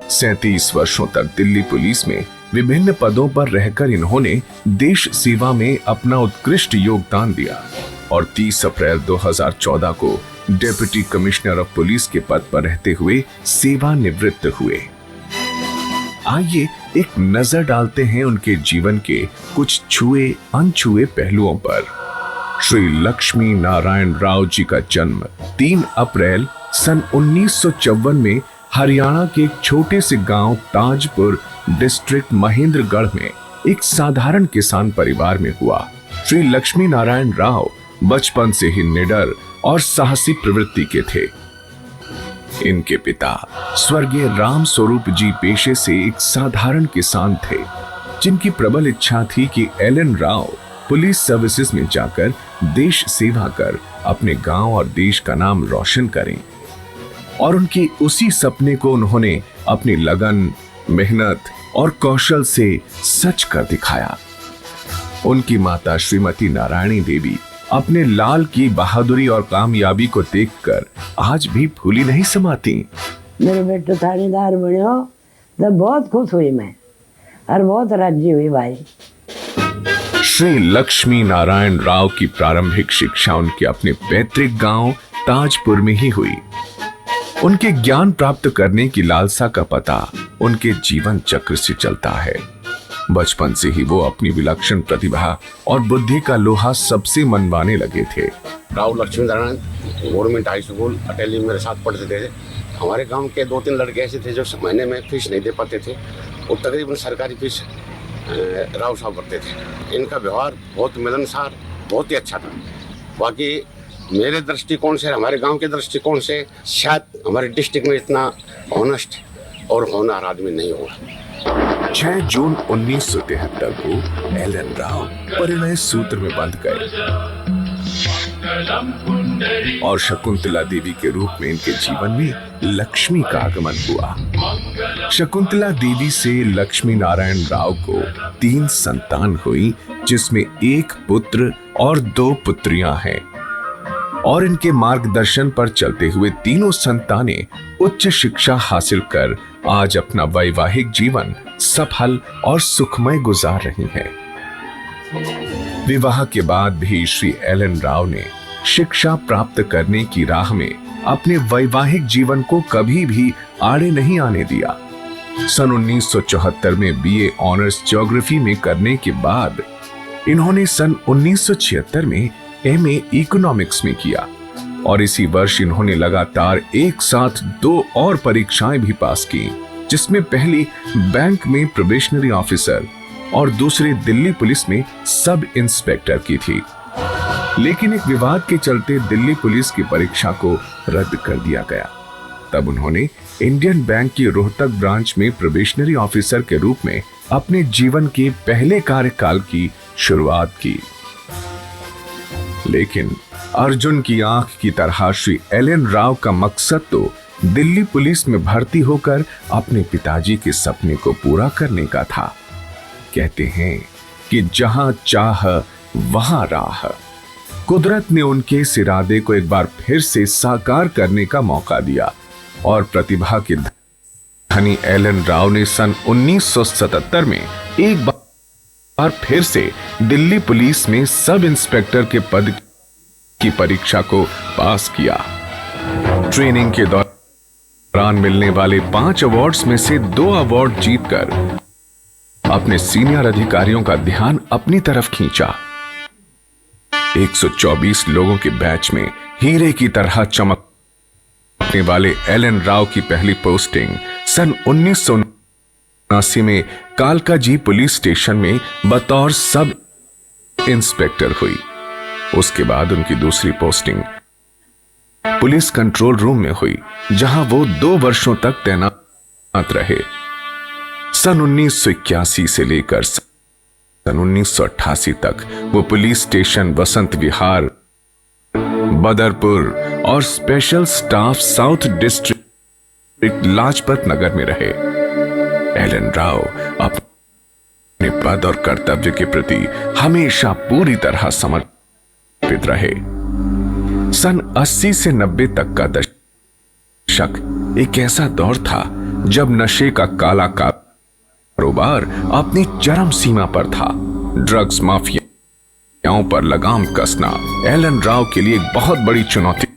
37 वर्षों तक दिल्ली पुलिस में विभिन्न पदों पर रहकर इन्होंने देश सेवा में अपना उत्कृष्ट योगदान दिया और 30 अप्रैल 2014 को डिप्टी कमिश्नर ऑफ पुलिस के पद पर रहते हुए सेवानिवृत्त हुए। आइए एक नजर डालते हैं उनके जीवन के कुछ छुए अनछुए पहलुओं पर। श्री लक्ष्मी नारायण राव जी का जन्म 3 अप्रैल सन 1954 में हरियाणा के एक छोटे से गांव ताजपुर डिस्ट्रिक्ट महेंद्रगढ़ में एक साधारण किसान परिवार में हुआ। श्री लक्ष्मी नारायण राव बचपन से ही निडर और साहसी प्रवृत्ति के थे। इनके पिता स्वर्गीय राम स्वरूप जी पेशे से एक साधारण किसान थे, जिनकी प्रबल इच्छा थी कि एलन राव पुलिस सर्विसेज में जाकर देश सेवा कर अपने गांव और देश का नाम रोशन करें। और उनके उसी सपने को उन्होंने अपनी लगन, मेहनत और कौशल से सच कर दिखाया। उनकी माता श्रीमती नारायणी देवी अपने लाल की बहादुरी और कामयाबी को देखकर आज भी भूली नहीं समाती। मेरे बेटे थानेदार बनो तो बहुत खुश हुई मैं और बहुत राजी हुई भाई। श्री लक्ष्मी नारायण राव की प्रारंभिक शिक्षा उनके अपने पैतृक गांव ताजपुर में ही हुई। उनके ज्ञान प्राप्त करने की लालसा का पता उनके जीवन चक्र से चलता है। बचपन से ही वो अपनी विलक्षण प्रतिभा और बुद्धि का लोहा सबसे मनवाने लगे थे। Rao Lakshmi Narayan government high school Ateli मेरे साथ पढ़ते थे। हमारे गांव के 2-3 लड़के ऐसे थे जो महीने में फीस नहीं दे पाते थे और तकरीबन सरकारी फीस राव साहब भरते थे। इनका व्यवहार बहुत मिलनसार, बहुत ही अच्छा था। बाकी मेरे दृष्टिकोण से, हमारे गांव के दृष्टिकोण से शायद हमारे डिस्ट्रिक्ट में इतना ऑनेस्ट और होनहार आदमी नहीं होगा। 6 जून 1973 को एलन राव परिणय सूत्र में बंध गए और शकुंतला देवी के रूप में इनके जीवन में लक्ष्मी का आगमन हुआ। शकुंतला देवी से लक्ष्मी नारायण राव को 3 संतान हुई, जिसमें 1 पुत्र और 2 पुत्रियां हैं। और इनके मार्गदर्शन पर चलते हुए तीनों संतानें उच्च शिक्षा हासिल कर आज अपना वैवाहिक जीवन सफल और सुखमय गुजार रही हैं। विवाह के बाद भी श्री एलन राव ने शिक्षा प्राप्त करने की राह में अपने वैवाहिक जीवन को कभी भी आड़े नहीं आने दिया। सन 1974 में बीए ऑनर्स ज्योग्राफी में करने के बाद इन्होंने सन 1976 में एमए इकोनॉमिक्स में किया और इसी वर्ष इन्होंने लगातार एक साथ 2 और परीक्षाएं भी पास की, जिसमें पहली बैंक में प्रोबेशनरी ऑफिसर और दूसरी दिल्ली पुलिस में सब इंस्पेक्टर की थी। लेकिन एक विवाद के चलते दिल्ली पुलिस की परीक्षा को रद्द कर दिया गया। तब उन्होंने इंडियन बैंक की रोहतक ब्रांच में प्रोबेशनरी ऑफिसर के रूप में अपने जीवन के पहले कार्यकाल की शुरुआत की। लेकिन अर्जुन की आंख की तरह श्री एलन राव का मकसद तो दिल्ली पुलिस में भर्ती होकर अपने पिताजी के सपने को पूरा करने का था। कहते हैं कि जहां चाह वहां राह। कुदरत ने उनके इस इरादे को एक बार फिर से साकार करने का मौका दिया और प्रतिभा के धनी एलन राव ने सन 1977 में एक बार फिर से दिल्ली पुलिस में सब इंस्पेक्टर के पद की परीक्षा को पास किया। ट्रेनिंग के दौरान मिलने वाले 5 अवार्ड्स में से 2 अवार्ड जीतकर अपने सीनियर अधिकारियों का ध्यान अपनी तरफ खींचा। 124 लोगों के बैच में हीरे की तरह चमकने वाले एलन राव की पहली पोस्टिंग सन 1979 में कालकाजी पुलिस स्टेशन में बतौर सब इंस्पेक्टर हुई। उसके बाद उनकी दूसरी पोस्टिंग पुलिस कंट्रोल रूम में हुई, जहां वो 2 वर्षों तक तैनात रहे। सन 1981 से लेकर सन 1988 तक वो पुलिस स्टेशन वसंत विहार, बदरपुर और special staff south district Lajpat Nagar में रहे। एलन राव अपने पद और कर्तव्य के प्रति हमेशा पूरी तरह समर्पित रहे। सन 80 से 90 तक का दशक एक ऐसा दौर था जब नशे का काला कारोबार अपनी चरम सीमा पर था। ड्रग्स माफियाओं पर लगाम कसना एलन राव के लिए एक बहुत बड़ी चुनौती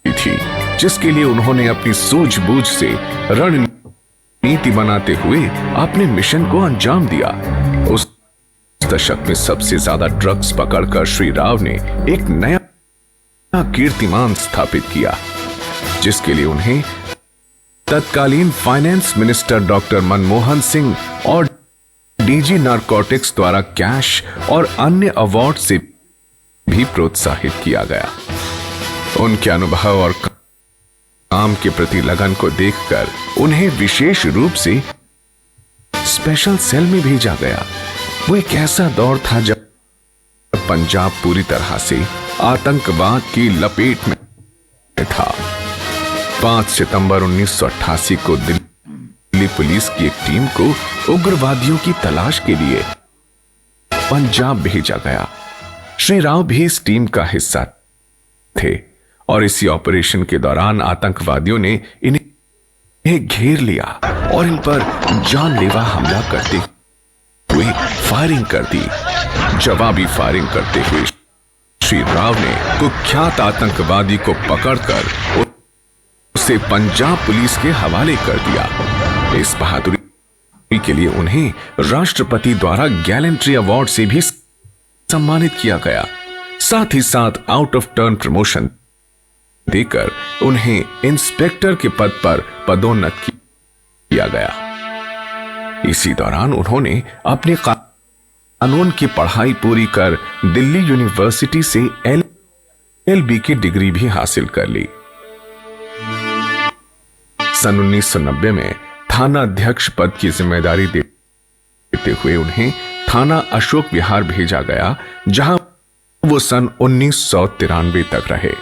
थी, जिसके लिए उन्होंने अपनी सूझबूझ से रणनीति बनाते हुए अपने मिशन को अंजाम दिया। उस दशक में सबसे ज्यादा ड्रग्स पकड़कर श्री राव ने एक नया कीर्तिमान स्थापित किया, जिसके लिए उन्हें तत्कालीन finance minister doctor Manmohan Singh और डीजी नारकोटिक्स द्वारा कैश और अन्य अवार्ड से भी प्रोत्साहित किया गया। उनके अनुभव और काम के प्रति लगन को देखकर उन्हें विशेष रूप से स्पेशल सेल में भेजा गया। वो एक ऐसा दौर था जब पंजाब पूरी तरह से आतंकवाद की लपेट में था। 5 सितंबर 1988 को दिल्ली पुलिस की एक टीम को उग्रवादियों की तलाश के लिए पंजाब भेजा गया। श्री राव भी इस टीम का हिस्सा थे और इसी ऑपरेशन के दौरान आतंकवादियों ने इन्हें घेर लिया और इन पर जानलेवा हमला करते हुए फायरिंग कर दी। जवाबी फायरिंग करते हुए श्री राव ने कुख्यात आतंकवादी को पकड़कर उसे पंजाब पुलिस के हवाले कर दिया। इस बहादुरी के लिए उन्हें राष्ट्रपति द्वारा गैलेंट्री अवार्ड से भी सम्मानित किया गया। साथ ही साथ आउट ऑफ टर्न प्रमोशन देकर उन्हें इंस्पेक्टर के पद पर पदोन्नत किया गया। इसी दौरान उन्होंने अपने कानून की पढ़ाई पूरी कर दिल्ली यूनिवर्सिटी से LLB की डिग्री भी हासिल कर ली। सन 1990 में थाना अध्यक्ष पद की जिम्मेदारी देते हुए उन्हें थाना अशोक विहार भेजा गया, जहां वो सन 1993 तक रहे।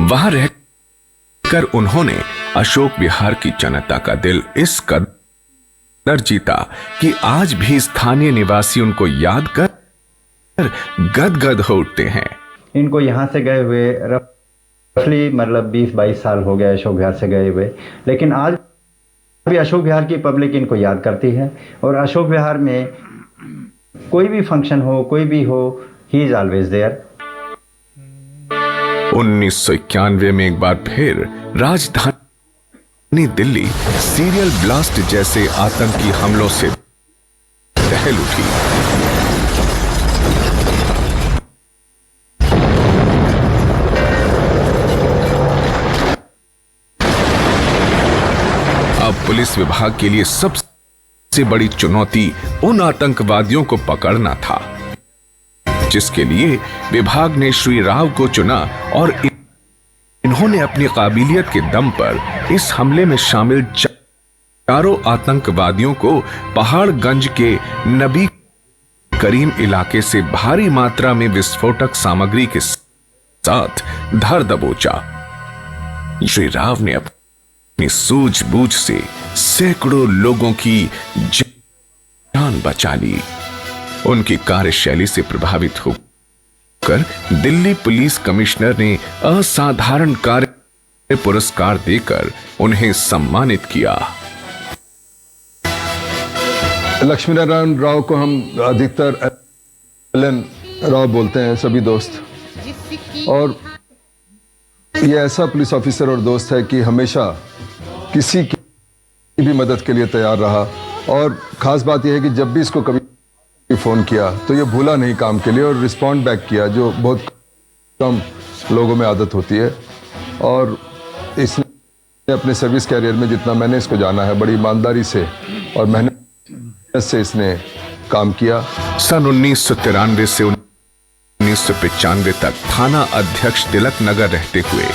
वहां रहकर उन्होंने अशोक विहार की जनता का दिल इस कदर जीता कि आज भी स्थानीय निवासी उनको याद कर गदगद हो उठते हैं। इनको यहाँ से गए हुए रफली मतलब 20-22 साल हो गए अशोक विहार से गए हुए, लेकिन आज भी अशोक विहार की पब्लिक इनको याद करती है और अशोक विहार में कोई भी फंक्शन हो, कोई भी हो, ही इज ऑलवेज देयर। 1991 में एक बार फिर राजधानी दिल्ली सीरियल ब्लास्ट जैसे आतंकी हमलों से दहल उठी। अब पुलिस विभाग के लिए सबसे बड़ी चुनौती उन आतंकवादियों को पकड़ना था, जिसके लिए विभाग ने श्री राव को चुना और इन्होंने अपनी काबिलियत के दम पर इस हमले में शामिल चारों आतंकवादियों को पहाड़गंज के नबी करीम इलाके से भारी मात्रा में विस्फोटक सामग्री के साथ धर दबोचा। श्री राव ने अपनी सूझबूझ से सैकड़ों लोगों की जान बचा ली। उनकी कार्यशैली से प्रभावित होकर दिल्ली पुलिस कमिश्नर ने असाधारण कार्य पुरस्कार देकर उन्हें सम्मानित किया। लक्ष्मीनारायण राव को हम अधिकतर एलन राव बोलते हैं सभी दोस्त, और ये ऐसा पुलिस ऑफिसर और दोस्त है कि हमेशा किसी की भी मदद के लिए तैयार रहा। और खास बात यह है कि जब भी इसको कभी फोन किया तो ये भूला नहीं काम के लिए और रिस्पॉन्ड बैक किया, जो बहुत कम लोगों में आदत होती है। और इसने अपने सर्विस कैरियर में जितना मैंने इसको जाना है, बड़ी ईमानदारी से और मेहनत से इसने काम किया। सन 1993 से 1995 तक थाना अध्यक्ष तिलक नगर रहते हुए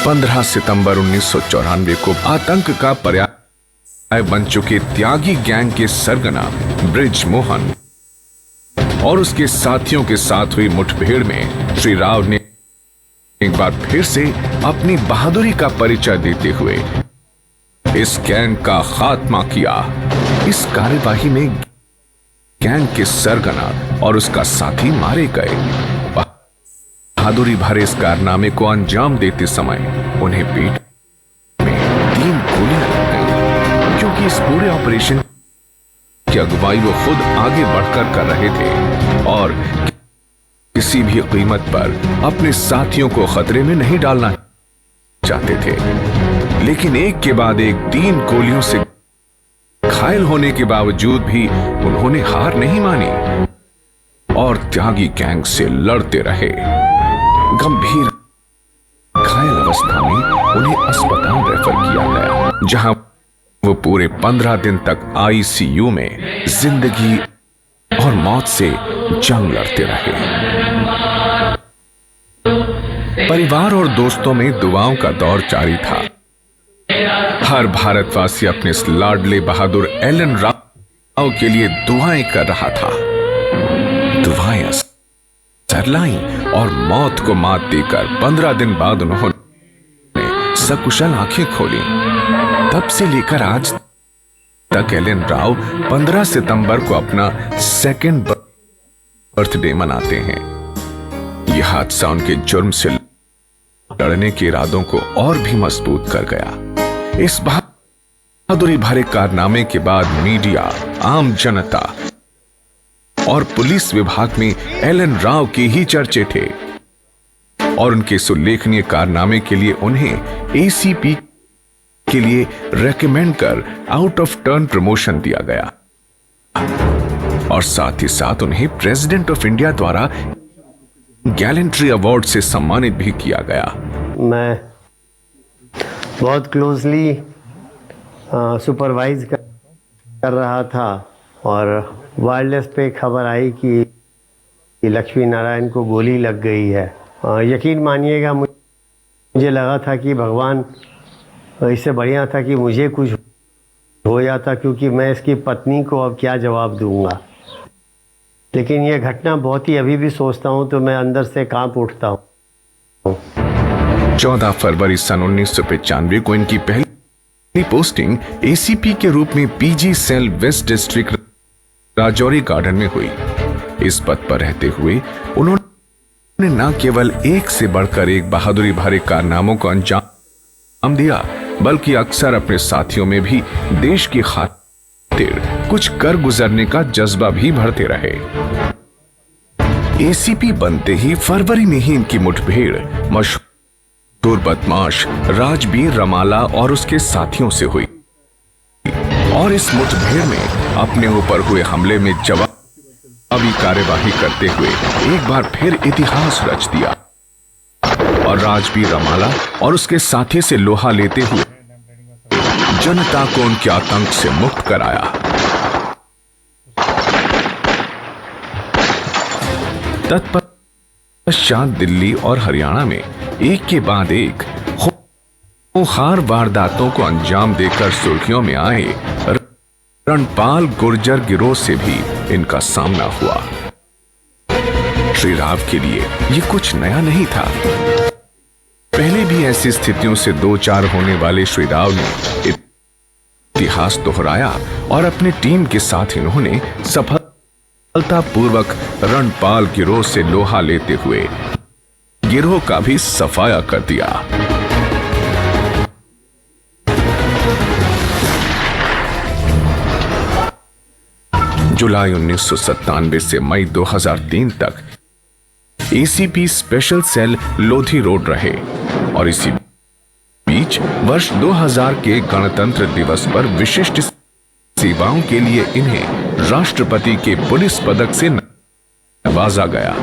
15 सितंबर 1994 को आतंक का पर्याय बन चुके त्यागी गैंग के सरगना ब्रिज मोहन और उसके साथियों के साथ हुई मुठभेड़ में श्री राव ने एक बार फिर से अपनी बहादुरी का परिचय देते हुए इस गैंग का खात्मा किया। इस कार्यवाही में गैंग के सरगना और उसका साथी मारे गए। बहादुरी भरे इस कारनामे को अंजाम देते समय उन्हें पेट में 3 गोलियां लग गई, क्योंकि इस पूरे ऑपरेशन की अगुवाई वो खुद आगे बढ़कर कर रहे थे और किसी भी कीमत पर अपने साथियों को खतरे में नहीं डालना चाहते थे। लेकिन एक के बाद एक 3 गोलियों से घायल होने के बावजूद भी उन्होंने हार नहीं मानी और त्यागी गैंग से लड़ते रहे। गंभीर घायल अवस्था में उन्हें अस्पताल रेफर किया गया, जहां वो पूरे 15 दिन तक आईसीयू में जिंदगी और मौत से जंग लड़ते रहे। परिवार और दोस्तों में दुआओं का दौर जारी था। हर भारतवासी अपने इस लाडले बहादुर एलन राव के लिए दुआएं कर रहा था। दुआएं असर लाईं और मौत को मात देकर 15 दिन बाद उन्होंने सकुशल आंखें खोली। तब से लेकर आज तक एलन राव 15 सितंबर को अपना 2nd बर्थडे मनाते हैं। यह हादसा उनके जुर्म से लड़ने के इरादों को और भी मजबूत कर गया। इस बहादुरी भरे कारनामे के बाद मीडिया, आम जनता और पुलिस विभाग में एलन राव के ही चर्चे थे और उनके इस उल्लेखनीय कारनामे के लिए उन्हें एसीपी के लिए रेकमेंड कर आउट ऑफ टर्न प्रमोशन दिया गया और साथ ही साथ उन्हें प्रेसिडेंट ऑफ इंडिया द्वारा गैलेंट्री अवार्ड से सम्मानित भी किया गया। मैं बहुत क्लोजली सुपरवाइज कर रहा था और वायरलेस पे खबर आई कि लक्ष्मी नारायण को गोली लग गई है। यकीन मानिएगा, मुझे लगा था कि भगवान, इससे बढ़िया था कि मुझे कुछ हो जाता, क्योंकि मैं इसकी पत्नी को अब क्या जवाब दूंगा। लेकिन यह घटना बहुत ही, अभी भी सोचता हूं तो मैं अंदर से कांप उठता हूं। 14 फरवरी सन 1995 को इनकी पहली पोस्टिंग एसीपी के रूप में PG cell west district Rajouri garden में हुई। इस पद पर रहते हुए उन्होंने न केवल एक से बढ़कर एक बहादुरी भरे कारनामों को अंजाम दिया, बल्कि अक्सर अपने साथियों में भी देश की खातिर कुछ कर गुजरने का जज्बा भी भरते रहे। एसीपी बनते ही फरवरी में ही इनकी मुठभेड़ मशहूर बदमाश राजबीर रमाला और उसके साथियों से हुई और इस मुठभेड़ में अपने ऊपर हुए हमले में जवाबी कार्यवाही करते हुए एक बार फिर इतिहास रच दिया और राजबीर रमाला और उसके साथी से लोहा लेते हुए जनता को उनके आतंक से मुक्त कराया। तत्पश्चात दिल्ली और हरियाणा में एक के बाद एक खूंखार वारदातों को अंजाम देकर सुर्खियों में आए रणपाल गुर्जर गिरोह से भी इनका सामना हुआ। श्री राव के लिए यह कुछ नया नहीं था। पहले भी ऐसी स्थितियों से दो चार होने वाले श्री राव ने इतिहास दोहराया और अपनी टीम के साथ इन्होंने सफलतापूर्वक रणपाल गिरोह से लोहा लेते हुए गिरोह का भी सफाया कर दिया। जुलाई 1997 से मई 2003 तक ACP special cell Lodhi road रहे और इसी बीच वर्ष 2000 के गणतंत्र दिवस पर विशिष्ट सेवाओं के लिए इन्हें राष्ट्रपति के पुलिस पदक से नवाजा गया।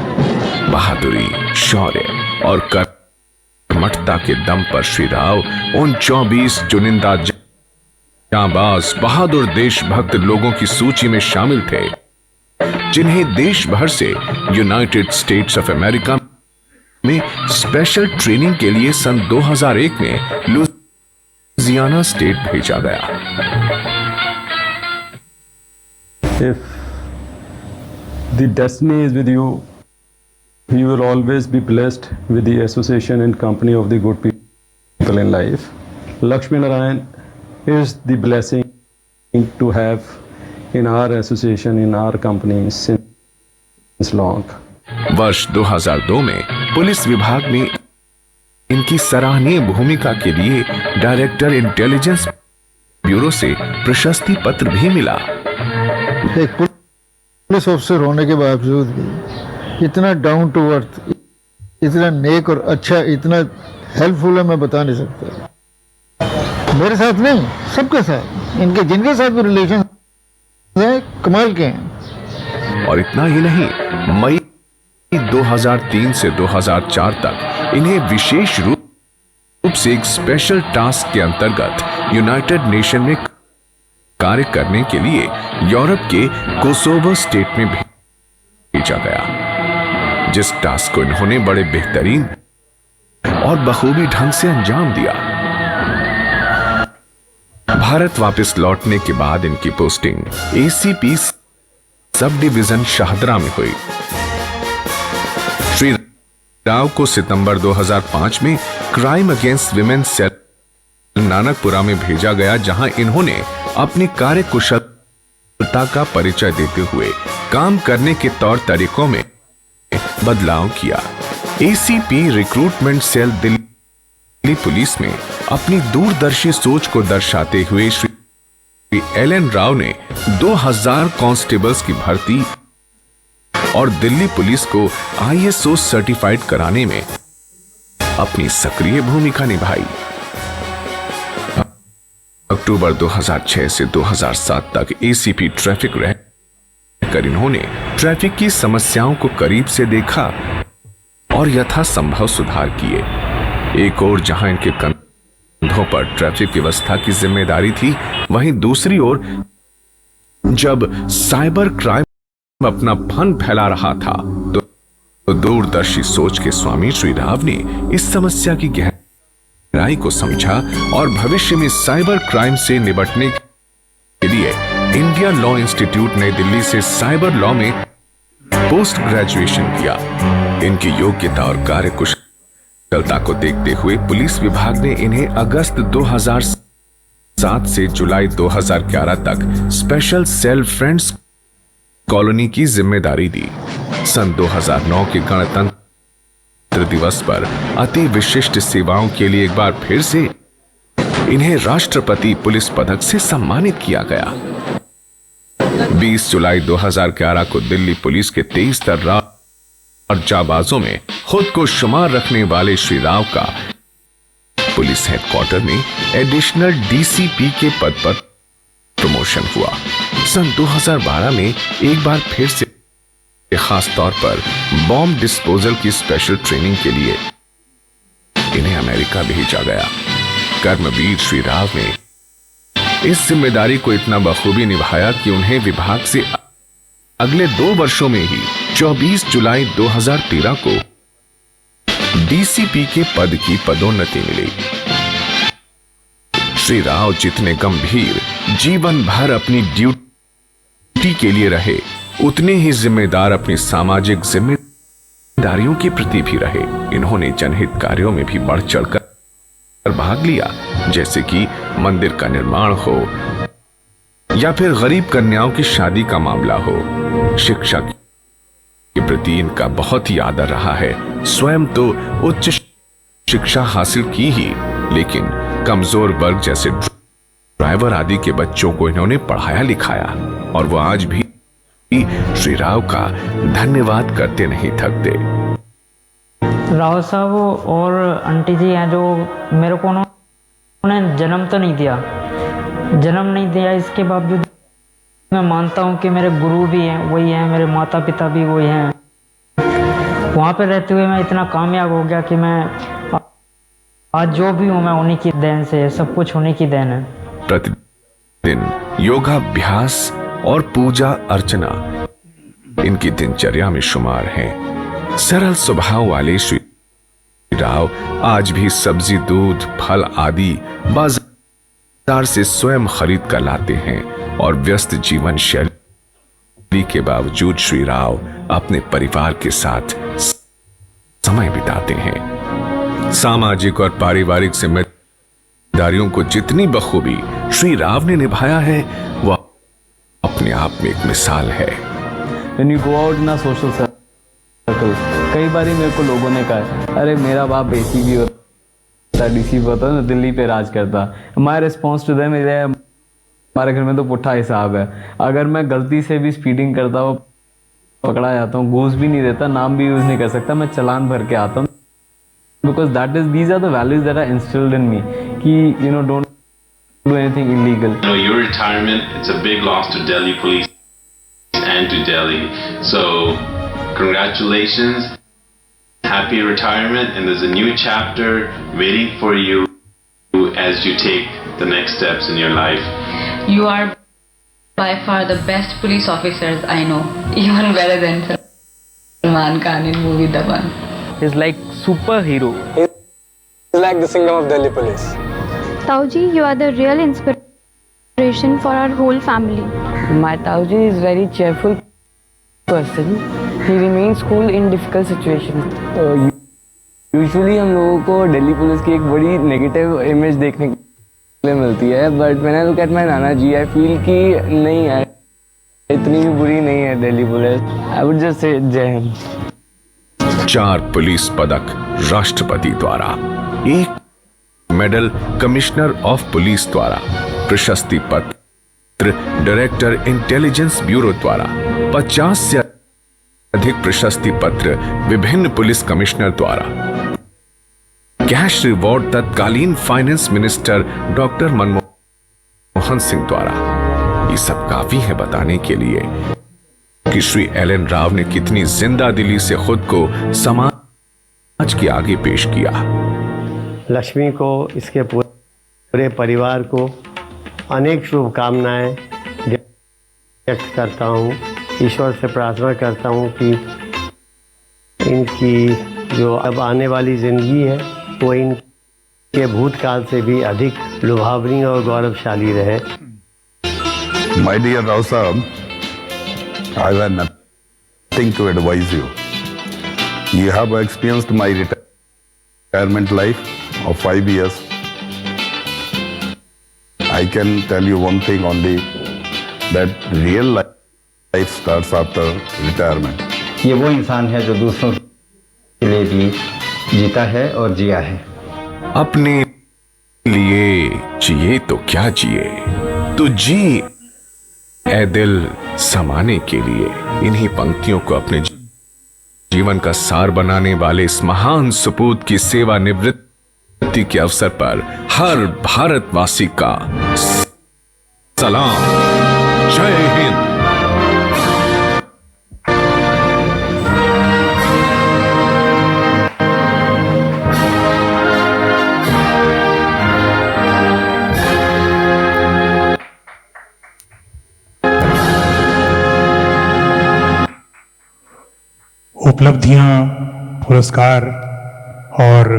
बहादुरी, शौर्य और कर्मठता के दम पर श्री राव उन 24 चुनिंदा जांबाज बहादुर देशभक्त लोगों की सूची में शामिल थे जिन्हें देश भर से यूनाइटेड स्टेट्स ऑफ अमेरिका में स्पेशल ट्रेनिंग के लिए सन 2001 में लुइसियाना स्टेट भेजा गया। If the destiny is with you, you will always be blessed with the association and company of the good people in life. Lakshmi Narayan is the blessing to have in our association, in our company since long. वर्ष 2002 में police विभाग में इनकी सराहनीय भूमिका के लिए director intelligence bureau से प्रशस्ति पत्र भी मिला। एक पुलिस ऑफिसर होने के बावजूद भी इतना डाउन टू अर्थ, इतना नेक और अच्छा, इतना हेल्पफुल है, मैं बता नहीं सकता। मेरे साथ नहीं, सबके साथ, इनके जिनके साथ भी रिलेशन है, कमाल के हैं। और इतना ही नहीं, मई 2003 से 2004 तक इन्हें विशेष रूप से एक स्पेशल टास्क के अंतर्गत यूनाइटेड नेशन में कार्य करने के लिए यूरोप के कोसोवो स्टेट में भेजा गया, जिस टास्क को इन्होंने बड़े बेहतरीन और बखूबी ढंग से अंजाम दिया। भारत वापस लौटने के बाद इनकी posting ACP sub division Shahdara में हुई। श्री राव को सितंबर 2005 में crime against women cell Nanakpura में भेजा गया, जहां इन्होंने अपनी कार्य कुशलता का परिचय देते हुए काम करने के तौर तरीकों में बदलाव किया। ACP recruitment cell Delhi police में अपनी दूरदर्शी सोच को दर्शाते हुए श्री एल.एन. राव ने 2000 कांस्टेबल्स की भर्ती और दिल्ली पुलिस को ISO सर्टिफाइड कराने में अपनी सक्रिय भूमिका निभाई। अक्टूबर 2006 से 2007 तक एसीपी ट्रैफिक रहकर इन्होंने ट्रैफिक की समस्याओं को करीब से देखा और यथासंभव सुधार किए। एक ओर जहां इनके कंधों पर ट्रैफिक व्यवस्था की जिम्मेदारी थी, वहीं दूसरी ओर जब साइबर क्राइम अपना फन फैला रहा था, तो दूरदर्शी सोच के स्वामी श्री राव ने इस समस्या की गहराई को समझा और भविष्य में साइबर क्राइम से निपटने के लिए इंडियन लॉ इंस्टीट्यूट नई दिल्ली से साइबर लॉ में पोस्ट ग्रेजुएशन किया। इनकी योग्यता और कार्यकुशलता को देखते हुए पुलिस विभाग ने इन्हें अगस्त 2007 से जुलाई 2011 तक स्पेशल सेल फ्रेंड्स कॉलोनी की जिम्मेदारी दी। सन 2009 के गणतंत्र दिवस पर अति विशिष्ट सेवाओं के लिए एक बार फिर से इन्हें राष्ट्रपति पुलिस पदक से सम्मानित किया गया। 20 जुलाई 2011 को दिल्ली पुलिस के 23 तर्रार और जाबाजों में खुद को शुमार रखने वाले श्री राव का पुलिस हेडक्वार्टर में एडिशनल डीसीपी के पद पर प्रमोशन हुआ। सन 2012 में एक बार फिर से खास तौर पर बॉम्ब डिस्पोजल की स्पेशल ट्रेनिंग के लिए इन्हें अमेरिका भेजा गया। कर्मवीर श्री राव ने इस जिम्मेदारी को इतना बखूबी निभाया कि उन्हें विभाग से अगले 2 वर्षों में ही 24 जुलाई 2013 को डीसीपी के पद की पदोन्नति मिली। श्री राव जितने गंभीर जीवन भर अपनी ड्यूटी के लिए रहे, उतने ही जिम्मेदार अपनी सामाजिक जिम्मेदारियों के प्रति भी रहे। इन्होंने जनहित कार्यों में भी बढ़ चढ़कर भाग लिया, जैसे कि मंदिर का निर्माण हो या फिर गरीब कन्याओं की शादी का मामला हो। शिक्षा के प्रति इनका बहुत ही आदर रहा है। स्वयं तो उच्च शिक्षा हासिल की ही, लेकिन कमजोर वर्ग जैसे ड्राइवर आदि के बच्चों को इन्होंने पढ़ाया लिखाया, और वो आज भी श्री राव का धन्यवाद करते नहीं थकते। राव साहब और आंटी जी हैं जो मेरे को उन्होंने जन्म तो नहीं दिया, इसके बावजूद मैं मानता हूँ कि मेरे गुरु भी हैं वही हैं, मेरे माता पिता भी वही हैं। वहाँ पे रहते हुए मैं इतना कामयाब हो गया कि मैं आज जो भी हूँ मैं उन्हीं की देन से, सब कुछ उन्हीं की देन है। प्रतिदिन योगाभ्यास और पूजा अर्चना इनकी दिनचर्या में शुमार हैं। सरल स्वभाव वाले श्री राव आज भी सब्जी, दूध, फल आदि बाजार से स्वयं खरीद कर लाते हैं, और व्यस्त जीवन शैली के बावजूद श्री राव अपने परिवार के साथ समय बिताते हैं। सामाजिक और पारिवारिक जिम्मेदारियों को जितनी बखूबी श्री राव ने निभाया है, वह अपने आप में एक मिसाल है। When you go out in a social circle, कई बार मेरे को लोगों ने कहा, अरे मेरा बाप ACB डीसी होता है ना, दिल्ली पे राज करता। My response to them is हमारे घर में तो पुट्ठा हिसाब है, अगर मैं गलती से भी स्पीडिंग करता हूँ पकड़ा जाता हूँ, घूस भी नहीं देता, नाम भी यूज़ नहीं कर सकता, मैं चालान भर के आता हूँ। Because that is these are the values that are instilled in me कि you know don't do anything illegal. Your retirement, it's a big loss to Delhi police and to Delhi. So, congratulations, happy retirement, and there's a new chapter waiting for you as you take the next steps in your life. You are by far the best police officers I know, even better than Salman Khan in movie Dabangg. He's like superhero. He's like the singer of Delhi police. Tauji, you are the real inspiration for our whole family. My Tauji is very cheerful person. He remains cool in difficult situations. Usually हम लोगों को Delhi police की एक बड़ी negative image देखने के लिए मिलती है, but when I look at my Nana ji I feel कि नहीं है, इतनी भी बुरी नहीं है Delhi police. I would just say जय हिंद। 4 पुलिस पदक राष्ट्रपति द्वारा, 1 मेडल कमिश्नर ऑफ पुलिस द्वारा, प्रशस्ति पत्र डायरेक्टर इंटेलिजेंस ब्यूरो द्वारा, 50 से अधिक प्रशस्ति पत्र विभिन्न पुलिस कमिश्नर द्वारा, कैश रिवॉर्ड तत्कालीन finance minister doctor Manmohan Singh द्वारा। ये सब काफी है बताने के लिए कि श्री एल.एन. राव ने कितनी जिंदा दिली से खुद को समाज के आगे पेश किया। लक्ष्मी को, इसके पूरे परिवार को अनेक शुभकामनाएं व्यक्त करता हूँ। ईश्वर से प्रार्थना करता हूँ कि इनकी जो अब आने वाली ज़िंदगी है वो इनके भूतकाल से भी अधिक लुभावनी और गौरवशाली रहे। My dear Rao Sahab, I have nothing to advise you. You have experienced my retirement life of 5 years. I can tell you one thing only, that real life starts after retirement. ये वो इंसान है जो दूसरों के लिए भी जीता है और जिया है। अपने लिए जिए तो क्या जिए, तो जी ए दिल समाने के लिए। इन्हीं पंक्तियों को अपने जीवन का सार बनाने वाले इस महान सपूत की सेवानिवृत्ति के अवसर पर हर भारतवासी का सलाम। जय हिंद। उपलब्धियां, पुरस्कार और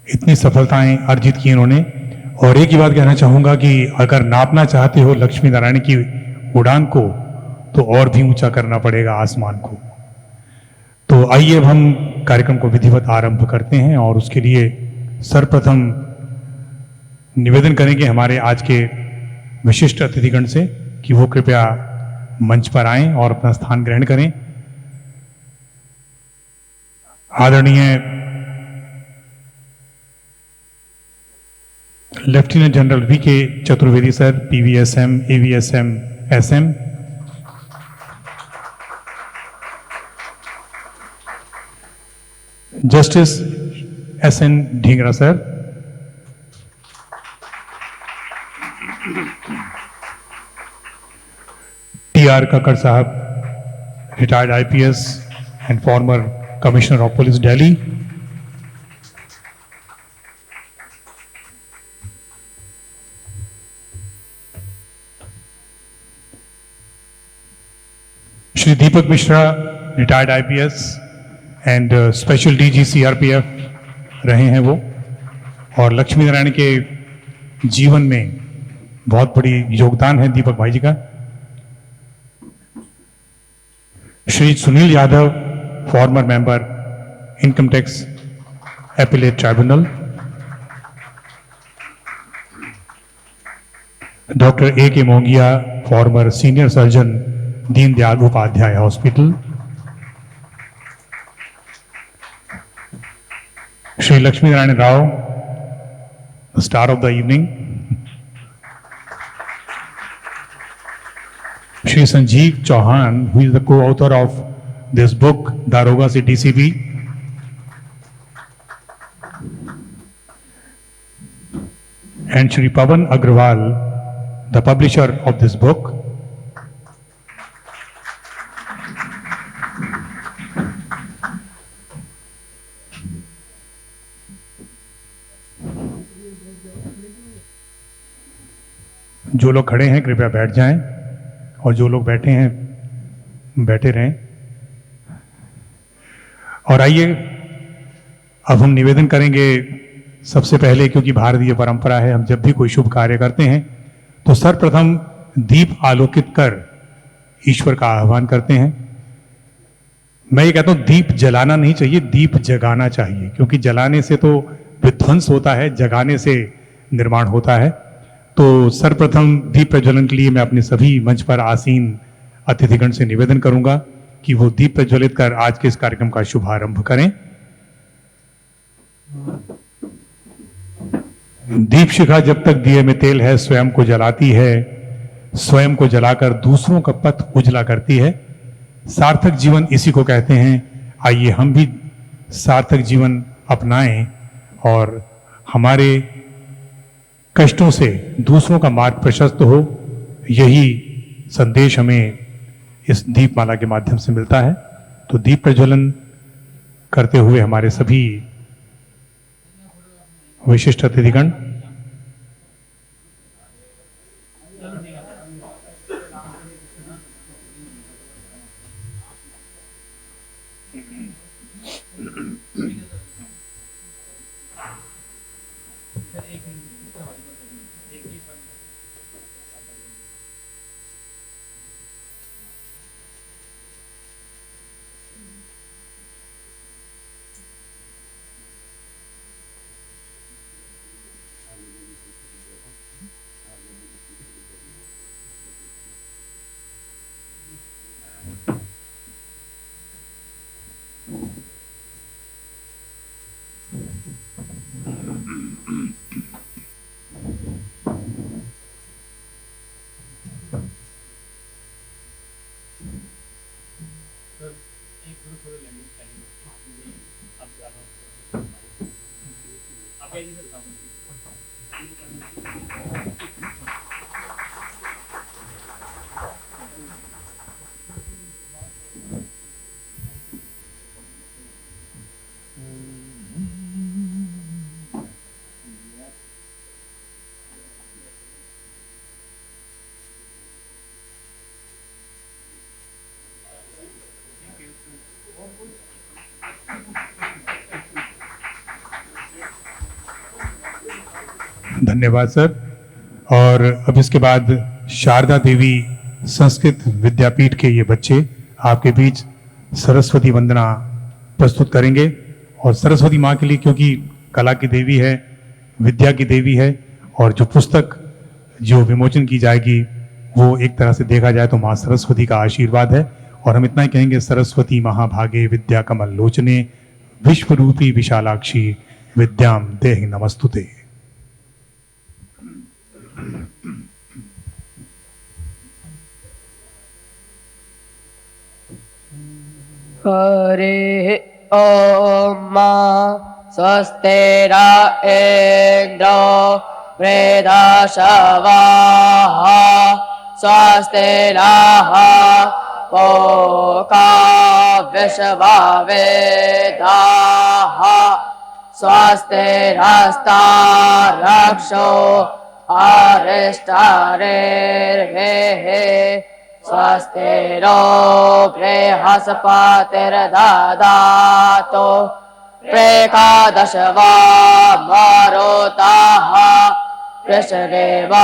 इतनी सफलताएं अर्जित की इन्होंने। और एक ही बात कहना चाहूँगा कि अगर नापना चाहते हो लक्ष्मी नारायण की उड़ान को, तो और भी ऊंचा करना पड़ेगा आसमान को। तो आइए अब हम कार्यक्रम को विधिवत आरंभ करते हैं और उसके लिए सर्वप्रथम निवेदन करेंगे हमारे आज के विशिष्ट अतिथिगण से कि वो कृपया मंच पर आएं और अपना स्थान ग्रहण करें। आदरणीय lieutenant general VK. Chaturvedi sir, PVSM, AVSM, SM. Justice SN. Dhingra sir, TR. Kakkar साहब, retired IPS and former Commissioner of Police, Delhi. Shri Deepak Mishra, retired IPS and Special DG CRPF रहे हैं वो, और लक्ष्मी नारायण के जीवन में बहुत बड़ी योगदान है दीपक भाई जी का। Shri Sunil Yadav, former member, Income Tax Appellate Tribunal. Dr. A.K. Mongia, former Senior Surgeon, Deen Dayal Upadhyay Hospital. Shri Lakshmi Narayan Rao, the star of the evening. Shri Sanjeev Chauhan, who is the co-author of this book, Daroga se DCP. And Shri Pavan Agrawal, the publisher of this book. जो लोग खड़े हैं कृपया बैठ जाएं और जो लोग बैठे हैं बैठे रहें। और आइए अब हम निवेदन करेंगे सबसे पहले, क्योंकि भारतीय परंपरा है, हम जब भी कोई शुभ कार्य करते हैं तो सर्वप्रथम दीप आलोकित कर ईश्वर का आह्वान करते हैं। मैं ये कहता हूं दीप जलाना नहीं चाहिए, दीप जगाना चाहिए, क्योंकि जलाने से तो विध्वंस होता है, जगाने से निर्माण होता है। तो सर्वप्रथम दीप प्रज्वलन के लिए मैं अपने सभी मंच पर आसीन अतिथिगण से निवेदन करूंगा कि वो दीप प्रज्वलित कर आज के इस कार्यक्रम का शुभारंभ करें। दीप शिखा जब तक दिए में तेल है, स्वयं को जलाती है, स्वयं को जलाकर दूसरों का पथ उजला करती है। सार्थक जीवन इसी को कहते हैं। आइए हम भी सार्थक जीवन अपनाएं और हमारे कष्टों से दूसरों का मार्ग प्रशस्त हो, यही संदेश हमें इस दीपमाला के माध्यम से मिलता है। तो दीप प्रज्वलन करते हुए हमारे सभी विशिष्ट अतिथिगण धन्यवाद सर। और अब इसके बाद शारदा देवी संस्कृत विद्यापीठ के ये बच्चे आपके बीच सरस्वती वंदना प्रस्तुत करेंगे। और सरस्वती माँ के लिए, क्योंकि कला की देवी है, विद्या की देवी है, और जो पुस्तक जो विमोचन की जाएगी वो एक तरह से देखा जाए तो माँ सरस्वती का आशीर्वाद है। और हम इतना ही कहेंगे, सरस्वती महाभागे विद्या कमल लोचने विश्वरूपी विशालाक्षी विद्याम देहि नमस्तुते। हरे ओम स्वस्तिरा इंद्रो वृद्धश्रवाः स्वस्तिनः पूषा विश्ववेदाः स्वस्तिरस्तारक्षो अरिष्टारिर्भिः स्वस्तिरो बृहस्पतिर्दधातु एकादशवा मरुतः कृष्णदेवतारः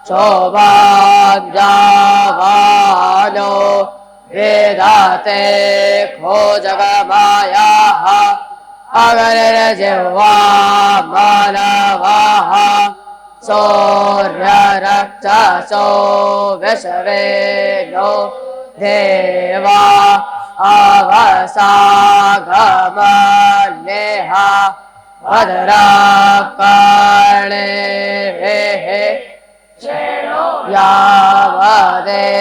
शोभाञ्जावानो वेदाते खोजगमायाः अगनिर्जिह्वा मानवाः सूर्यरक्षसो विश्वेनो देवा अवसागमनेहा भद्राकाणे यावदेवा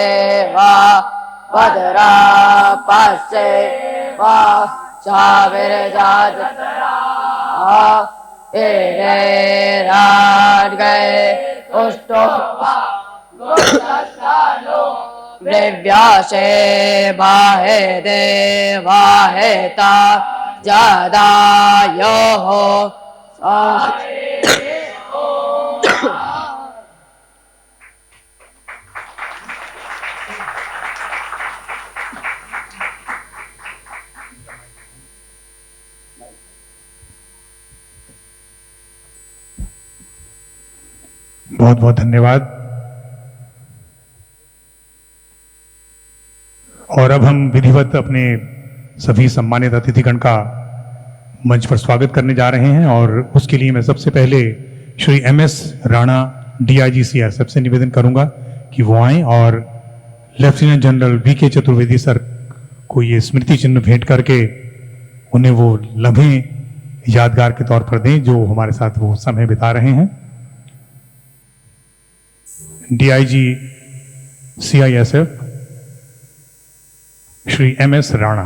भद्रा पश्ये वाचाविर्जात राज गए उष्टो दिव्यासे बाहे देवाहे ता जदायो हो बहुत बहुत धन्यवाद। और अब हम विधिवत अपने सभी सम्मानित अतिथिगण का मंच पर स्वागत करने जा रहे हैं और उसके लिए मैं सबसे पहले Shri MS Rana DIG CRSF से निवेदन करूंगा कि वो आए और lieutenant general VK Chaturvedi sir को ये स्मृति चिन्ह भेंट करके उन्हें वो लम्हे यादगार के तौर पर दें जो हमारे साथ वो समय बिता रहे हैं। DIG CISF Shri MS Rana.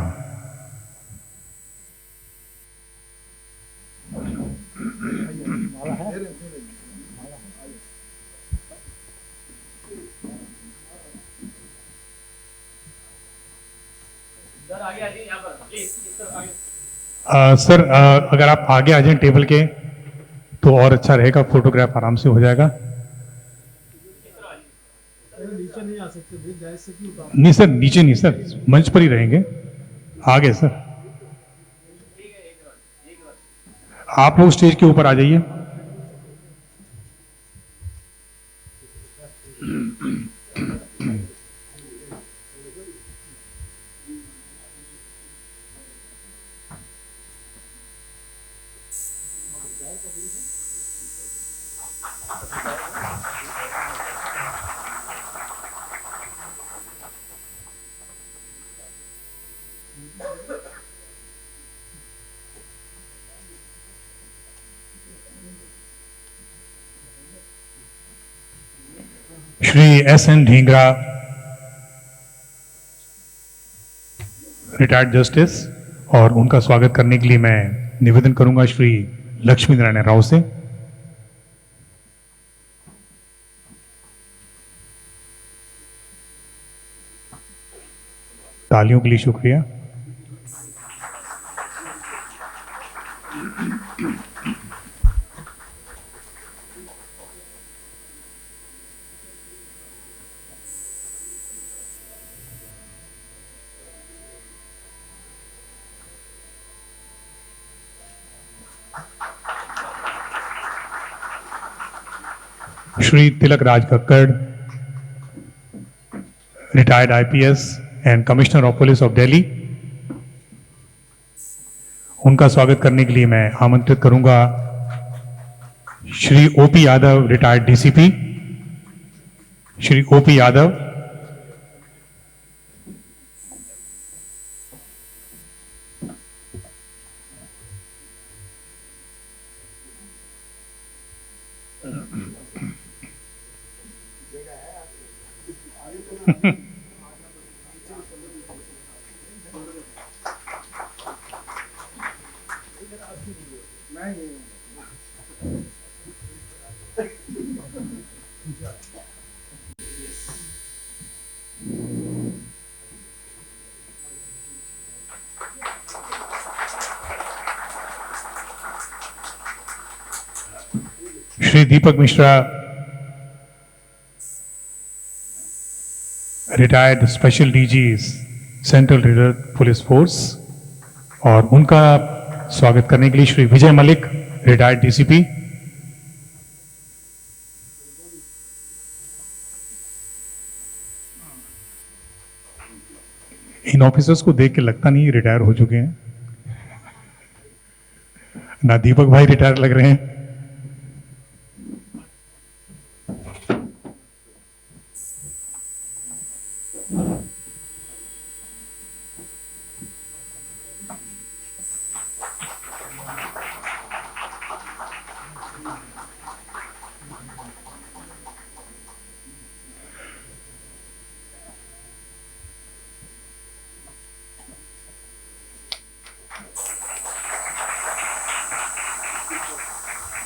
Sir अगर आप आगे आ जाएं टेबल के तो और अच्छा रहेगा, फोटोग्राफ आराम से हो जाएगा। नहीं आ सकते, नहीं सर, नीचे नहीं सर, मंच पर ही रहेंगे। आगे सर, आप लोग स्टेज के ऊपर आ जाइए। Shri SN Dhingra retired justice, और उनका स्वागत करने के लिए मैं निवेदन करूंगा श्री लक्ष्मी नारायण राव से। तालियों के लिए शुक्रिया। Shri Tilak Raj Kakkar, retired IPS and commissioner of police of Delhi, उनका स्वागत करने के लिए मैं आमंत्रित करूंगा Shri OP Yadav, retired DCP। Shri OP Yadav, Shri Deepak Mishra, retired special DG central reserve police force, और उनका स्वागत करने के लिए श्री विजय मलिक, रिटायर्ड DCP। इन ऑफिसर्स को देख के लगता नहीं रिटायर हो चुके हैं, ना दीपक भाई रिटायर लग रहे हैं।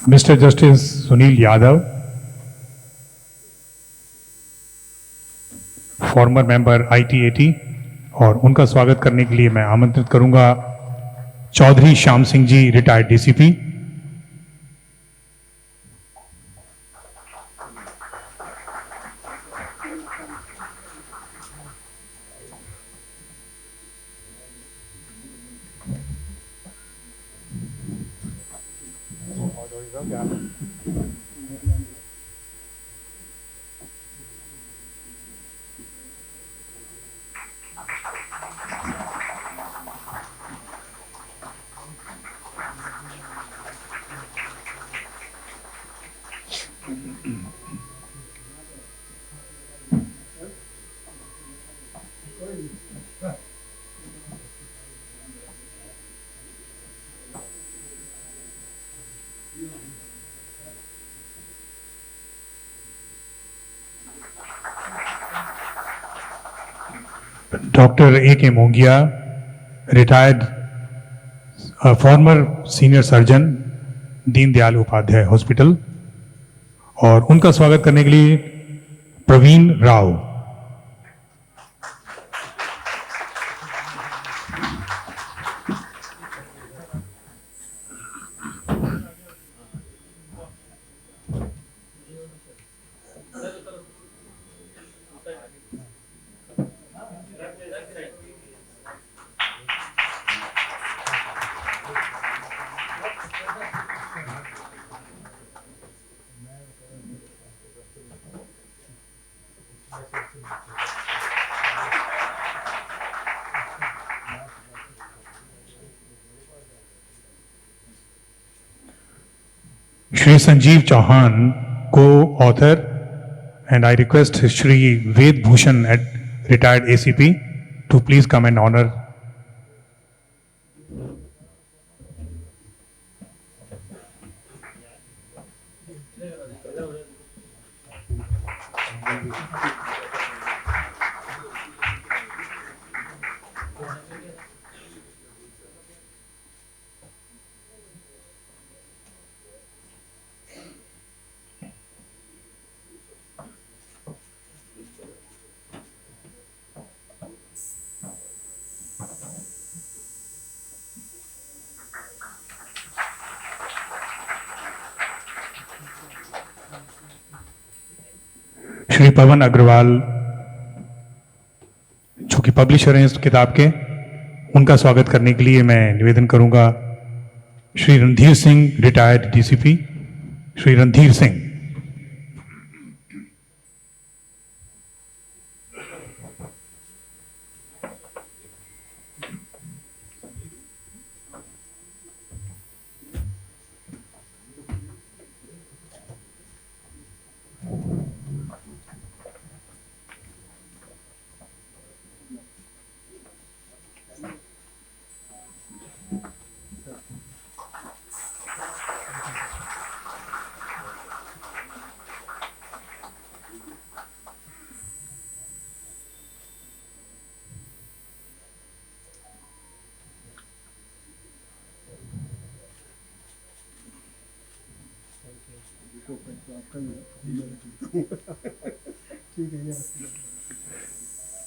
Mister justice Sunil Yadav, farmer member ITAT, और उनका स्वागत करने के लिए मैं आमंत्रित करूंगा Chaudhary Shyam Singh ji, retired DCP। Doctor A.K. Mongia, retired former senior surgeon, Deendayal Upadhyay hospital, और उनका स्वागत करने के लिए Praveen Rao. Shri Sanjeev Chauhan, co-author, and I request Shri Ved Bhushan, retired ACP, to please come and honor. Shri Pawan Agarwal, जो कि पब्लिशर हैं इस किताब के, उनका स्वागत करने के लिए मैं निवेदन करूंगा श्री रणधीर सिंह, रिटायर्ड DCP। श्री रणधीर सिंह।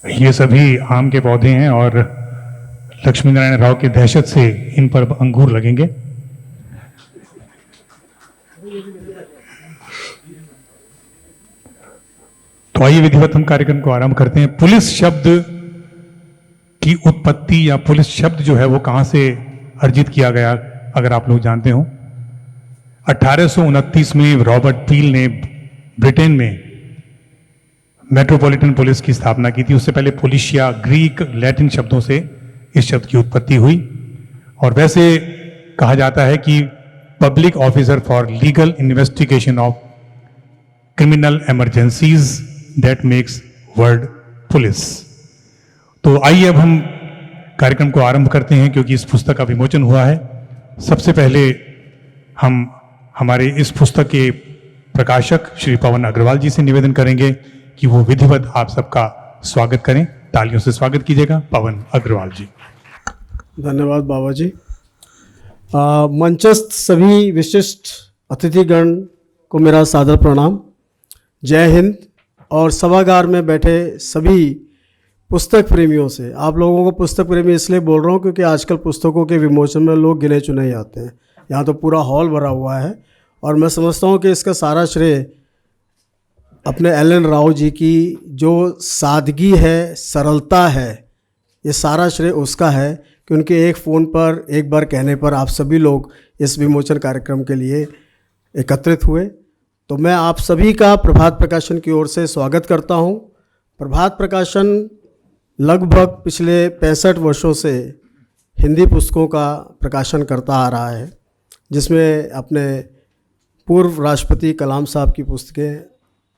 ये सभी आम के पौधे हैं और लक्ष्मी नारायण राव की दहशत से इन पर अंगूर लगेंगे। तो आइए विधिवत हम कार्यक्रम को आरंभ करते हैं। पुलिस शब्द की उत्पत्ति या पुलिस शब्द जो है वो कहां से अर्जित किया गया, अगर आप लोग जानते हो। 1829 में रॉबर्ट पील ने ब्रिटेन में मेट्रोपॉलिटन पुलिस की स्थापना की थी। उससे पहले पुलिशिया ग्रीक लैटिन शब्दों से इस शब्द की उत्पत्ति हुई, और वैसे कहा जाता है कि public officer for legal investigation of criminal emergencies, that makes word police. तो आइए अब हम कार्यक्रम को आरंभ करते हैं, क्योंकि इस पुस्तक का विमोचन हुआ है। सबसे पहले हम हमारे इस पुस्तक के प्रकाशक श्री पवन अग्रवाल जी से निवेदन करेंगे कि वो विधिवत आप सबका स्वागत करें। तालियों से स्वागत कीजिएगा पवन अग्रवाल जी। धन्यवाद बाबा जी। मंचस्थ सभी विशिष्ट अतिथिगण को मेरा सादर प्रणाम, जय हिंद। और सभागार में बैठे सभी पुस्तक प्रेमियों से, आप लोगों को पुस्तक प्रेमी इसलिए बोल रहा हूँ क्योंकि आजकल पुस्तकों के विमोचन में लोग गिने चुने ही आते हैं। यहाँ तो पूरा हॉल भरा हुआ है और मैं समझता हूँ कि इसका सारा श्रेय अपने एलन राव जी की जो सादगी है, सरलता है, ये सारा श्रेय उसका है कि उनके एक फ़ोन पर एक बार कहने पर आप सभी लोग इस विमोचन कार्यक्रम के लिए एकत्रित हुए। तो मैं आप सभी का प्रभात प्रकाशन की ओर से स्वागत करता हूँ। प्रभात प्रकाशन लगभग पिछले 65 वर्षों से हिंदी पुस्तकों का प्रकाशन करता आ रहा है, जिसमें अपने पूर्व राष्ट्रपति कलाम साहब की पुस्तकें,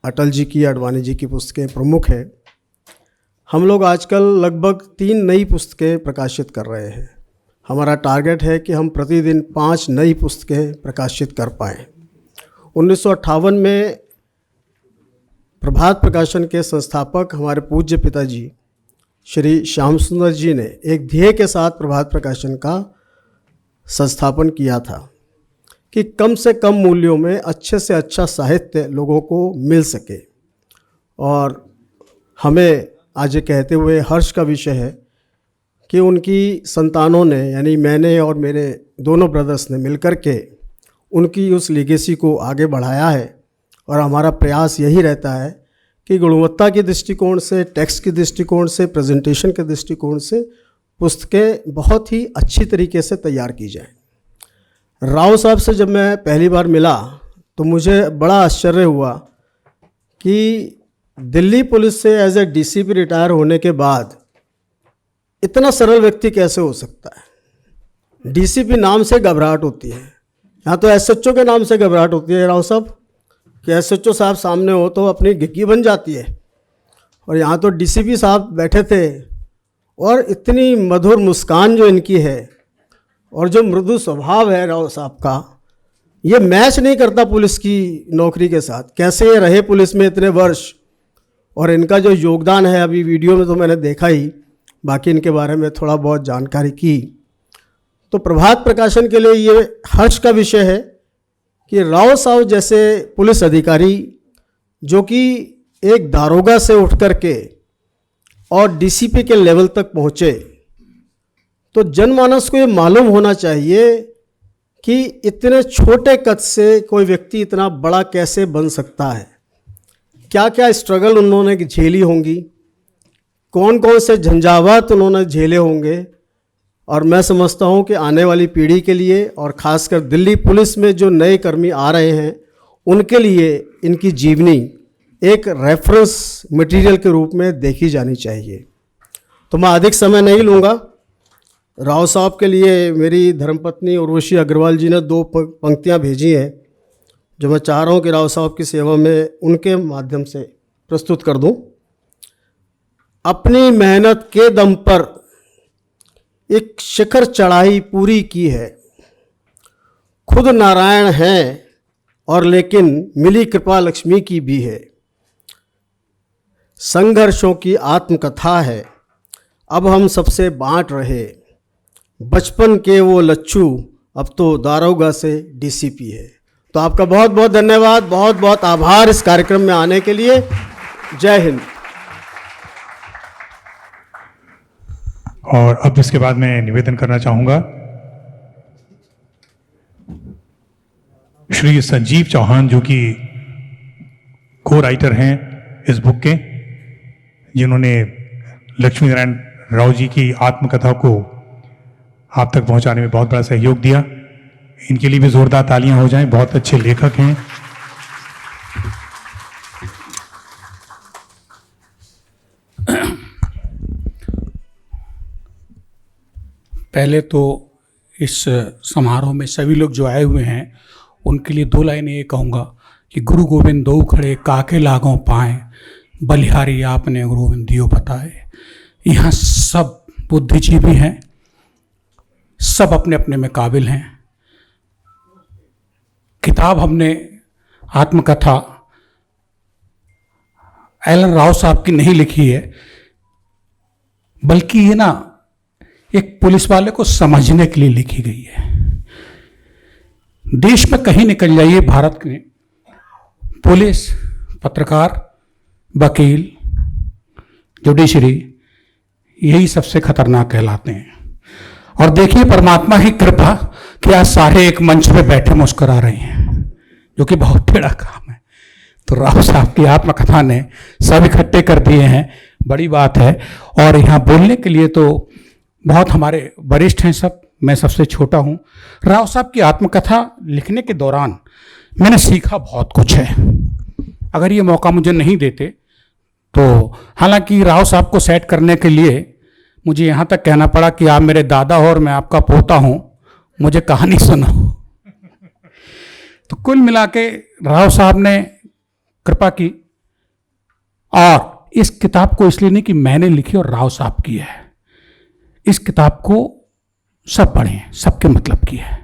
अटल जी की, आडवाणी जी की पुस्तकें प्रमुख हैं। हम लोग आजकल लगभग 3 नई पुस्तकें प्रकाशित कर रहे हैं। हमारा टारगेट है कि हम प्रतिदिन 5 नई पुस्तकें प्रकाशित कर पाएँ। 1958 में प्रभात प्रकाशन के संस्थापक हमारे पूज्य पिताजी श्री श्याम सुंदर जी ने एक ध्येय के साथ प्रभात प्रकाशन का संस्थापन किया था कि कम से कम मूल्यों में अच्छे से अच्छा साहित्य लोगों को मिल सके। और हमें आज ये कहते हुए हर्ष का विषय है कि उनकी संतानों ने, यानी मैंने और मेरे दोनों ब्रदर्स ने मिलकर के उनकी उस लीगेसी को आगे बढ़ाया है। और हमारा प्रयास यही रहता है कि गुणवत्ता के दृष्टिकोण से, टेक्स्ट के दृष्टिकोण से, प्रेजेंटेशन के दृष्टिकोण से पुस्तकें बहुत ही अच्छी तरीके से तैयार की जाएं। राव साहब से जब मैं पहली बार मिला तो मुझे बड़ा आश्चर्य हुआ कि दिल्ली पुलिस से एज ए डीसीपी रिटायर होने के बाद इतना सरल व्यक्ति कैसे हो सकता है। डीसीपी नाम से घबराहट होती है, यहाँ तो एसएचओ के नाम से घबराहट होती है राव साहब, कि एसएचओ साहब सामने हो तो अपनी घिग्गी बन जाती है। और यहाँ तो डीसीपी साहब बैठे थे और इतनी मधुर मुस्कान जो इनकी है और जो मृदु स्वभाव है राव साहब का, ये मैच नहीं करता पुलिस की नौकरी के साथ। कैसे ये रहे पुलिस में इतने वर्ष, और इनका जो योगदान है अभी वीडियो में तो मैंने देखा ही, बाकी इनके बारे में थोड़ा बहुत जानकारी की। तो प्रभात प्रकाशन के लिए ये हर्ष का विषय है कि राव साहब जैसे पुलिस अधिकारी जो कि एक दारोगा से उठ कर के और डीसीपी के लेवल तक पहुँचे, तो जनमानस को ये मालूम होना चाहिए कि इतने छोटे कद से कोई व्यक्ति इतना बड़ा कैसे बन सकता है, क्या क्या स्ट्रगल उन्होंने झेली होंगी, कौन कौन से झंझावात उन्होंने झेले होंगे। और मैं समझता हूं कि आने वाली पीढ़ी के लिए और ख़ासकर दिल्ली पुलिस में जो नए कर्मी आ रहे हैं उनके लिए इनकी जीवनी एक रेफरेंस मटेरियल के रूप में देखी जानी चाहिए। तो मैं अधिक समय नहीं लूँगा। राव साहब के लिए मेरी धर्मपत्नी उर्वशी अग्रवाल जी ने 2 पंक्तियाँ भेजी हैं जो मैं चाह रहा हूँ कि राव साहब की सेवा में उनके माध्यम से प्रस्तुत कर दूँ। अपनी मेहनत के दम पर एक शिखर चढ़ाई पूरी की है, खुद नारायण हैं और लेकिन मिली कृपा लक्ष्मी की भी है। संघर्षों की आत्मकथा है, अब हम सबसे बांट रहे, बचपन के वो लच्छू अब तो दारोगा से डीसीपी है। तो आपका बहुत बहुत धन्यवाद, बहुत बहुत आभार इस कार्यक्रम में आने के लिए। जय हिंद। और अब इसके बाद मैं निवेदन करना चाहूँगा श्री संजीव चौहान, जो कि को राइटर हैं इस बुक के, जिन्होंने लक्ष्मी नारायण राव जी की आत्मकथा को आप तक पहुंचाने में बहुत बड़ा सहयोग दिया। इनके लिए भी जोरदार तालियां हो जाएं, बहुत अच्छे लेखक हैं। पहले तो इस समारोह में सभी लोग जो आए हुए हैं उनके लिए 2 लाइनें ये कहूँगा कि गुरु गोविंद दो खड़े काके लागों पाए, बलिहारी आपने गुरु गोविंद दियो बताए। यहाँ सब बुद्धिजीवी हैं, सब अपने अपने में काबिल हैं। किताब हमने आत्मकथा एलन राव साहब की नहीं लिखी है, बल्कि ये ना एक पुलिस वाले को समझने के लिए लिखी गई है। देश में कहीं निकल जाइए भारत में, पुलिस, पत्रकार, वकील, जुडिशरी, यही सबसे खतरनाक कहलाते हैं। और देखिए परमात्मा की कृपा कि आज सारे एक मंच पे बैठे मुस्कुरा रहे हैं, जो कि बहुत बड़ा काम है। तो राव साहब की आत्मकथा ने सब इकट्ठे कर दिए हैं, बड़ी बात है। और यहाँ बोलने के लिए तो बहुत हमारे वरिष्ठ हैं सब, मैं सबसे छोटा हूँ। राव साहब की आत्मकथा लिखने के दौरान मैंने सीखा बहुत कुछ है। अगर ये मौका मुझे नहीं देते तो, हालांकि राव साहब को सेट करने के लिए मुझे यहाँ तक कहना पड़ा कि आप मेरे दादा हो और मैं आपका पोता हूँ, मुझे कहानी सुनाओ। तो कुल मिला के राव साहब ने कृपा की। और इस किताब को इसलिए नहीं कि मैंने लिखी और राव साहब की है, इस किताब को सब पढ़ें, सबके मतलब की है।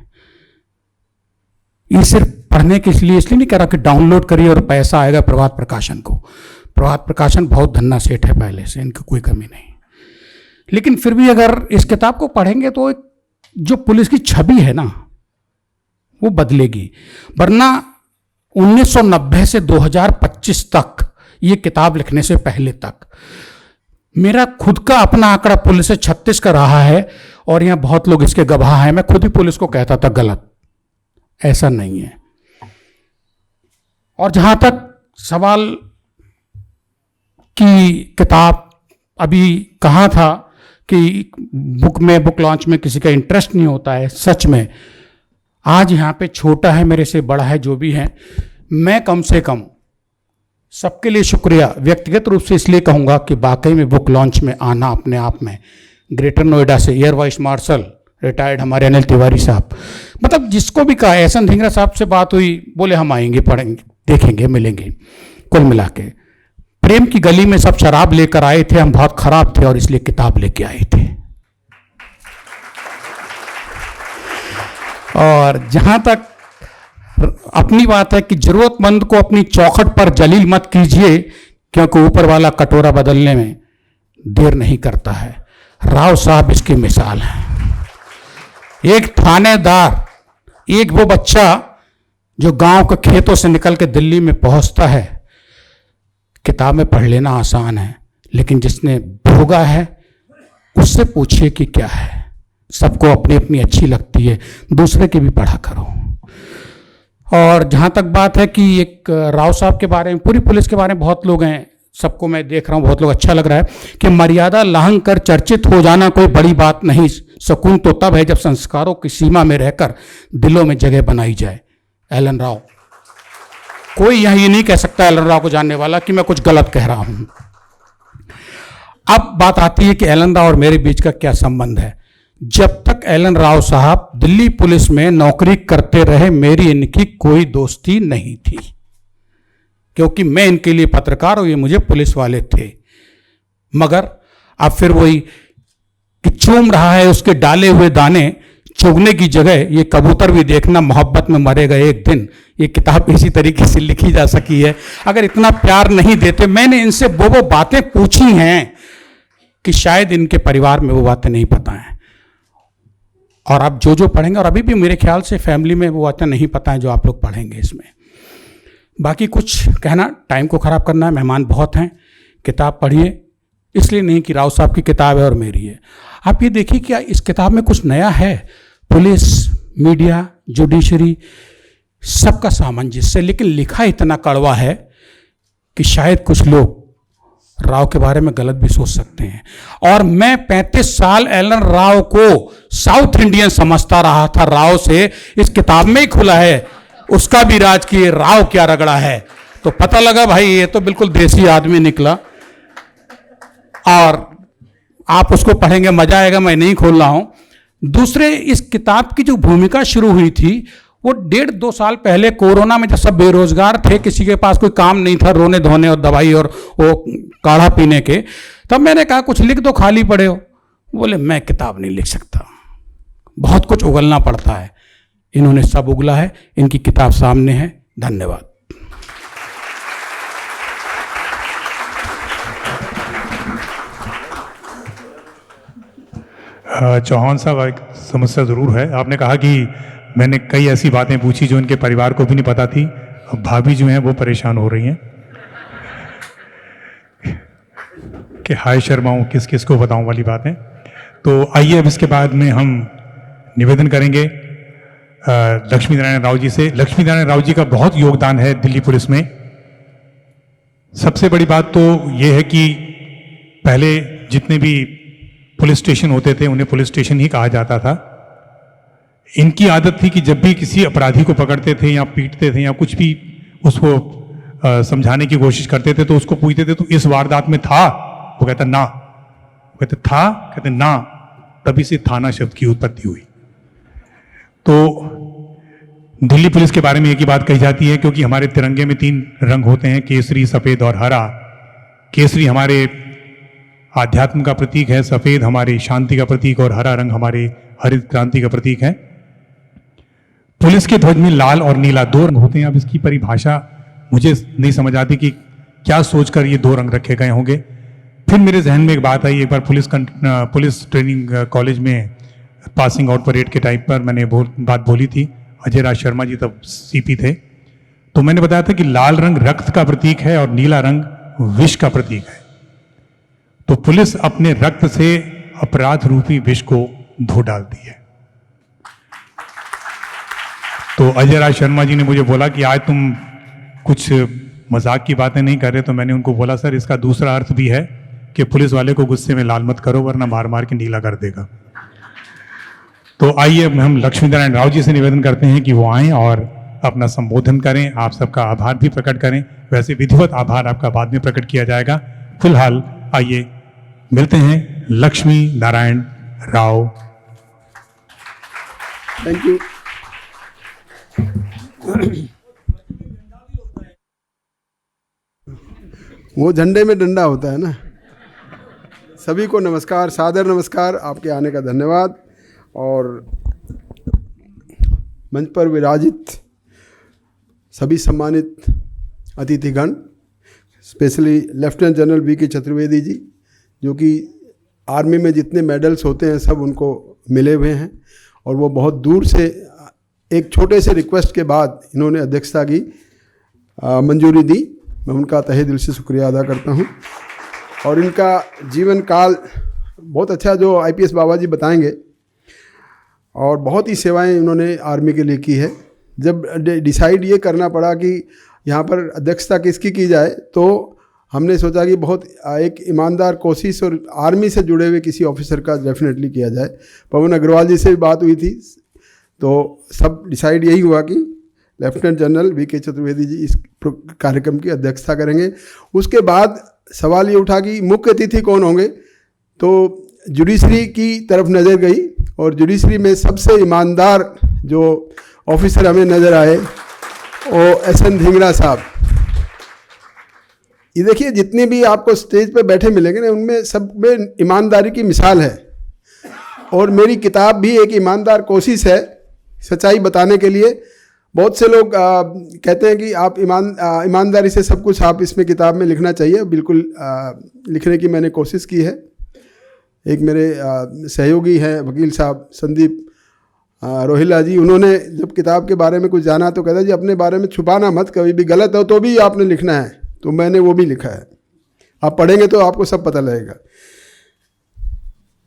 ये सिर्फ पढ़ने के इसलिए नहीं कह रहा कि डाउनलोड करिए और पैसा आएगा प्रभात प्रकाशन को। प्रभात प्रकाशन बहुत धन्ना सेठ है पहले से, इनकी कोई कमी नहीं। लेकिन फिर भी अगर इस किताब को पढ़ेंगे तो एक जो पुलिस की छवि है ना, वो बदलेगी। वरना 1990 से 2025 तक, ये किताब लिखने से पहले तक, मेरा खुद का अपना आंकड़ा पुलिस से 36 का रहा है। और यहां बहुत लोग इसके गवाह हैं। मैं खुद ही पुलिस को कहता था गलत, ऐसा नहीं है। और जहां तक सवाल की किताब अभी कहा था कि बुक लॉन्च में किसी का इंटरेस्ट नहीं होता है, सच में आज यहाँ पे छोटा है मेरे से बड़ा है जो भी है, मैं कम से कम सबके लिए शुक्रिया व्यक्तिगत रूप से इसलिए कहूँगा कि वाकई में बुक लॉन्च में आना अपने आप में, ग्रेटर नोएडा से एयर वाइस मार्शल रिटायर्ड हमारे अनिल तिवारी साहब, मतलब जिसको भी कहा, एहसन धिंगरा साहब से बात हुई, बोले हम आएंगे, पढ़ेंगे, देखेंगे, मिलेंगे। कुल मिला के प्रेम की गली में सब शराब लेकर आए थे, हम बहुत खराब थे और इसलिए किताब लेके आए थे। और जहां तक अपनी बात है कि जरूरतमंद को अपनी चौखट पर जलील मत कीजिए, क्योंकि ऊपर वाला कटोरा बदलने में देर नहीं करता है। राव साहब इसकी मिसाल है। एक थानेदार, एक वो बच्चा जो गांव के खेतों से निकल के दिल्ली में पहुंचता है, किताब में पढ़ लेना आसान है, लेकिन जिसने भोगा है उससे पूछिए कि क्या है। सबको अपनी अपनी अच्छी लगती है, दूसरे की भी पढ़ा करो। और जहाँ तक बात है कि एक राव साहब के बारे में, पूरी पुलिस के बारे में बहुत लोग हैं, सबको मैं देख रहा हूँ, बहुत लोग अच्छा लग रहा है कि मर्यादा लांघ कर चर्चित हो जाना कोई बड़ी बात नहीं। सुकून तो तब है जब संस्कारों की सीमा में रहकर दिलों में जगह बनाई जाए। एलन राव, कोई यहाँ ये नहीं कह सकता एलन राव को जानने वाला कि मैं कुछ गलत कह रहा हूँ। अब बात आती है कि एलन राव और मेरे बीच का क्या संबंध है। जब तक एलन राव साहब दिल्ली पुलिस में नौकरी करते रहे, मेरी इनकी कोई दोस्ती नहीं थी, क्योंकि मैं इनके लिए पत्रकार और ये मुझे पुलिस वाले थे। मगर अब फिर वही कि चूम रहा है उसके डाले हुए दाने, चुगने की जगह ये कबूतर भी देखना मोहब्बत में मरेगा एक दिन। ये किताब इसी तरीके से लिखी जा सकी है। अगर इतना प्यार नहीं देते, मैंने इनसे वो बातें पूछी हैं कि शायद इनके परिवार में वो बातें नहीं पता हैं। और आप जो पढ़ेंगे, और अभी भी मेरे ख्याल से फैमिली में वो बातें नहीं पता है जो आप लोग पढ़ेंगे इसमें। बाकी कुछ कहना, टाइम को ख़राब करना है, मेहमान बहुत हैं। किताब पढ़िए, इसलिए नहीं कि राव साहब की किताब है और मेरी है। आप ये देखिए क्या इस किताब में कुछ नया है। पुलिस, मीडिया, जुडिशरी, सबका सामंजस्य, लेकिन लिखा इतना कड़वा है कि शायद कुछ लोग राव के बारे में गलत भी सोच सकते हैं। और मैं 35 साल एलन राव को साउथ इंडियन समझता रहा था। राव से इस किताब में ही खुला है, उसका भी राज किए, राव क्या रगड़ा है, तो पता लगा भाई ये तो बिल्कुल देसी आदमी निकला। और आप उसको पढ़ेंगे, मजा आएगा, मैं नहीं खोल रहा हूं। दूसरे, इस किताब की जो भूमिका शुरू हुई थी वो 1.5-2 साल पहले कोरोना में, जब सब बेरोजगार थे, किसी के पास कोई काम नहीं था रोने धोने और दवाई और वो काढ़ा पीने के, तब मैंने कहा कुछ लिख दो, खाली पड़े हो। बोले मैं किताब नहीं लिख सकता, बहुत कुछ उगलना पड़ता है। इन्होंने सब उगला है, इनकी किताब सामने है। धन्यवाद। चौहान साहब, एक समस्या ज़रूर है। आपने कहा कि मैंने कई ऐसी बातें पूछी जो इनके परिवार को भी नहीं पता थी। अब भाभी जो हैं वो परेशान हो रही हैं कि हाय शर्माऊँ किस किस को बताऊँ वाली बातें। तो आइए अब इसके बाद में हम निवेदन करेंगे लक्ष्मी नारायण राव जी से। लक्ष्मी नारायण राव जी का बहुत योगदान है दिल्ली पुलिस में। सबसे बड़ी बात तो ये है कि पहले जितने भी पुलिस स्टेशन होते थे उन्हें पुलिस स्टेशन ही कहा जाता था। इनकी आदत थी कि जब भी किसी अपराधी को पकड़ते थे या पीटते थे या कुछ भी उसको समझाने की कोशिश करते थे तो उसको पूछते थे तो इस वारदात में था? वो कहता ना। वो कहते था? कहते ना। तभी से थाना शब्द की उत्पत्ति हुई। तो दिल्ली पुलिस के बारे में एक ही बात कही जाती है, क्योंकि हमारे तिरंगे में 3 रंग होते हैं, केसरी, सफेद और हरा। केसरी हमारे आध्यात्म का प्रतीक है, सफेद हमारी शांति का प्रतीक और हरा रंग हमारे हरित क्रांति का प्रतीक है। पुलिस के ध्वज में लाल और नीला 2 रंग होते हैं। अब इसकी परिभाषा मुझे नहीं समझ आती कि क्या सोचकर ये 2 रंग रखे गए होंगे। फिर मेरे जहन में एक बात आई, एक बार पुलिस ट्रेनिंग कॉलेज में पासिंग आउट परेड के टाइम पर मैंने बात बोली थी। अजय राज शर्मा जी तब सीपी थे, तो मैंने बताया था कि लाल रंग रक्त का प्रतीक है और नीला रंग विष का प्रतीक है। तो पुलिस अपने रक्त से अपराध रूपी विष को धो डालती है। तो अजय राज शर्मा जी ने मुझे बोला कि आज तुम कुछ मजाक की बातें नहीं कर रहे, तो मैंने उनको बोला सर इसका दूसरा अर्थ भी है कि पुलिस वाले को गुस्से में लाल मत करो वरना मार मार के नीला कर देगा। तो आइए हम लक्ष्मी नारायण राव जी से निवेदन करते हैं कि वो आएं और अपना संबोधन करें, आप सबका आभार भी प्रकट करें। वैसे विधिवत आभार आपका बाद में प्रकट किया जाएगा। फिलहाल आइए मिलते हैं लक्ष्मी नारायण राव। Thank you. वो झंडे में डंडा होता है ना। सभी को नमस्कार, सादर नमस्कार, आपके आने का धन्यवाद। और मंच पर विराजित सभी सम्मानित अतिथिगण, specially lieutenant general VK. Chaturvedi ji, जो कि आर्मी में जितने मेडल्स होते हैं सब उनको मिले हुए हैं, और वो बहुत दूर से एक छोटे से रिक्वेस्ट के बाद इन्होंने अध्यक्षता की मंजूरी दी। मैं उनका तहे दिल से शुक्रिया अदा करता हूं। और इनका जीवन काल बहुत अच्छा, जो आईपीएस बाबा जी बताएंगे, और बहुत ही सेवाएं उन्होंने आर्मी के लिए की है। जब डिसाइड ये करना पड़ा कि यहाँ पर अध्यक्षता किसकी की जाए, तो हमने सोचा कि बहुत एक ईमानदार कोशिश और आर्मी से जुड़े हुए किसी ऑफिसर का डेफिनेटली किया जाए। पवन अग्रवाल जी से भी बात हुई थी, तो सब डिसाइड यही हुआ कि लेफ्टिनेंट जनरल वी.के. चतुर्वेदी जी इस कार्यक्रम की अध्यक्षता करेंगे। उसके बाद सवाल ये उठा कि मुख्य अतिथि कौन होंगे, तो जुडिशरी की तरफ नज़र गई, और जुडिशरी में सबसे ईमानदार जो ऑफिसर हमें नज़र आए वो एस.एन. धिंगरा साहब। ये देखिए, जितने भी आपको स्टेज पे बैठे मिलेंगे ना, उनमें सब में ईमानदारी की मिसाल है। और मेरी किताब भी एक ईमानदार कोशिश है सच्चाई बताने के लिए। बहुत से लोग कहते हैं कि आप ईमानदारी से सब कुछ आप इसमें किताब में लिखना चाहिए। बिल्कुल लिखने की मैंने कोशिश की है। एक मेरे सहयोगी हैं वकील साहब संदीप रोहिला जी, उन्होंने जब किताब के बारे में कुछ जाना तो कहता जी अपने बारे में छुपाना मत, कभी भी गलत हो तो भी आपने लिखना है। तो मैंने वो भी लिखा है, आप पढ़ेंगे तो आपको सब पता लगेगा।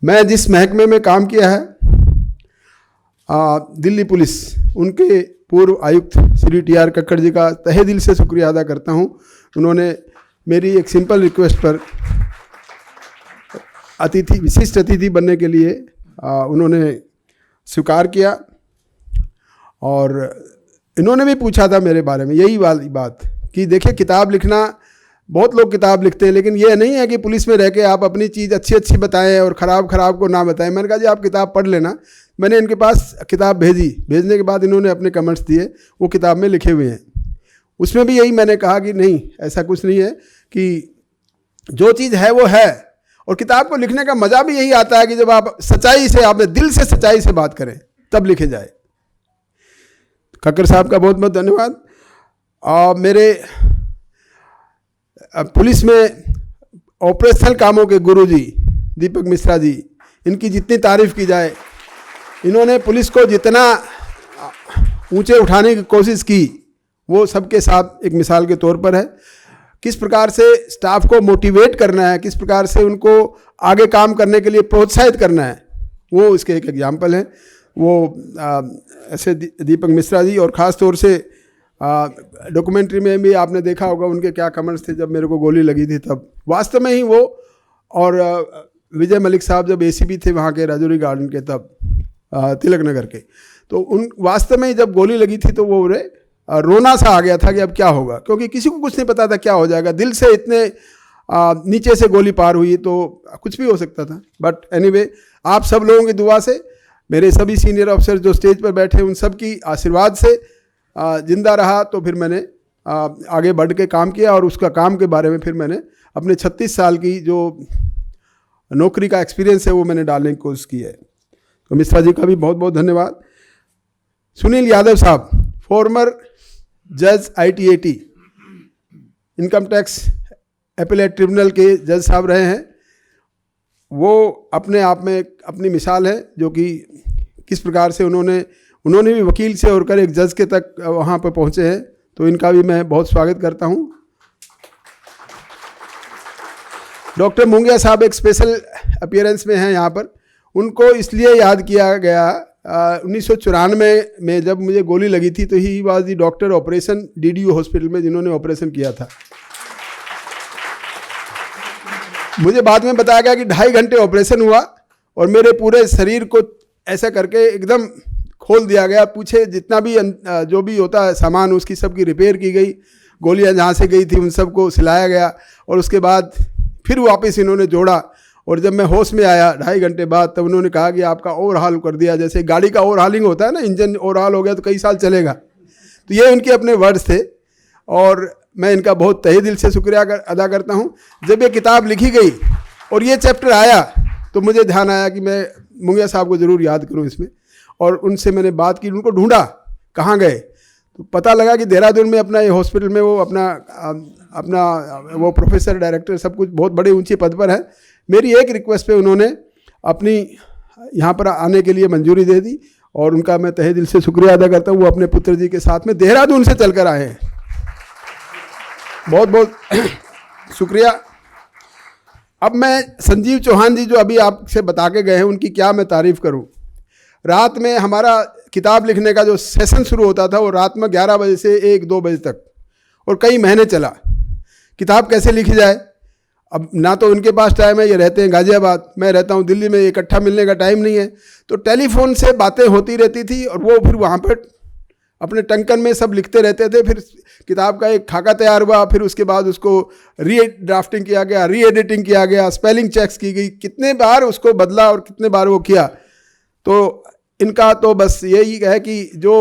मैं जिस महकमे में काम किया है, दिल्ली पुलिस, उनके पूर्व आयुक्त श्री टी.आर. कक्कड़ जी का तहे दिल से शुक्रिया अदा करता हूं। उन्होंने मेरी एक सिंपल रिक्वेस्ट पर विशिष्ट अतिथि बनने के लिए उन्होंने स्वीकार किया। और इन्होंने भी पूछा था मेरे बारे में यही वाली बात कि देखिए, किताब लिखना, बहुत लोग किताब लिखते हैं, लेकिन ये नहीं है कि पुलिस में रह के आप अपनी चीज़ अच्छी अच्छी बताएं और ख़राब को ना बताएं। मैंने कहा जी आप किताब पढ़ लेना। मैंने इनके पास किताब भेजने के बाद इन्होंने अपने कमेंट्स दिए, वो किताब में लिखे हुए हैं। उसमें भी यही मैंने कहा कि नहीं, ऐसा कुछ नहीं है, कि जो चीज़ है वो है। और किताब को लिखने का मज़ा भी यही आता है कि जब आप सच्चाई से, आपने दिल से सच्चाई से बात करें, तब लिखे जाए। कक्कड़ साहब का बहुत बहुत धन्यवाद। मेरे पुलिस में ऑपरेशनल कामों के गुरुजी दीपक मिश्रा जी, इनकी जितनी तारीफ की जाए, इन्होंने पुलिस को जितना ऊंचे उठाने की कोशिश की, वो सबके साथ एक मिसाल के तौर पर है। किस प्रकार से स्टाफ को मोटिवेट करना है, किस प्रकार से उनको आगे काम करने के लिए प्रोत्साहित करना है, वो इसके एक एग्जाम्पल हैं। वो ऐसे दीपक मिश्रा जी, और ख़ास तौर से डॉक्यूमेंट्री में भी आपने देखा होगा उनके क्या कमेंट्स थे जब मेरे को गोली लगी थी तब। वास्तव में ही वो और विजय मलिक साहब जब एसीपी थे वहाँ के राजौरी गार्डन के तब तिलक नगर के, तो उन वास्तव में जब गोली लगी थी तो वो रोना सा आ गया था कि अब क्या होगा, क्योंकि किसी को कुछ नहीं पता था क्या हो जाएगा। दिल से इतने नीचे से गोली पार हुई तो कुछ भी हो सकता था। बट एनीवे, आप सब लोगों की दुआ से, मेरे सभी सीनियर अफसर जो स्टेज पर बैठे उन सब की आशीर्वाद से जिंदा रहा, तो फिर मैंने आगे बढ़ के काम किया, और उसका काम के बारे में फिर मैंने अपने 36 साल की जो नौकरी का एक्सपीरियंस है वो मैंने डालने की कोशिश की है। तो मिश्रा जी का भी बहुत बहुत धन्यवाद। सुनील यादव साहब, फॉर्मर जज ITAT, income tax appellate tribunal के जज साहब रहे हैं। वो अपने आप में अपनी मिसाल है, जो कि किस प्रकार से उन्होंने भी वकील से होकर एक जज के तक वहाँ पर पहुँचे हैं, तो इनका भी मैं बहुत स्वागत करता हूँ। डॉक्टर मुंगिया साहब एक स्पेशल अपीयरेंस में हैं यहाँ पर। उनको इसलिए याद किया गया, 1994 में जब मुझे गोली लगी थी तो he was the doctor operation DDU hospital में जिन्होंने ऑपरेशन किया था। मुझे बाद में बताया गया कि 2.5 घंटे ऑपरेशन हुआ और मेरे पूरे शरीर को ऐसा करके एकदम खोल दिया गया। पूछे जितना भी जो भी होता है सामान उसकी सबकी रिपेयर की गई, गोलियां जहाँ से गई थी उन सबको सिलाया गया, और उसके बाद फिर वापस इन्होंने जोड़ा। और जब मैं होश में आया 2.5 घंटे बाद, तब उन्होंने कहा कि आपका ओवरहाल कर दिया, जैसे गाड़ी का ओवरहालिंग होता है ना, इंजन ओवरहाल हो गया तो कई साल चलेगा। तो ये उनके अपने वर्ड्स थे, और मैं इनका बहुत तहे दिल से शुक्रिया अदा करता हूँ। जब ये किताब लिखी गई और ये चैप्टर आया तो मुझे ध्यान आया कि मैं मुंगिया साहब को ज़रूर याद करूँ इसमें, और उनसे मैंने बात की, उनको ढूंढा कहाँ गए, तो पता लगा कि देहरादून में अपना ये हॉस्पिटल में वो अपना वो प्रोफेसर डायरेक्टर सब कुछ बहुत बड़े ऊंचे पद पर है। मेरी एक रिक्वेस्ट पे उन्होंने अपनी यहाँ पर आने के लिए मंजूरी दे दी, और उनका मैं तहे दिल से शुक्रिया अदा करता हूँ। वो अपने पुत्र जी के साथ में देहरादून से चलकर आए हैं, बहुत बहुत शुक्रिया। अब मैं संजीव चौहान जी जो अभी आपसे बता के गए हैं, उनकी क्या मैं तारीफ़ करूं। रात में हमारा किताब लिखने का जो सेशन शुरू होता था वो रात में 11 बजे से 1-2 बजे तक, और कई महीने चला। किताब कैसे लिखी जाए, अब ना तो उनके पास टाइम है, ये रहते हैं गाज़ियाबाद, मैं रहता हूँ दिल्ली में, इकट्ठा मिलने का टाइम नहीं है, तो टेलीफोन से बातें होती रहती थी, और वो फिर वहाँ पर अपने टंकन में सब लिखते रहते थे। फिर किताब का एक खाका तैयार हुआ, फिर उसके बाद उसको री-ड्राफ्टिंग किया गया, री-एडिटिंग किया गया, स्पेलिंग चेक्स की गई, कितने बार उसको बदला और कितने बार वो किया। तो इनका तो बस यही है कि जो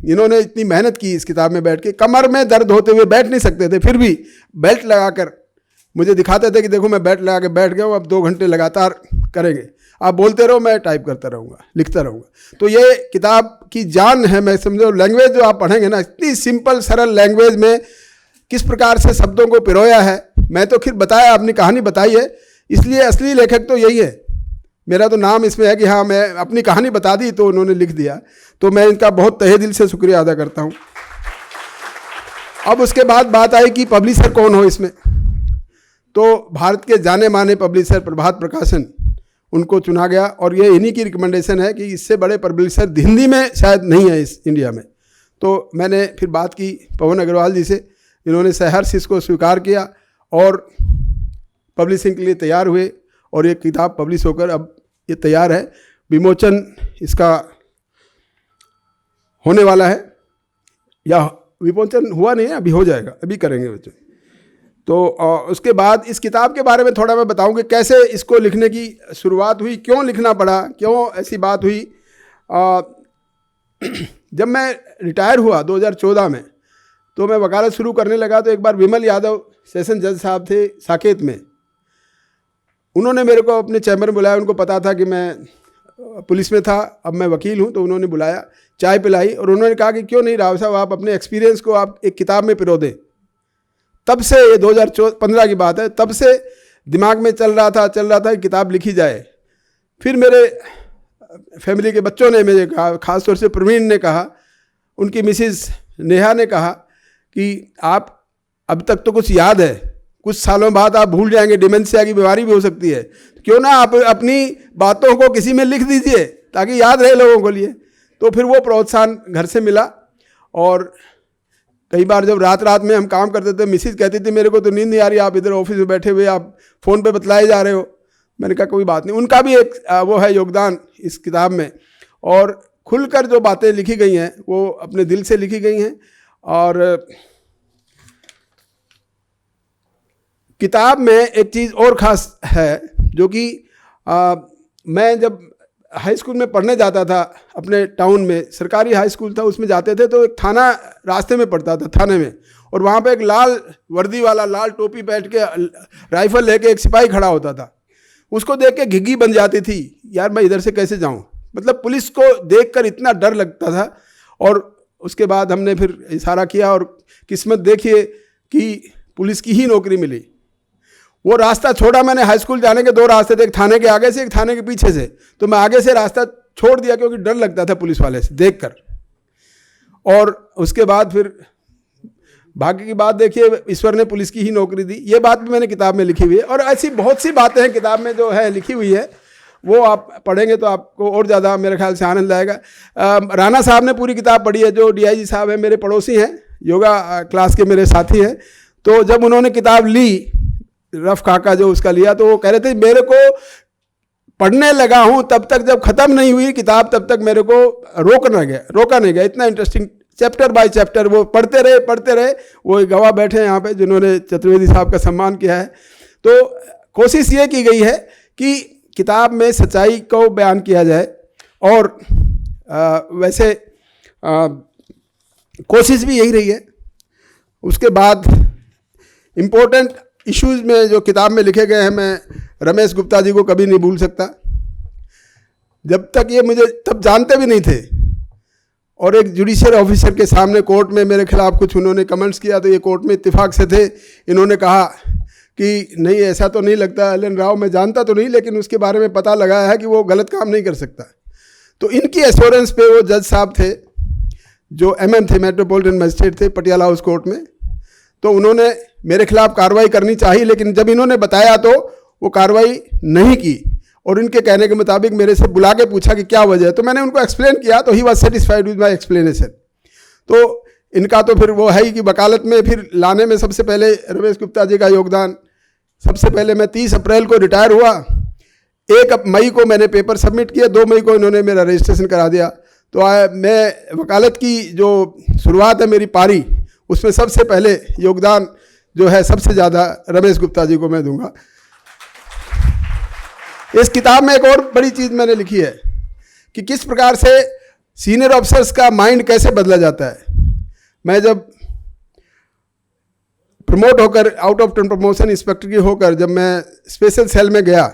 इन्होंने इतनी मेहनत की इस किताब में बैठ के, कमर में दर्द होते हुए बैठ नहीं सकते थे, फिर भी बेल्ट लगाकर मुझे दिखाते थे कि देखो मैं बेल्ट लगा के बैठ गया हूँ, अब 2 घंटे लगातार करेंगे, आप बोलते रहो, मैं टाइप करता रहूँगा, लिखता रहूँगा। तो ये किताब की जान है। मैं समझो लैंग्वेज जो आप पढ़ेंगे ना, इतनी सिंपल सरल लैंग्वेज में किस प्रकार से शब्दों को पिरोया है। मैं तो फिर बताया, अपनी कहानी बताई है, इसलिए असली लेखक तो यही है। मेरा तो नाम इसमें है कि हाँ मैं अपनी कहानी बता दी तो उन्होंने लिख दिया, तो मैं इनका बहुत तहे दिल से शुक्रिया अदा करता हूँ। अब उसके बाद बात आई कि पब्लिशर कौन हो इसमें, तो भारत के जाने माने पब्लिशर प्रभात प्रकाशन, उनको चुना गया, और ये इन्हीं की रिकमेंडेशन है कि इससे बड़े पब्लिशर हिंदी में शायद नहीं है इस इंडिया में। तो मैंने फिर बात की पवन अग्रवाल जी से, इन्होंने सहर्ष इसको स्वीकार किया और पब्लिशिंग के लिए तैयार हुए, और ये किताब पब्लिश होकर अब ये तैयार है। विमोचन इसका होने वाला है, या विमोचन हुआ नहीं है, अभी हो जाएगा, अभी करेंगे बच्चों। तो उसके बाद इस किताब के बारे में थोड़ा मैं बताऊं कि कैसे इसको लिखने की शुरुआत हुई, क्यों लिखना पड़ा, क्यों ऐसी बात हुई। जब मैं रिटायर हुआ 2014 में, तो मैं वकालत शुरू करने लगा, तो एक बार विमल यादव सेशन जज साहब थे साकेत में, उन्होंने मेरे को अपने चैम्बर में बुलाया। उनको पता था कि मैं पुलिस में था, अब मैं वकील हूँ, तो उन्होंने बुलाया, चाय पिलाई, और उन्होंने कहा कि क्यों नहीं राव साहब आप अपने एक्सपीरियंस को आप एक किताब में पिरो दें। तब से, ये 2015 की बात है, तब से दिमाग में चल रहा था कि किताब लिखी जाए। फिर मेरे फैमिली के बच्चों ने मुझे कहा, खासतौर से प्रवीण ने कहा उनकी मिसिज नेहा ने कहा कि आप अब तक तो कुछ याद है, कुछ सालों बाद आप भूल जाएंगे, डिमेंशिया की बीमारी भी हो सकती है, क्यों ना आप अपनी बातों को किसी में लिख दीजिए ताकि याद रहे लोगों के लिए। तो फिर वो प्रोत्साहन घर से मिला। और कई बार जब रात रात में हम काम करते थे, मिसिज कहती थी मेरे को तो नींद नहीं आ रही, आप इधर ऑफिस में बैठे हुए आप फ़ोन पे बतलाए जा रहे हो। मैंने कहा कोई बात नहीं। उनका भी एक वो है योगदान इस किताब में, और खुलकर जो बातें लिखी गई हैं वो अपने दिल से लिखी गई हैं। और किताब में एक चीज़ और ख़ास है जो कि मैं जब हाई स्कूल में पढ़ने जाता था, अपने टाउन में सरकारी हाई स्कूल था, उसमें जाते थे तो एक थाना रास्ते में पड़ता था, थाने में, और वहाँ पे एक लाल वर्दी वाला, लाल टोपी पहन के, राइफल लेके एक सिपाही खड़ा होता था। उसको देख के घिघी बन जाती थी, यार मैं इधर से कैसे जाऊँ, मतलब पुलिस को देखकर इतना डर लगता था। और उसके बाद हमने फिर इशारा किया और किस्मत देखिए कि पुलिस की ही नौकरी मिली। वो रास्ता छोड़ा मैंने, हाई स्कूल जाने के 2 रास्ते थे, एक थाने के आगे से, एक थाने के पीछे से, तो मैं आगे से रास्ता छोड़ दिया क्योंकि डर लगता था पुलिस वाले से देखकर। और उसके बाद फिर भाग्य की बात देखिए, ईश्वर ने पुलिस की ही नौकरी दी। ये बात भी मैंने किताब में लिखी हुई है। और ऐसी बहुत सी बातें हैं किताब में जो है लिखी हुई है, वो आप पढ़ेंगे तो आपको और ज़्यादा मेरे ख्याल से आनंद आएगा। राणा साहब ने पूरी किताब पढ़ी है, जो DIG साहब हैं, मेरे पड़ोसी हैं, योगा क्लास के मेरे साथी हैं। तो जब उन्होंने किताब ली, रफ काका जो उसका लिया, तो वो कह रहे थे मेरे को पढ़ने लगा हूँ तब तक, जब ख़त्म नहीं हुई किताब तब तक मेरे को रोका नहीं गया। इतना इंटरेस्टिंग, चैप्टर बाय चैप्टर वो पढ़ते रहे। वो गवाह बैठे हैं यहाँ पे जिन्होंने चतुर्वेदी साहब का सम्मान किया है। तो कोशिश ये की गई है कि किताब में सच्चाई को बयान किया जाए। और वैसे कोशिश भी यही रही है। उसके बाद इम्पोर्टेंट इश्यूज़ में जो किताब में लिखे गए हैं, मैं रमेश गुप्ता जी को कभी नहीं भूल सकता। जब तक ये मुझे तब जानते भी नहीं थे, और एक जुडिशियल ऑफिसर के सामने कोर्ट में मेरे खिलाफ कुछ उन्होंने कमेंट्स किया, तो ये कोर्ट में इत्तेफाक से थे। इन्होंने कहा कि नहीं ऐसा तो नहीं लगता, एल एन राव मैं जानता तो नहीं, लेकिन उसके बारे में पता लगाया है कि वो गलत काम नहीं कर सकता। तो इनकी एश्योरेंस पे वो जज साहब थे जो MM थे, मेट्रोपॉलिटन मजिस्ट्रेट थे पटियाला हाउस कोर्ट में। तो उन्होंने मेरे खिलाफ कार्रवाई करनी चाहिए, लेकिन जब इन्होंने बताया तो वो कार्रवाई नहीं की, और इनके कहने के मुताबिक मेरे से बुला के पूछा कि क्या वजह है। तो मैंने उनको एक्सप्लेन किया, तो he was satisfied with my explanation. तो इनका तो फिर वो है ही कि वकालत में फिर लाने में सबसे पहले रमेश गुप्ता जी का योगदान। सबसे पहले मैं 30 अप्रैल को रिटायर हुआ, 1 मई को मैंने पेपर सबमिट किया, 2 मई को इन्होंने मेरा रजिस्ट्रेशन करा दिया। तो मैं वकालत की जो शुरुआत है मेरी पारी, उसमें सबसे पहले योगदान जो है सबसे ज़्यादा रमेश गुप्ता जी को मैं दूंगा। इस किताब में एक और बड़ी चीज़ मैंने लिखी है कि किस प्रकार से सीनियर ऑफिसर्स का माइंड कैसे बदला जाता है। मैं जब प्रमोट होकर, out of turn promotion inspector की होकर, जब मैं स्पेशल सेल में गया,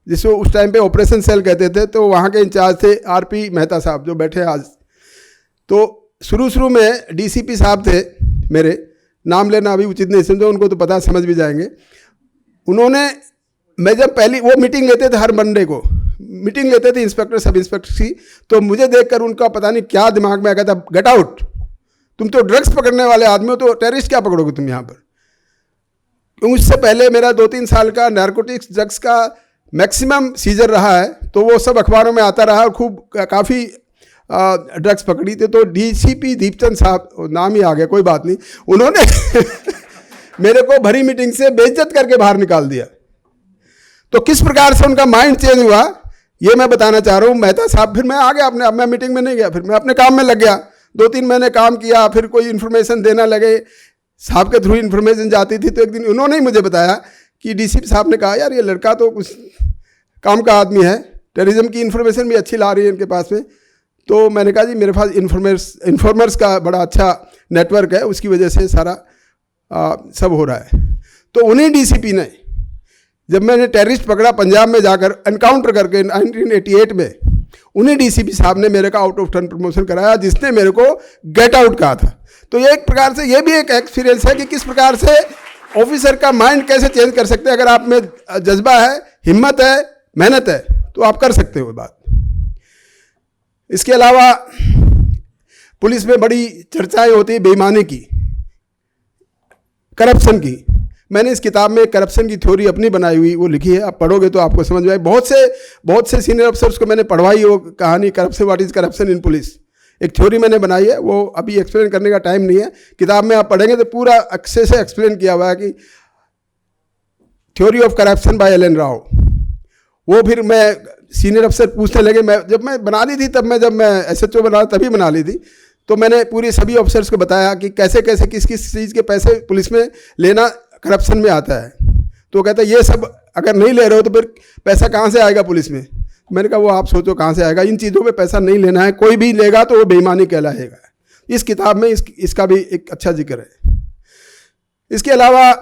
जिसको उस टाइम पे ऑपरेशन सेल कहते थे, तो वहाँ के इंचार्ज थे RP मेहता साहब जो बैठे आज। तो शुरू में DCP साहब थे, मेरे नाम लेना अभी उचित नहीं समझो, उनको तो पता, समझ भी जाएंगे। उन्होंने, मैं जब पहली वो मीटिंग लेते थे, हर मंडे को मीटिंग लेते थे इंस्पेक्टर सब इंस्पेक्टर की, तो मुझे देखकर उनका पता नहीं क्या दिमाग में आ गया था, गेट आउट, तुम तो ड्रग्स पकड़ने वाले आदमी हो, तो टेररिस्ट क्या पकड़ोगे तुम यहाँ पर। उससे पहले मेरा 2-3 साल का नारकोटिक्स ड्रग्स का मैक्सिमम सीजर रहा है, तो वो सब अखबारों में आता रहा और खूब काफ़ी ड्रग्स पकड़ी थी। तो DCP दीपचंद साहब, नाम ही आ गया, कोई बात नहीं, उन्होंने मेरे को भरी मीटिंग से बेइज्जत करके बाहर निकाल दिया। तो किस प्रकार से उनका माइंड चेंज हुआ ये मैं बताना चाह रहा हूँ। मेहता साहब, फिर मैं आ गया अपने, अब मैं मीटिंग में नहीं गया, फिर मैं अपने काम में लग गया। 2-3 महीने काम किया, फिर कोई इन्फॉर्मेशन देना लगे, साहब के थ्रू इन्फॉर्मेशन जाती थी। तो एक दिन उन्होंने ही मुझे बताया कि DCP साहब ने कहा, यार ये लड़का तो कुछ काम का आदमी है, टेररिज्म की इन्फॉर्मेशन भी अच्छी ला रही है इनके पास में। तो मैंने कहा जी मेरे पास इन्फॉर्मर्स का बड़ा अच्छा नेटवर्क है, उसकी वजह से सारा सब हो रहा है। तो उन्हीं DCP ने, जब मैंने टेररिस्ट पकड़ा पंजाब में जाकर एनकाउंटर करके 1988 में, उन्हीं DCP साहब ने मेरे का आउट ऑफ टर्न प्रमोशन कराया, जिसने मेरे को गेट आउट कहा था। तो ये एक प्रकार से, ये भी एक एक्सपीरियंस है कि किस प्रकार से ऑफिसर का माइंड कैसे चेंज कर सकते हैं। अगर आप में जज्बा है, हिम्मत है, मेहनत है, तो आप कर सकते हो बात। इसके अलावा पुलिस में बड़ी चर्चाएं होती है बेईमानी की, करप्शन की। मैंने इस किताब में करप्शन की थ्योरी अपनी बनाई हुई वो लिखी है, आप पढ़ोगे तो आपको समझ में आए। बहुत से सीनियर अफसर्स को मैंने पढ़वाई वो कहानी corruption, what is corruption in police, एक थ्योरी मैंने बनाई है, वो अभी एक्सप्लेन करने का टाइम नहीं है। किताब में आप पढ़ेंगे तो पूरा अच्छे से एक्सप्लेन किया हुआ है कि theory of corruption by L N Rao. वो फिर मैं सीनियर अफसर पूछने लगे, जब मैं बना ली थी जब मैं SHO बना तभी बना ली थी, तो मैंने पूरे सभी ऑफिसर्स को बताया कि कैसे कैसे किस किस चीज़ के पैसे पुलिस में लेना करप्शन में आता है। तो कहता है ये सब अगर नहीं ले रहे हो तो फिर पैसा कहाँ से आएगा पुलिस में। मैंने कहा वो आप सोचो कहाँ से आएगा, इन चीज़ों पे पैसा नहीं लेना है, कोई भी लेगा तो वो बेईमानी कहलाएगा। इस किताब में इसका भी एक अच्छा जिक्र है। इसके अलावा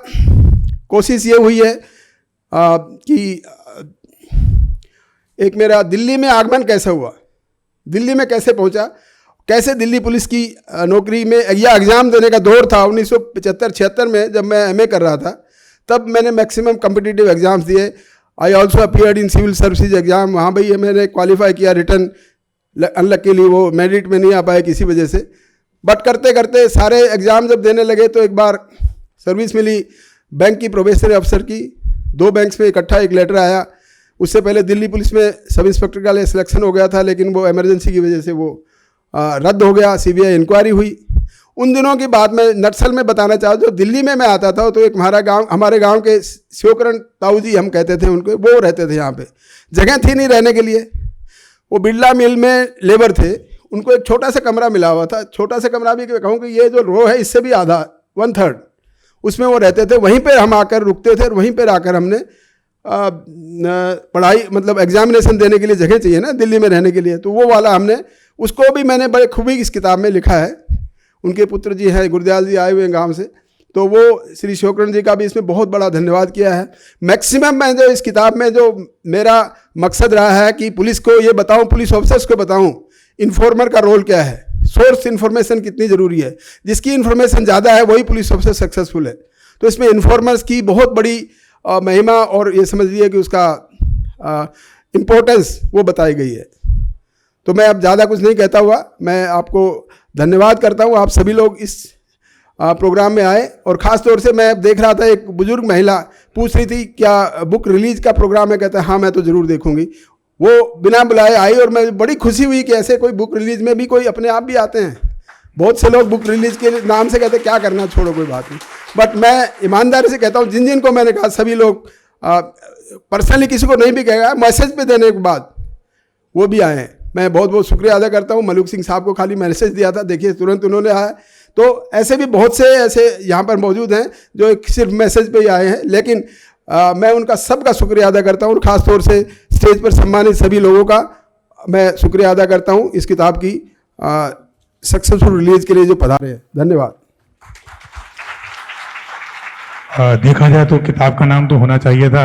कोशिश ये हुई है कि एक मेरा दिल्ली में आगमन कैसे हुआ, दिल्ली में कैसे पहुंचा, कैसे दिल्ली पुलिस की नौकरी में या एग्ज़ाम देने का दौर था 1975-76 में जब मैं MA कर रहा था, तब मैंने मैक्सिमम कम्पिटिटिव एग्ज़ाम्स दिए। I also appeared in civil services exam, वहाँ भाई मैंने क्वालिफाई किया, रिटर्न अनलकीली वो मेरिट में नहीं आ पाए किसी वजह से। बट करते करते सारे एग्ज़ाम जब देने लगे तो एक बार सर्विस मिली बैंक की प्रोबेशनरी अफसर की, 2 बैंक्स में इकट्ठा एक लेटर आया। उससे पहले दिल्ली पुलिस में सब इंस्पेक्टर का सिलेक्शन हो गया था, लेकिन वो इमरजेंसी की वजह से वो रद्द हो गया, CBI इंक्वायरी हुई। उन दिनों की बात मैं नक्सल में बताना चाहूँ, जो दिल्ली में मैं आता था तो एक हमारे गांव के शिवकरण ताऊ जी हम कहते थे उनको, वो रहते थे यहाँ पे, जगह थी नहीं रहने के लिए। वो बिरला मिल में लेबर थे, उनको एक छोटा सा कमरा मिला हुआ था, छोटा सा कमरा भी कहूँ कि ये जो रो है इससे भी आधा 1/3 उसमें वो रहते थे। वहीं पर हम आकर रुकते थे और वहीं पर आकर हमने पढ़ाई मतलब एग्जामिनेशन देने के लिए जगह चाहिए ना दिल्ली में रहने के लिए, तो वो वाला हमने उसको भी मैंने बड़े खूबी इस किताब में लिखा है। उनके पुत्र जी हैं गुरदयाल जी, आए हुए हैं गांव से, तो वो श्री शिवकरण जी का भी इसमें बहुत बड़ा धन्यवाद किया है। मैक्सिमम मैं जो इस किताब में जो मेरा मकसद रहा है कि पुलिस को ये बताऊं, पुलिस ऑफिसर्स को बताऊं इन्फॉर्मर का रोल क्या है, सोर्स इन्फॉर्मेशन कितनी ज़रूरी है। जिसकी इन्फॉर्मेशन ज़्यादा है वही पुलिस ऑफिसर सक्सेसफुल है। तो इसमें इन्फॉर्मर्स की बहुत बड़ी महिमा और ये समझ लीजिए कि उसका इम्पोर्टेंस वो बताई गई है। तो मैं अब ज़्यादा कुछ नहीं कहता हुआ, मैं आपको धन्यवाद करता हूँ। आप सभी लोग इस प्रोग्राम में आए, और ख़ास तौर से मैं देख रहा था एक बुजुर्ग महिला पूछ रही थी क्या बुक रिलीज का प्रोग्राम है, कहता है हाँ मैं तो ज़रूर देखूँगी। वो बिना बुलाए आई और मैं बड़ी खुशी हुई कि ऐसे कोई बुक रिलीज में भी कोई अपने आप भी आते हैं। बहुत से लोग बुक रिलीज के नाम से कहते क्या करना, छोड़ो कोई बात नहीं। बट मैं ईमानदारी से कहता हूँ जिन जिन को मैंने कहा सभी लोग पर्सनली किसी को नहीं भी कहेगा, मैसेज पे देने के बाद वो भी आए हैं। मैं बहुत बहुत शुक्रिया अदा करता हूँ। मलूक सिंह साहब को खाली मैसेज दिया था, देखिए तुरंत उन्होंने आया। तो ऐसे भी बहुत से ऐसे यहाँ पर मौजूद हैं जो सिर्फ मैसेज पे ही आए हैं, लेकिन मैं उनका सबका शुक्रिया अदा करता हूँ। और ख़ास तौर से स्टेज पर सम्मानित सभी लोगों का मैं शुक्रिया अदा करता हूँ इस किताब की सक्सेसफुल रिलीज के लिए जो पधारे हैं। धन्यवाद। देखा जाए तो किताब का नाम तो होना चाहिए था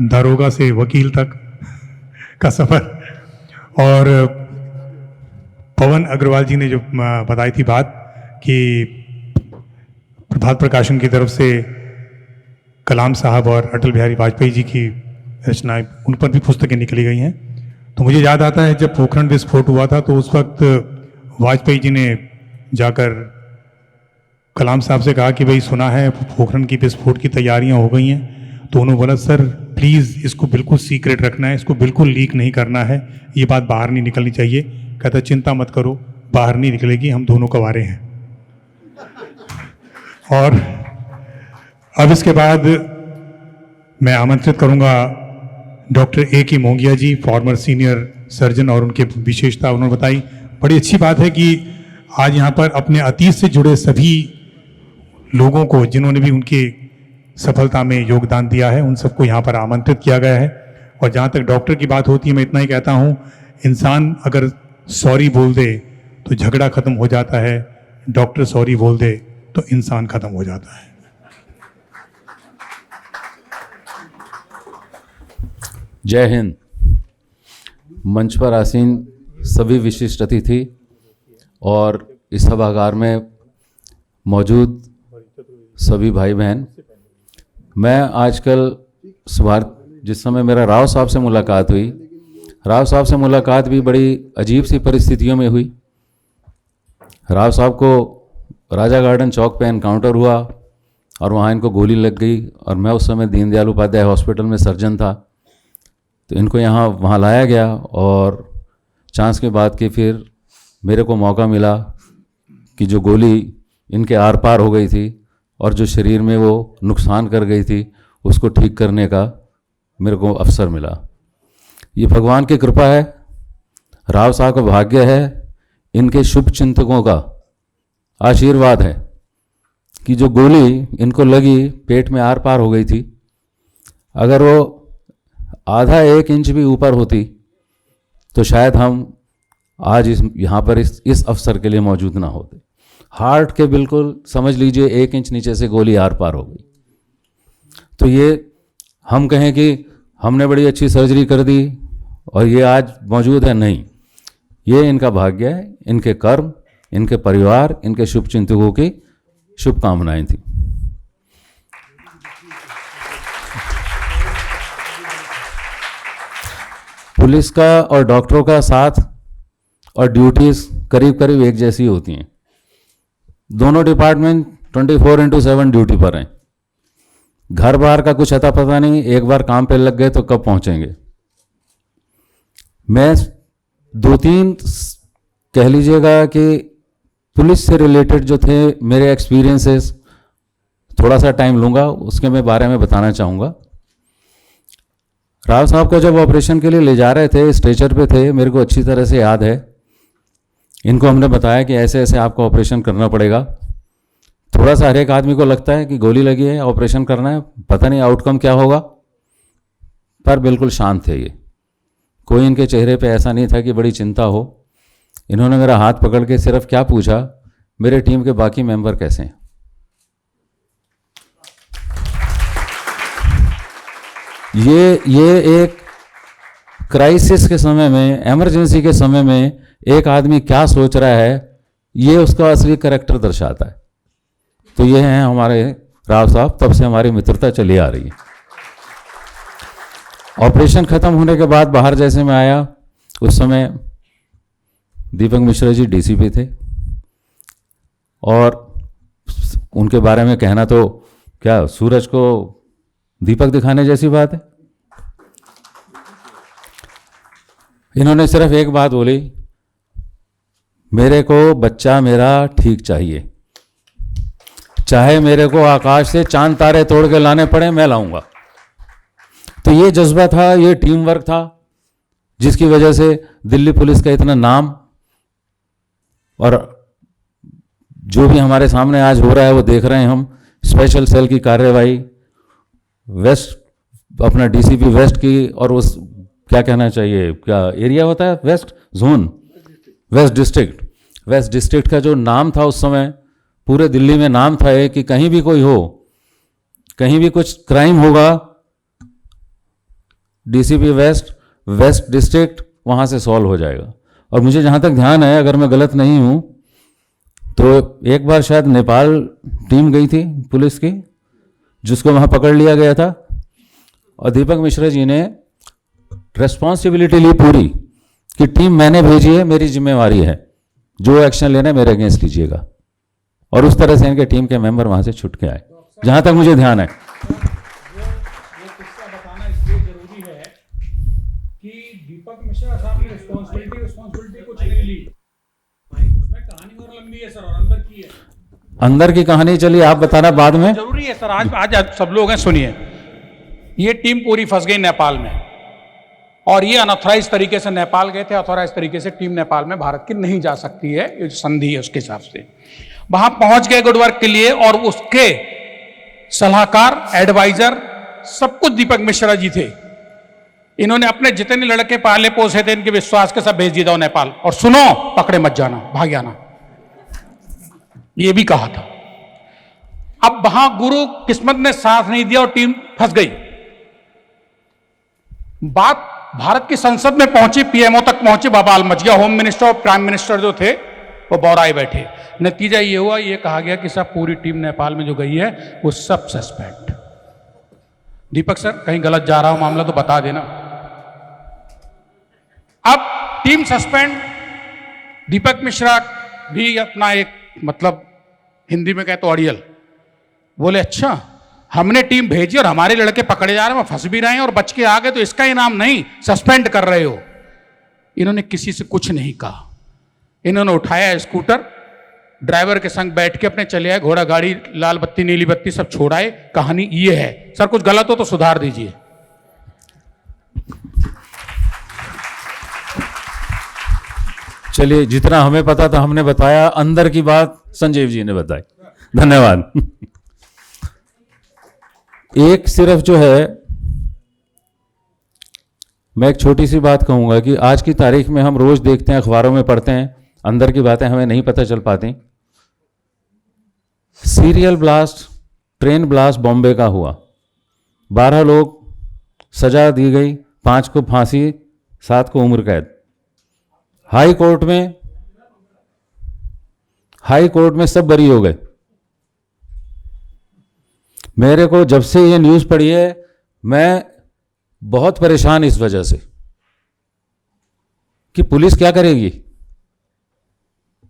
दारोगा से वकील तक का सफ़र। और पवन अग्रवाल जी ने जो बताई थी बात कि प्रभात प्रकाशन की तरफ से कलाम साहब और अटल बिहारी वाजपेयी जी की रचनाएं, उन पर भी पुस्तकें निकली गई हैं। तो मुझे याद आता है जब पोखरण विस्फोट हुआ था तो उस वक्त वाजपेयी जी ने जाकर कलाम साहब से कहा कि भाई सुना है पोखरण की विस्फोट की तैयारियां हो गई हैं। तो उन्होंने बोला सर प्लीज़ इसको बिल्कुल सीक्रेट रखना है, इसको बिल्कुल लीक नहीं करना है, ये बात बाहर नहीं निकलनी चाहिए। कहता चिंता मत करो, बाहर नहीं निकलेगी, हम दोनों कवारे हैं। और अब इसके बाद मैं आमंत्रित करूंगा डॉक्टर A.K. मोंगिया जी, फॉर्मर सीनियर सर्जन, और उनके विशेषता उन्होंने बताई। बड़ी अच्छी बात है कि आज यहाँ पर अपने अतीत से जुड़े सभी लोगों को जिन्होंने भी उनकी सफलता में योगदान दिया है उन सबको यहाँ पर आमंत्रित किया गया है। और जहाँ तक डॉक्टर की बात होती है, मैं इतना ही कहता हूँ, इंसान अगर सॉरी बोल दे तो झगड़ा खत्म हो जाता है, डॉक्टर सॉरी बोल दे तो इंसान खत्म हो जाता है। जय हिंद। मंच पर आसीन सभी विशिष्ट अतिथि और इस सभागार में मौजूद सभी भाई बहन, मैं आजकल सुबह जिस समय मेरा राव साहब से मुलाकात हुई, राव साहब से मुलाकात भी बड़ी अजीब सी परिस्थितियों में हुई। राव साहब को राजा गार्डन चौक पे एनकाउंटर हुआ और वहाँ इनको गोली लग गई, और मैं उस समय दीनदयाल उपाध्याय हॉस्पिटल में सर्जन था। तो इनको वहाँ लाया गया, और चांस के बाद कि फिर मेरे को मौका मिला कि जो गोली इनके आर पार हो गई थी और जो शरीर में वो नुकसान कर गई थी उसको ठीक करने का मेरे को अवसर मिला। ये भगवान की कृपा है, राव साहब का भाग्य है, इनके शुभ चिंतकों का आशीर्वाद है कि जो गोली इनको लगी पेट में आर पार हो गई थी, अगर वो आधा 1 इंच भी ऊपर होती तो शायद हम आज यहाँ पर इस अवसर के लिए मौजूद ना होते। हार्ट के बिल्कुल समझ लीजिए 1 इंच नीचे से गोली आर पार हो गई। तो ये हम कहें कि हमने बड़ी अच्छी सर्जरी कर दी और ये आज मौजूद है, नहीं, ये इनका भाग्य है, इनके कर्म, इनके परिवार, इनके शुभ चिंतकों की शुभकामनाएं थी। पुलिस का और डॉक्टरों का साथ और ड्यूटीज करीब करीब एक जैसी होती हैं। दोनों डिपार्टमेंट 24/7 ड्यूटी पर हैं। घर बार का कुछ अता पता नहीं, एक बार काम पे लग गए तो कब पहुंचेंगे। मैं 2-3 कह लीजिएगा कि पुलिस से रिलेटेड जो थे मेरे एक्सपीरियंसेस, थोड़ा सा टाइम लूँगा, उसके मैं बारे में बताना चाहूँगा। राव साहब को जब ऑपरेशन के लिए ले जा रहे थे, स्ट्रेचर पे थे, मेरे को अच्छी तरह से याद है। इनको हमने बताया कि ऐसे ऐसे आपको ऑपरेशन करना पड़ेगा। थोड़ा सा हर एक आदमी को लगता है कि गोली लगी है, ऑपरेशन करना है, पता नहीं आउटकम क्या होगा, पर बिल्कुल शांत थे ये। कोई इनके चेहरे पे ऐसा नहीं था कि बड़ी चिंता हो। इन्होंने मेरा हाथ पकड़ के सिर्फ क्या पूछा, मेरे टीम के बाकी मेंबर कैसे हैं। ये एक क्राइसिस के समय में, इमरजेंसी के समय में एक आदमी क्या सोच रहा है, ये उसका असली कैरेक्टर दर्शाता है। तो ये हैं हमारे राव साहब, तब से हमारी मित्रता चली आ रही है। ऑपरेशन खत्म होने के बाद बाहर जैसे मैं आया, उस समय दीपक मिश्रा जी डीसीपी थे, और उनके बारे में कहना तो क्या, सूरज को दीपक दिखाने जैसी बात है। इन्होंने सिर्फ एक बात बोली, मेरे को बच्चा मेरा ठीक चाहिए, चाहे मेरे को आकाश से चांद तारे तोड़ के लाने पड़े, मैं लाऊंगा। तो ये जज्बा था, ये टीम वर्क था, जिसकी वजह से दिल्ली पुलिस का इतना नाम, और जो भी हमारे सामने आज हो रहा है वो देख रहे हैं हम। स्पेशल सेल की कार्यवाही, वेस्ट, अपना डीसीपी वेस्ट की, और उस क्या कहना चाहिए, क्या एरिया होता है, वेस्ट जोन, वेस्ट डिस्ट्रिक्ट का जो नाम था उस समय पूरे दिल्ली में नाम था कि कहीं भी कोई हो, कहीं भी कुछ क्राइम होगा, डीसीपी वेस्ट डिस्ट्रिक्ट वहां से सॉल्व हो जाएगा। और मुझे जहां तक ध्यान है, अगर मैं गलत नहीं हूं, तो एक बार शायद नेपाल टीम गई थी पुलिस की, जिसको वहां पकड़ लिया गया था, और दीपक मिश्रा जी ने रेस्पॉन्सिबिलिटी ली पूरी कि टीम मैंने भेजी है, मेरी जिम्मेवारी है, जो एक्शन लेना है मेरे अगेंस्ट लीजिएगा। और उस तरह से इनके टीम के मेंबर वहां से छुट के आए, जहां तक मुझे ध्यान है। दीपक मिश्रा साहब की रिस्पांसिबिलिटी कुछ नहीं ली, उसमें कहानी और लंबी है सर, और अंदर की है, अंदर की कहानी चली, आप बताना बाद में। जरूरी है सर, आज सब लोग हैं, सुनिए। ये टीम पूरी फंस गई नेपाल में, और ये अनऑथराइज तरीके से नेपाल गए थे। ऑथोराइज तरीके से टीम नेपाल में भारत की नहीं जा सकती है, ये संधि है उसके हिसाब से। वहां पहुंच गए गुड वर्क के लिए, और उसके सलाहकार, एडवाइजर, सब कुछ दीपक मिश्रा जी थे। इन्होंने अपने जितने लड़के पाले पोसे थे, इनके विश्वास के सब भेज दिया नेपाल, और सुनो, पकड़े मत जाना, भाग जाना, ये भी कहा था। अब वहां गुरु किस्मत ने साथ नहीं दिया और टीम फंस गई। बात भारत की संसद में पहुंची, पीएमओ तक पहुंची, बवाल मच गया। होम मिनिस्टर और प्राइम मिनिस्टर जो थे वो बौराए बैठे। नतीजा ये हुआ, ये कहा गया कि सब पूरी टीम नेपाल में जो गई है वो सब सस्पेंड। दीपक सर, कहीं गलत जा रहा हो मामला तो बता देना। अब टीम सस्पेंड, दीपक मिश्रा भी अपना एक मतलब हिंदी में कहते ऑडियल बोले, अच्छा हमने टीम भेजी और हमारे लड़के पकड़े जा रहे हैं, वो फंस भी रहे हैं और बच के आ गए, तो इसका इनाम नहीं, सस्पेंड कर रहे हो। इन्होंने किसी से कुछ नहीं कहा, इन्होंने उठाया स्कूटर, ड्राइवर के संग बैठ के अपने चले आए, घोड़ा गाड़ी, लाल बत्ती नीली बत्ती सब छोड़ाए। कहानी ये है। सर कुछ गलत हो तो सुधार दीजिए। चलिए, जितना हमें पता था हमने बताया, अंदर की बात संजीव जी ने बताई। धन्यवाद। एक सिर्फ जो है, मैं एक छोटी सी बात कहूंगा कि आज की तारीख में हम रोज देखते हैं, अखबारों में पढ़ते हैं, अंदर की बातें हमें नहीं पता चल पाती। Serial blast, train blast Bombay का हुआ, 12 लोग सजा दी गई, 5 को फांसी, 7 को उम्र कैद। हाई कोर्ट में सब बरी हो गए। मेरे को जब से ये न्यूज़ पड़ी है, मैं बहुत परेशान इस वजह से कि पुलिस क्या करेगी,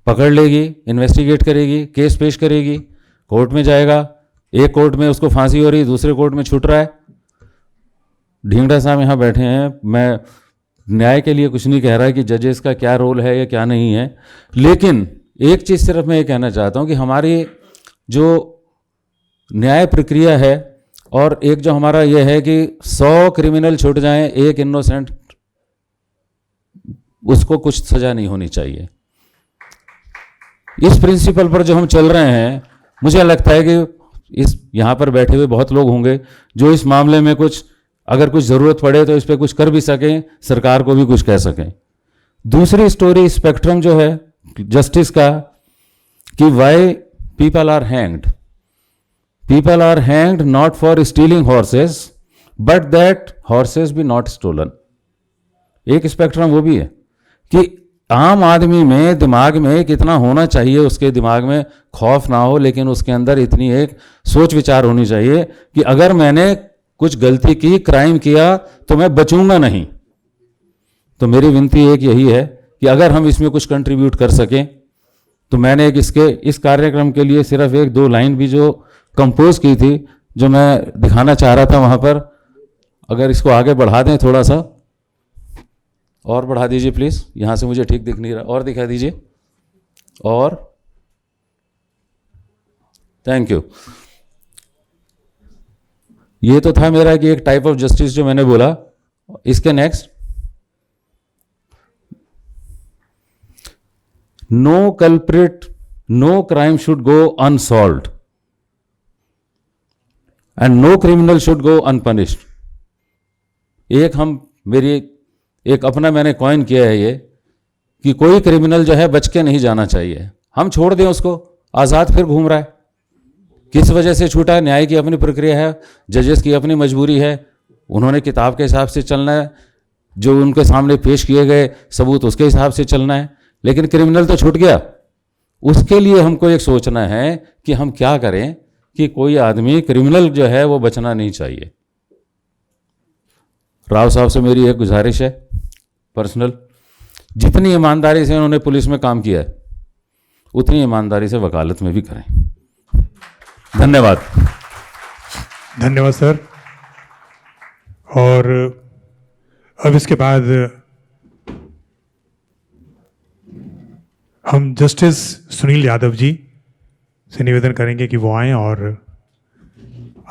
पकड़ लेगी, इन्वेस्टिगेट करेगी, केस पेश करेगी, कोर्ट में जाएगा, एक कोर्ट में उसको फांसी हो रही, दूसरे कोर्ट में छूट रहा है। ढींगड़ा साहब यहाँ बैठे हैं, मैं न्याय के लिए कुछ नहीं कह रहा है कि जजेस का क्या रोल है या क्या नहीं है, लेकिन एक चीज़ सिर्फ मैं ये कहना चाहता हूँ कि हमारी जो न्याय प्रक्रिया है, और एक जो हमारा ये है कि 100 क्रिमिनल छूट जाएं, एक इनोसेंट, उसको कुछ सजा नहीं होनी चाहिए। इस प्रिंसिपल पर जो हम चल रहे हैं, मुझे लगता है कि इस यहाँ पर बैठे हुए बहुत लोग होंगे जो इस मामले में कुछ, अगर कुछ ज़रूरत पड़े तो इस पर कुछ कर भी सकें, सरकार को भी कुछ कह सकें। दूसरी स्टोरी स्पेक्ट्रम जो है जस्टिस का, कि why people are hanged. People are hanged not for stealing horses, but that horses be not stolen. एक स्पेक्ट्रम वो भी है कि आम आदमी में दिमाग में कितना होना चाहिए, उसके दिमाग में खौफ ना हो, लेकिन उसके अंदर इतनी एक सोच विचार होनी चाहिए कि अगर मैंने कुछ गलती की, क्राइम किया, तो मैं बचूंगा नहीं। तो मेरी विनती एक यही है कि अगर हम इसमें कुछ कंट्रीब्यूट कर सकें, तो मैंने एक इस कार्यक्रम के लिए सिर्फ 1-2 लाइन भी जो कंपोज की थी, जो मैं दिखाना चाह रहा था वहाँ पर, अगर इसको आगे बढ़ा दें थोड़ा सा, और बढ़ा दीजिए प्लीज़, यहाँ से मुझे ठीक दिख नहीं रहा, और दिखा दीजिए, और थैंक यू। ये तो था मेरा कि एक टाइप ऑफ जस्टिस जो मैंने बोला। इसके next, no culprit, no crime should go unsolved and no criminal should go unpunished. एक अपना मैंने कॉइन किया है ये, कि कोई क्रिमिनल जो है बच के नहीं जाना चाहिए, हम छोड़ दें उसको, आज़ाद फिर घूम रहा है। किस वजह से छूटा? न्याय की अपनी प्रक्रिया है, जजेस की अपनी मजबूरी है, उन्होंने किताब के हिसाब से चलना है, जो उनके सामने पेश किए गए सबूत उसके हिसाब से चलना है। लेकिन क्रिमिनल तो छूट गया, उसके लिए हमको एक सोचना है कि हम क्या करें कि कोई आदमी, क्रिमिनल जो है वो बचना नहीं चाहिए। राव साहब से मेरी एक गुजारिश है पर्सनल, जितनी ईमानदारी से उन्होंने पुलिस में काम किया है, उतनी ईमानदारी से वकालत में भी करें। धन्यवाद। धन्यवाद सर। और अब इसके बाद हम जस्टिस सुनील यादव जी से निवेदन करेंगे कि वो आएं और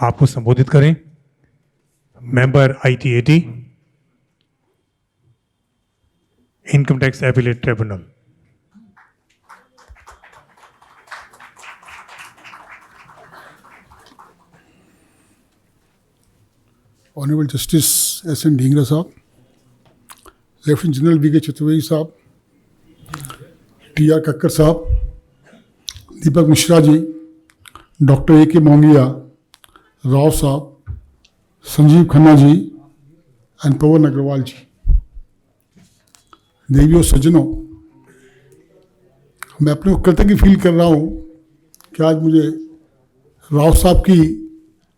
आपको संबोधित करें। Member ITAT, income tax appellate tribunal. Honourable justice SN Dhingra साहब, लेफ्टिनेंट जनरल VK चतुर्वेदी साहब, TR कक्कर साहब, दीपक मिश्रा जी, डॉक्टर AK मोंगिया, राव साहब, संजीव खन्ना जी एंड पवन अग्रवाल जी, देवियों सज्जनों, मैं अपने को कृतज्ञ फील कर रहा हूँ कि आज मुझे राव साहब की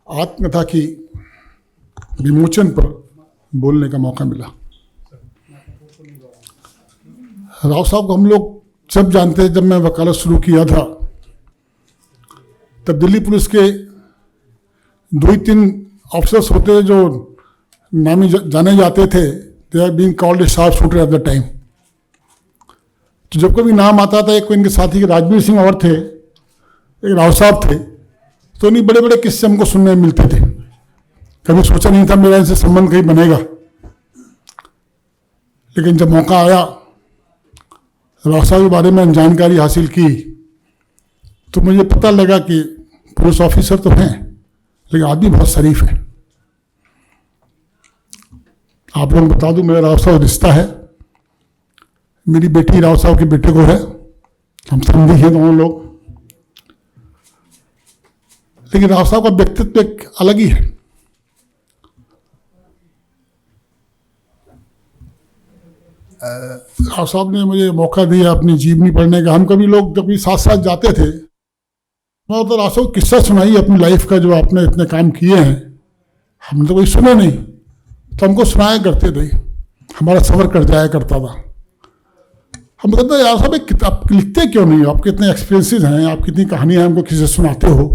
आत्मकथा की विमोचन पर बोलने का मौका मिला। राव साहब को हम लोग सब जानते हैं, जब मैं वकालत शुरू किया था तब दिल्ली पुलिस के 2-3 ऑफिसर्स होते जो नामी जाने जाते थे, they are being called a sharp shooter at the time. तो जब कभी नाम आता था, एक इनके साथी के राजवीर सिंह और थे, एक राव साहब थे, तो इन्हीं बड़े बड़े किस्से हमको सुनने में मिलते थे। कभी सोचा नहीं था मेरा इनसे संबंध कहीं बनेगा, लेकिन जब मौका आया, राव साहब के बारे में जानकारी हासिल की, तो मुझे पता लगा कि पुलिस ऑफिसर तो हैं लेकिन आदमी बहुत शरीफ है। आप लोगों को बता दूं, मेरा राव साहब रिश्ता है, मेरी बेटी राव साहब के बेटे को है, हम समझी हैं दोनों लोग। लेकिन राव साहब का व्यक्तित्व एक अलग ही है। राव साहब ने मुझे मौका दिया अपनी जीवनी पढ़ने का। हम कभी लोग कभी साथ साथ जाते थे, मैं तो राव साहब किस्सा सुनाई अपनी लाइफ का, जो आपने इतने काम किए हैं, हमने तो कोई सुना नहीं, तो हमको सुनाया करते थे, हमारा सफ़र कर जाया करता था। हम कहते यार साहब एक किताब लिखते क्यों नहीं हो, आपके इतने एक्सपीरियंसेस हैं, आप कितनी कहानियाँ हमको किसी सुनाते हो,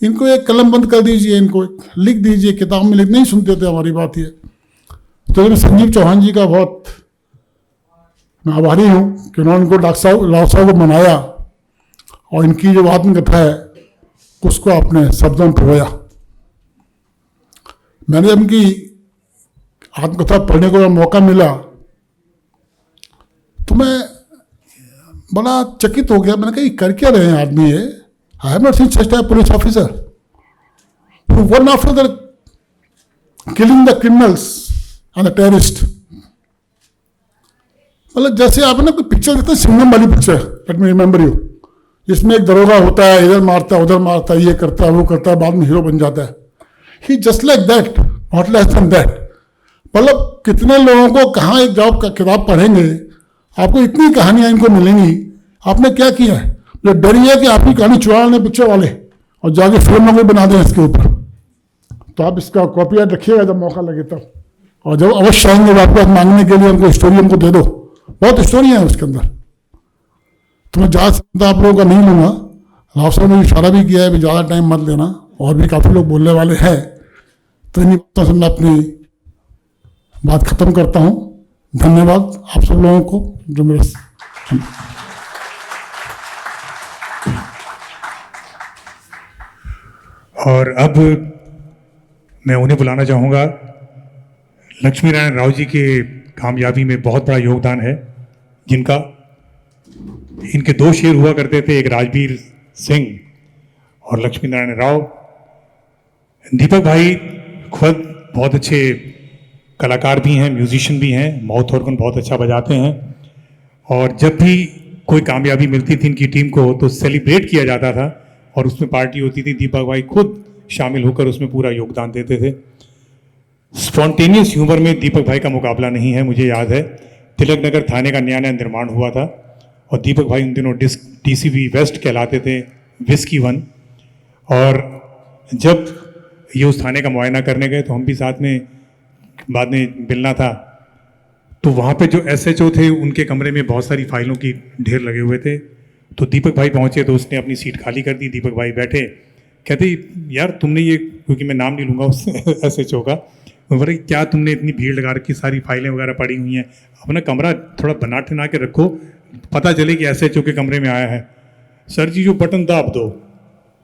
इनको एक कलम बंद कर दीजिए, इनको लिख दीजिए, किताब में लिख नहीं सुनते थे हमारी बात ये। तो मैं संजीव चौहान जी का बहुत मैं आभारी हूँ कि उन्होंने उनको डॉक्टर साहब राव साहब को मनाया और इनकी जो आत्मकथा है उसको अपने शब्दों में पिरोया। मैंने जब इनकी आत्मकथा पढ़ने को मौका मिला तो मैं बड़ा चकित हो गया। मैंने कहा ये कर क्या रहे हैं आदमी ये, I have not seen such type police officer who one after the killing the criminals and the terrorist. मतलब जैसे आप ना कोई पिक्चर देखते हैं, सिंघम वाली picture, let me remember you, जिसमें एक दरोगा होता है, इधर मारता है उधर मारता है, ये करता है वो करता है, बाद में हीरो बन जाता है। He just like that, not less than that. मतलब कितने लोगों को कहाँ एक जॉब का किताब पढ़ेंगे, आपको इतनी कहानियां इनको मिलेंगी। आपने क्या किया है, जो डरिए कि आपकी कहानी चुरा लें पिक्चर वाले और जाके फिल्म में बना दें इसके ऊपर। तो आप इसका कॉपीराइट रखिएगा जब मौका लगे तब, और जब अवश्य आएंगे आपको मांगने के लिए, उनको स्टोरी हमको दे दो, बहुत स्टोरी है उसके अंदर। तो मैं ज़्यादा समय आप लोगों का नहीं लूँगा। राव साहब ने इशारा भी किया है कि ज़्यादा टाइम मत लेना, और भी काफ़ी लोग बोलने वाले हैं, तो इन्हीं बातों से मैं अपनी बात खत्म करता हूँ। धन्यवाद आप सब लोगों को जो मेरे और अब मैं उन्हें बुलाना चाहूँगा। लक्ष्मी नारायण राव जी के कामयाबी में बहुत बड़ा योगदान है, जिनका इनके 2 शेर हुआ करते थे, एक राजवीर सिंह और लक्ष्मी नारायण राव। दीपक भाई खुद बहुत अच्छे कलाकार भी हैं, म्यूजिशियन भी हैं, माउथ ऑर्गन बहुत अच्छा बजाते हैं, और जब भी कोई कामयाबी मिलती थी इनकी टीम को तो सेलिब्रेट किया जाता था और उसमें पार्टी होती थी, दीपक भाई खुद शामिल होकर उसमें पूरा योगदान देते थे। स्पॉन्टेनियस ह्यूमर में दीपक भाई का मुकाबला नहीं है। मुझे याद है तिलक नगर थाने का नया नया निर्माण हुआ था और दीपक भाई उन दिनों DCP वेस्ट कहलाते थे, विस्की 1, और जब ये उस थाने का मुआयना करने गए तो हम भी साथ में बाद में मिलना था, तो वहाँ पे जो SHO थे उनके कमरे में बहुत सारी फाइलों की ढेर लगे हुए थे। तो दीपक भाई पहुँचे तो उसने अपनी सीट खाली कर दी। दीपक भाई बैठे, कहते यार तुमने ये, क्योंकि मैं नाम नहीं लूँगा उस SHO का, बोले क्या तुमने इतनी भीड़ लगा रखी, सारी फाइलें वगैरह पड़ी हुई हैं, अपना कमरा थोड़ा बना ठना के रखो, पता चले कि SHO के कमरे में आया है। सर जी जो बटन दाब दो,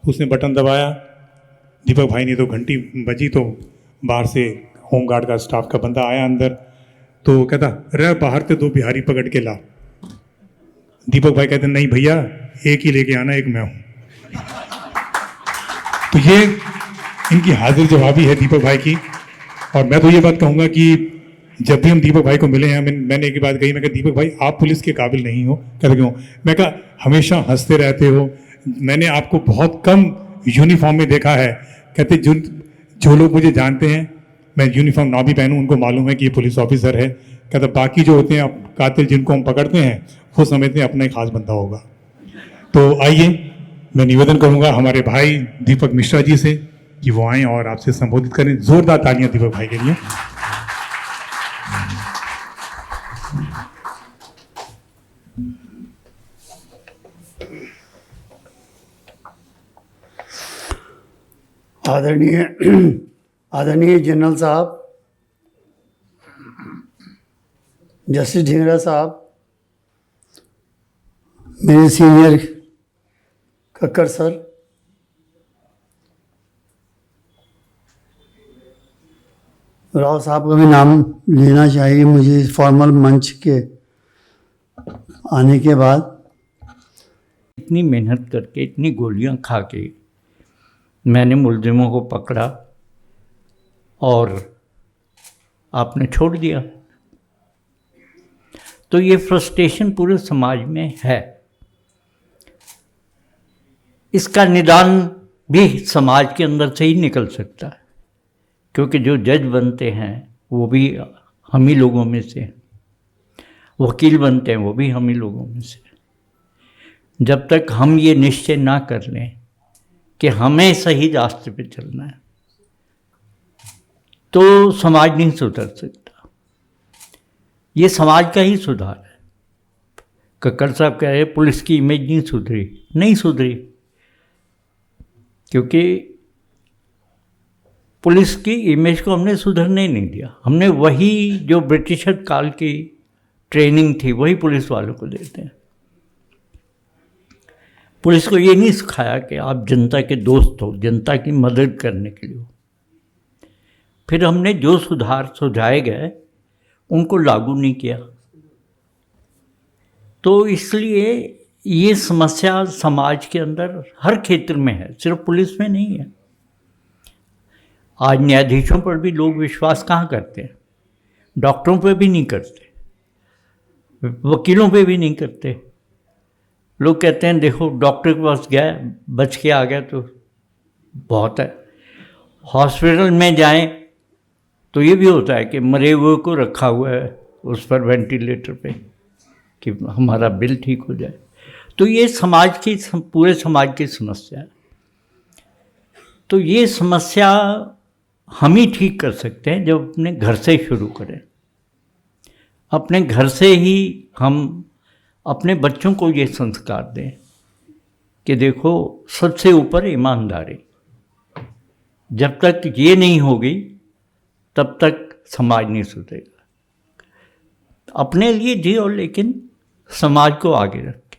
उसने बटन दबाया, दीपक भाई ने तो घंटी बजी तो बाहर से होमगार्ड का स्टाफ का बंदा आया अंदर, तो कहता रे बाहर से 2 बिहारी पकड़ के ला। दीपक भाई कहते नहीं भैया एक ही लेके आना, एक मैं हूँ। तो ये इनकी हाजिर जवाबी है दीपक भाई की। और मैं तो ये बात कहूँगा कि जब भी हम दीपक भाई को मिले हैं, मैंने एक बात कही, मैं कहा दीपक भाई आप पुलिस के काबिल नहीं हो। कहते क्यों? मैं कहा हमेशा हंसते रहते हो, मैंने आपको बहुत कम यूनिफॉर्म में देखा है। कहते जो लोग मुझे जानते हैं, मैं यूनिफॉर्म ना भी पहनूं उनको मालूम है कि ये पुलिस ऑफिसर है। कहते बाकी जो होते हैं कातिल जिनको हम पकड़ते हैं वो समझते हैं अपना ही खास बंदा होगा। तो आइए मैं निवेदन करूंगा हमारे भाई दीपक मिश्रा जी से कि वो आएँ और आपसे संबोधित करें। जोरदार तालियां दीपक भाई के लिए। आदरणीय आदरणीय जनरल साहब, जस्टिस ढींगरा साहब, मेरे सीनियर कक्कर सर, राव साहब का भी नाम लेना चाहिए मुझे इस फॉर्मल मंच के आने के बाद। इतनी मेहनत करके, इतनी गोलियां खा के मैंने मुलजिमों को पकड़ा और आपने छोड़ दिया, तो ये फ्रस्ट्रेशन पूरे समाज में है। इसका निदान भी समाज के अंदर से ही निकल सकता है, क्योंकि जो जज बनते हैं वो भी हम ही लोगों में से, वकील बनते हैं वो भी हम ही लोगों में से। जब तक हम ये निश्चय ना कर लें कि हमें सही रास्ते पे चलना है, तो समाज नहीं सुधर सकता। ये समाज का ही सुधार है। कक्कर साहब कह रहे पुलिस की इमेज नहीं सुधरी, क्योंकि पुलिस की इमेज को हमने सुधरने ही नहीं दिया। हमने वही जो ब्रिटिशर काल की ट्रेनिंग थी वही पुलिस वालों को देते हैं। पुलिस को ये नहीं सिखाया कि आप जनता के दोस्त हो, जनता की मदद करने के लिए हो। फिर हमने जो सुधार सुझाए गए उनको लागू नहीं किया। तो इसलिए ये समस्या समाज के अंदर हर क्षेत्र में है, सिर्फ पुलिस में नहीं है। आज न्यायाधीशों पर भी लोग विश्वास कहाँ करते हैं? डॉक्टरों पे भी नहीं करते, वकीलों पे भी नहीं करते। लोग कहते हैं देखो डॉक्टर के पास गया, बच के आ गया तो बहुत है। हॉस्पिटल में जाएं तो ये भी होता है कि मरे हुए को रखा हुआ है उस पर वेंटिलेटर पे कि हमारा बिल ठीक हो जाए। तो ये समाज की, पूरे समाज की समस्या है। तो ये समस्या हम ही ठीक कर सकते हैं जब अपने घर से शुरू करें। अपने घर से ही हम अपने बच्चों को ये संस्कार दें कि देखो सबसे ऊपर ईमानदारी। जब तक ये नहीं होगी तब तक समाज नहीं सुधरेगा। अपने लिए जियो लेकिन समाज को आगे रख के।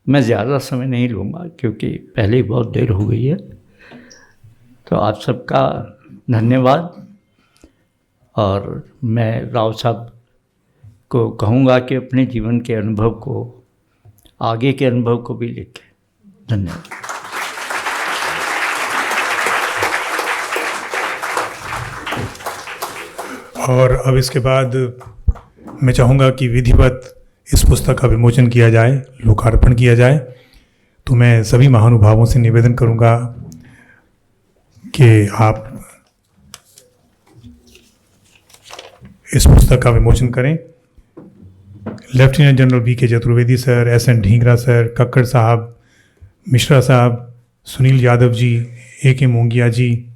मैं ज़्यादा समय नहीं लूँगा क्योंकि पहले ही बहुत देर हो गई है। तो आप सबका धन्यवाद। और मैं राव साहब को कहूँगा कि अपने जीवन के अनुभव को, आगे के अनुभव को भी लिखें। धन्यवाद। और अब इसके बाद मैं चाहूँगा कि विधिवत इस पुस्तक का विमोचन किया जाए, लोकार्पण किया जाए। तो मैं सभी महानुभावों से निवेदन करूँगा कि आप इस पुस्तक का विमोचन करें। Lieutenant general VK. Chaturvedi sir, S N. Dhingra sir, Kakkar साहब, मिश्रा साहब, सुनील यादव जी, ए.के. मोंगिया जी,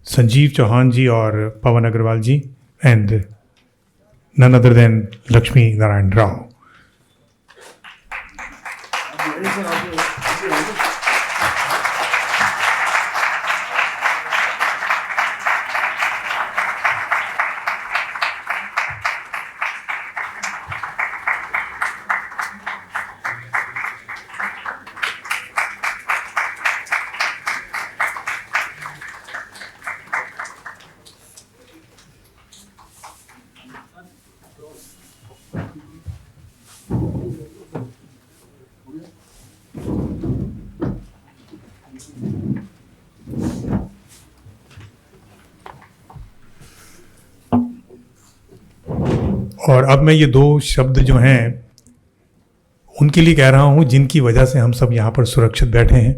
संजीव चौहान जी और Pawan Agarwal ji, and none other than Lakshmi Narayan Rao. और अब मैं ये दो शब्द जो हैं उनके लिए कह रहा हूँ जिनकी वजह से हम सब यहाँ पर सुरक्षित बैठे हैं।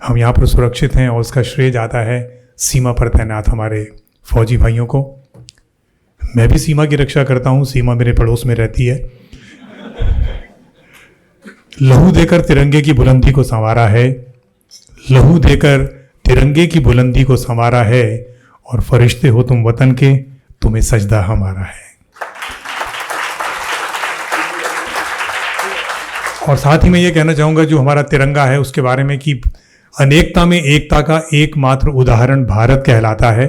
हम यहाँ पर सुरक्षित हैं और उसका श्रेय जाता है सीमा पर तैनात हमारे फौजी भाइयों को। मैं भी सीमा की रक्षा करता हूँ, सीमा मेरे पड़ोस में रहती है। लहू देकर तिरंगे की बुलंदी को संवारा है, लहू देकर तिरंगे की बुलंदी को संवारा है, और फरिश्ते हो तुम वतन के, तुम्हें सजदा हमारा है। और साथ ही मैं ये कहना चाहूँगा जो हमारा तिरंगा है उसके बारे में कि अनेकता में एकता का एकमात्र उदाहरण भारत कहलाता है।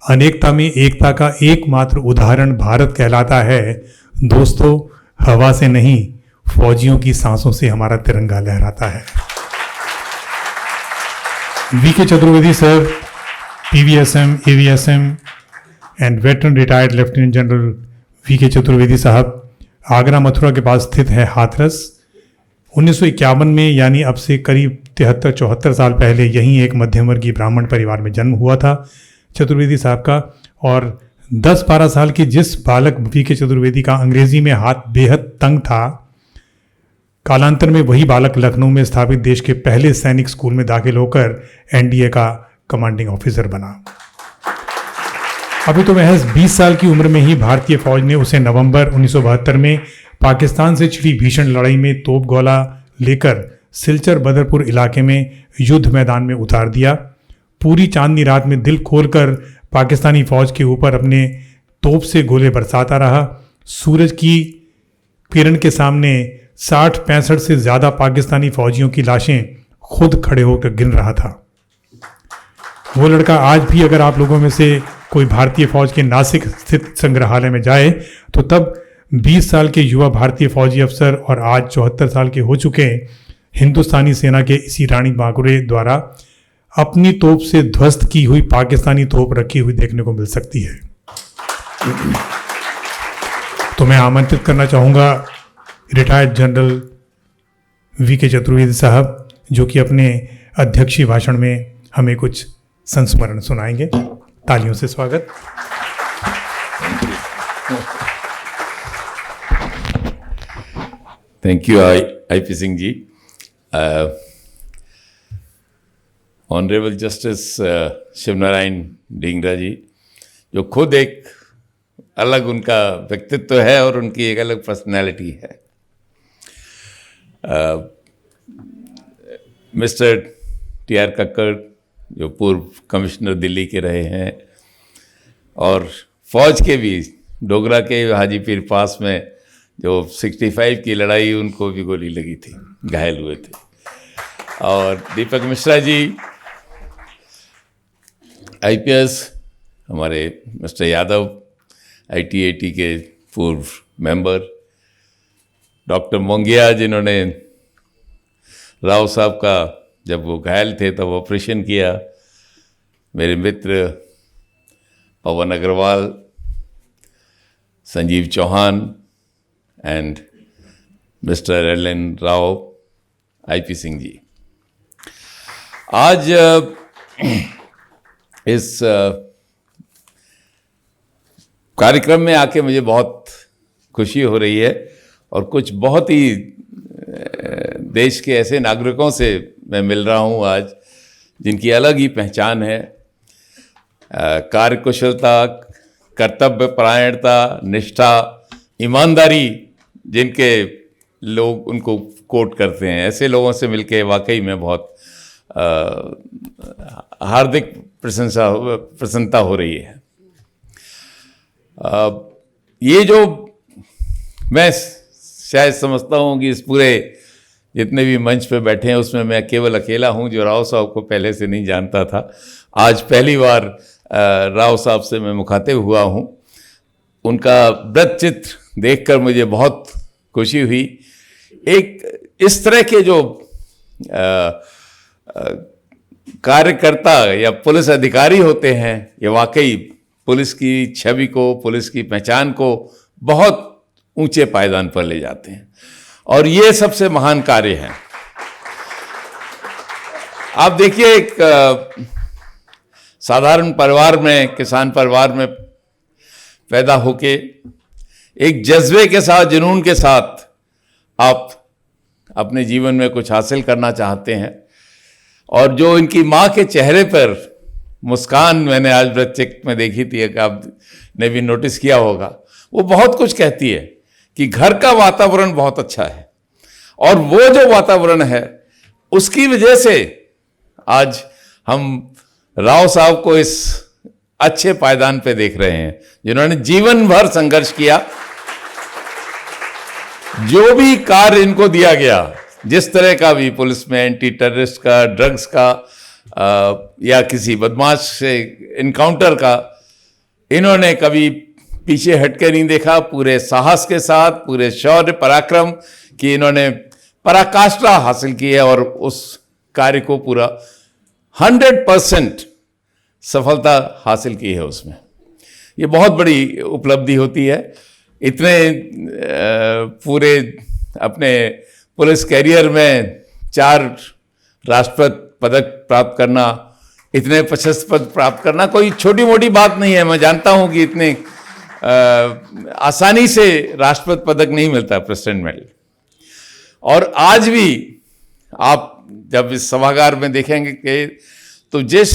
अनेकता में एकता का एकमात्र उदाहरण भारत कहलाता है। दोस्तों, हवा से नहीं, फौजियों की सांसों से हमारा तिरंगा लहराता है। VK Chaturvedi sir, PVSM, AVSM and veteran retired lieutenant general VK Chaturvedi साहब आगरा मथुरा के पास स्थित है हाथरस। 1951 में, यानी अब से करीब 73-74 साल पहले, यहीं एक मध्यम वर्गीय ब्राह्मण परिवार में जन्म हुआ था चतुर्वेदी साहब का। और 10-12 साल के जिस बालक वीके चतुर्वेदी का अंग्रेजी में हाथ बेहद तंग था, कालांतर में वही बालक लखनऊ में स्थापित देश के पहले सैनिक स्कूल में दाखिल होकर एनडीए का कमांडिंग ऑफिसर बना। अभी तो महज 20 साल की उम्र में ही भारतीय फौज ने उसे नवंबर 1972 में पाकिस्तान से छिड़ी भीषण लड़ाई में तोप गोला लेकर सिलचर बदरपुर इलाके में युद्ध मैदान में उतार दिया। पूरी चांदनी रात में दिल खोलकर पाकिस्तानी फौज के ऊपर अपने तोप से गोले बरसाता रहा। सूरज की किरण के सामने 60-65 से ज़्यादा पाकिस्तानी फौजियों की लाशें खुद खड़े होकर गिन रहा था। वो लड़का आज भी, अगर आप लोगों में से कोई भारतीय फौज के नासिक स्थित संग्रहालय में जाए, तो तब 20 साल के युवा भारतीय फौजी अफसर और आज 74 साल के हो चुके हिंदुस्तानी सेना के इसी रानी बांकुरे द्वारा अपनी तोप से ध्वस्त की हुई पाकिस्तानी तोप रखी हुई देखने को मिल सकती है। तो मैं आमंत्रित करना चाहूँगा रिटायर्ड जनरल वीके चतुर्वेदी साहब, जो कि अपने अध्यक्षीय भाषण में हमें कुछ संस्मरण सुनाएंगे। तालियों से स्वागत। Thank you I P Singh ji. Honourable justice Shivnarayan Dhingra ji, जो खुद एक अलग उनका व्यक्तित्व है और उनकी एक अलग पर्सनैलिटी है। Mister TR. कक्कड़, जो पूर्व कमिश्नर दिल्ली के रहे हैं, और फौज के भी डोगरा के हाजी पीर पास में जो 65 की लड़ाई, उनको भी गोली लगी थी, घायल हुए थे। और दीपक मिश्रा जी आईपीएस, हमारे मिस्टर यादव आईटीएटी के पूर्व मेंबर, डॉक्टर मोंगिया, जिन्होंने राव साहब का जब वो घायल थे तब ऑपरेशन किया, मेरे मित्र Pawan Agarwal, Sanjeev Chauhan and mister L N. Rao, I P Singh ji. आज इस कार्यक्रम में आके मुझे बहुत खुशी हो रही है और कुछ बहुत ही देश के ऐसे नागरिकों से मैं मिल रहा हूँ आज, जिनकी अलग ही पहचान है। कार्यकुशलता, कर्तव्य परायणता, निष्ठा, ईमानदारी, जिनके लोग उनको कोट करते हैं, ऐसे लोगों से मिलके वाकई में बहुत हार्दिक प्रसन्नता हो रही है। ये जो मैं शायद समझता हूँ कि इस पूरे जितने भी मंच पे बैठे हैं उसमें मैं केवल अकेला हूँ जो राव साहब को पहले से नहीं जानता था। आज पहली बार राव साहब से मैं मुखातिब हुआ हूँ। उनका वृत्त चित्र देखकर मुझे बहुत खुशी हुई। एक इस तरह के जो कार्यकर्ता या पुलिस अधिकारी होते हैं, ये वाकई पुलिस की छवि को, पुलिस की पहचान को बहुत ऊंचे पायदान पर ले जाते हैं, और ये सबसे महान कार्य है। आप देखिए, एक साधारण परिवार में, किसान परिवार में पैदा होके एक जज्बे के साथ, जुनून के साथ आप अपने जीवन में कुछ हासिल करना चाहते हैं, और जो इनकी माँ के चेहरे पर मुस्कान मैंने आज वृत्त में देखी थी, कि आपने भी नोटिस किया होगा, वो बहुत कुछ कहती है कि घर का वातावरण बहुत अच्छा है, और वो जो वातावरण है उसकी वजह से आज हम राव साहब को इस अच्छे पायदान पे देख रहे हैं, जिन्होंने जीवन भर संघर्ष किया। जो भी कार्य इनको दिया गया, जिस तरह का भी पुलिस में एंटी टेररिस्ट का, ड्रग्स का या किसी बदमाश से इनकाउंटर का, इन्होंने कभी पीछे हटके नहीं देखा। पूरे साहस के साथ, पूरे शौर्य पराक्रम की इन्होंने पराकाष्ठा हासिल की है और उस कार्य को पूरा 100% सफलता हासिल की है उसमें। ये बहुत बड़ी उपलब्धि होती है। इतने पूरे अपने पुलिस कैरियर में 4 राष्ट्रपति पदक प्राप्त करना, इतने प्रशस्त पद प्राप्त करना कोई छोटी मोटी बात नहीं है। मैं जानता हूं कि इतने आसानी से राष्ट्रपति पदक नहीं मिलता, प्रेसिडेंट मेडल। और आज भी आप जब इस सभागार में देखेंगे कि तो जिस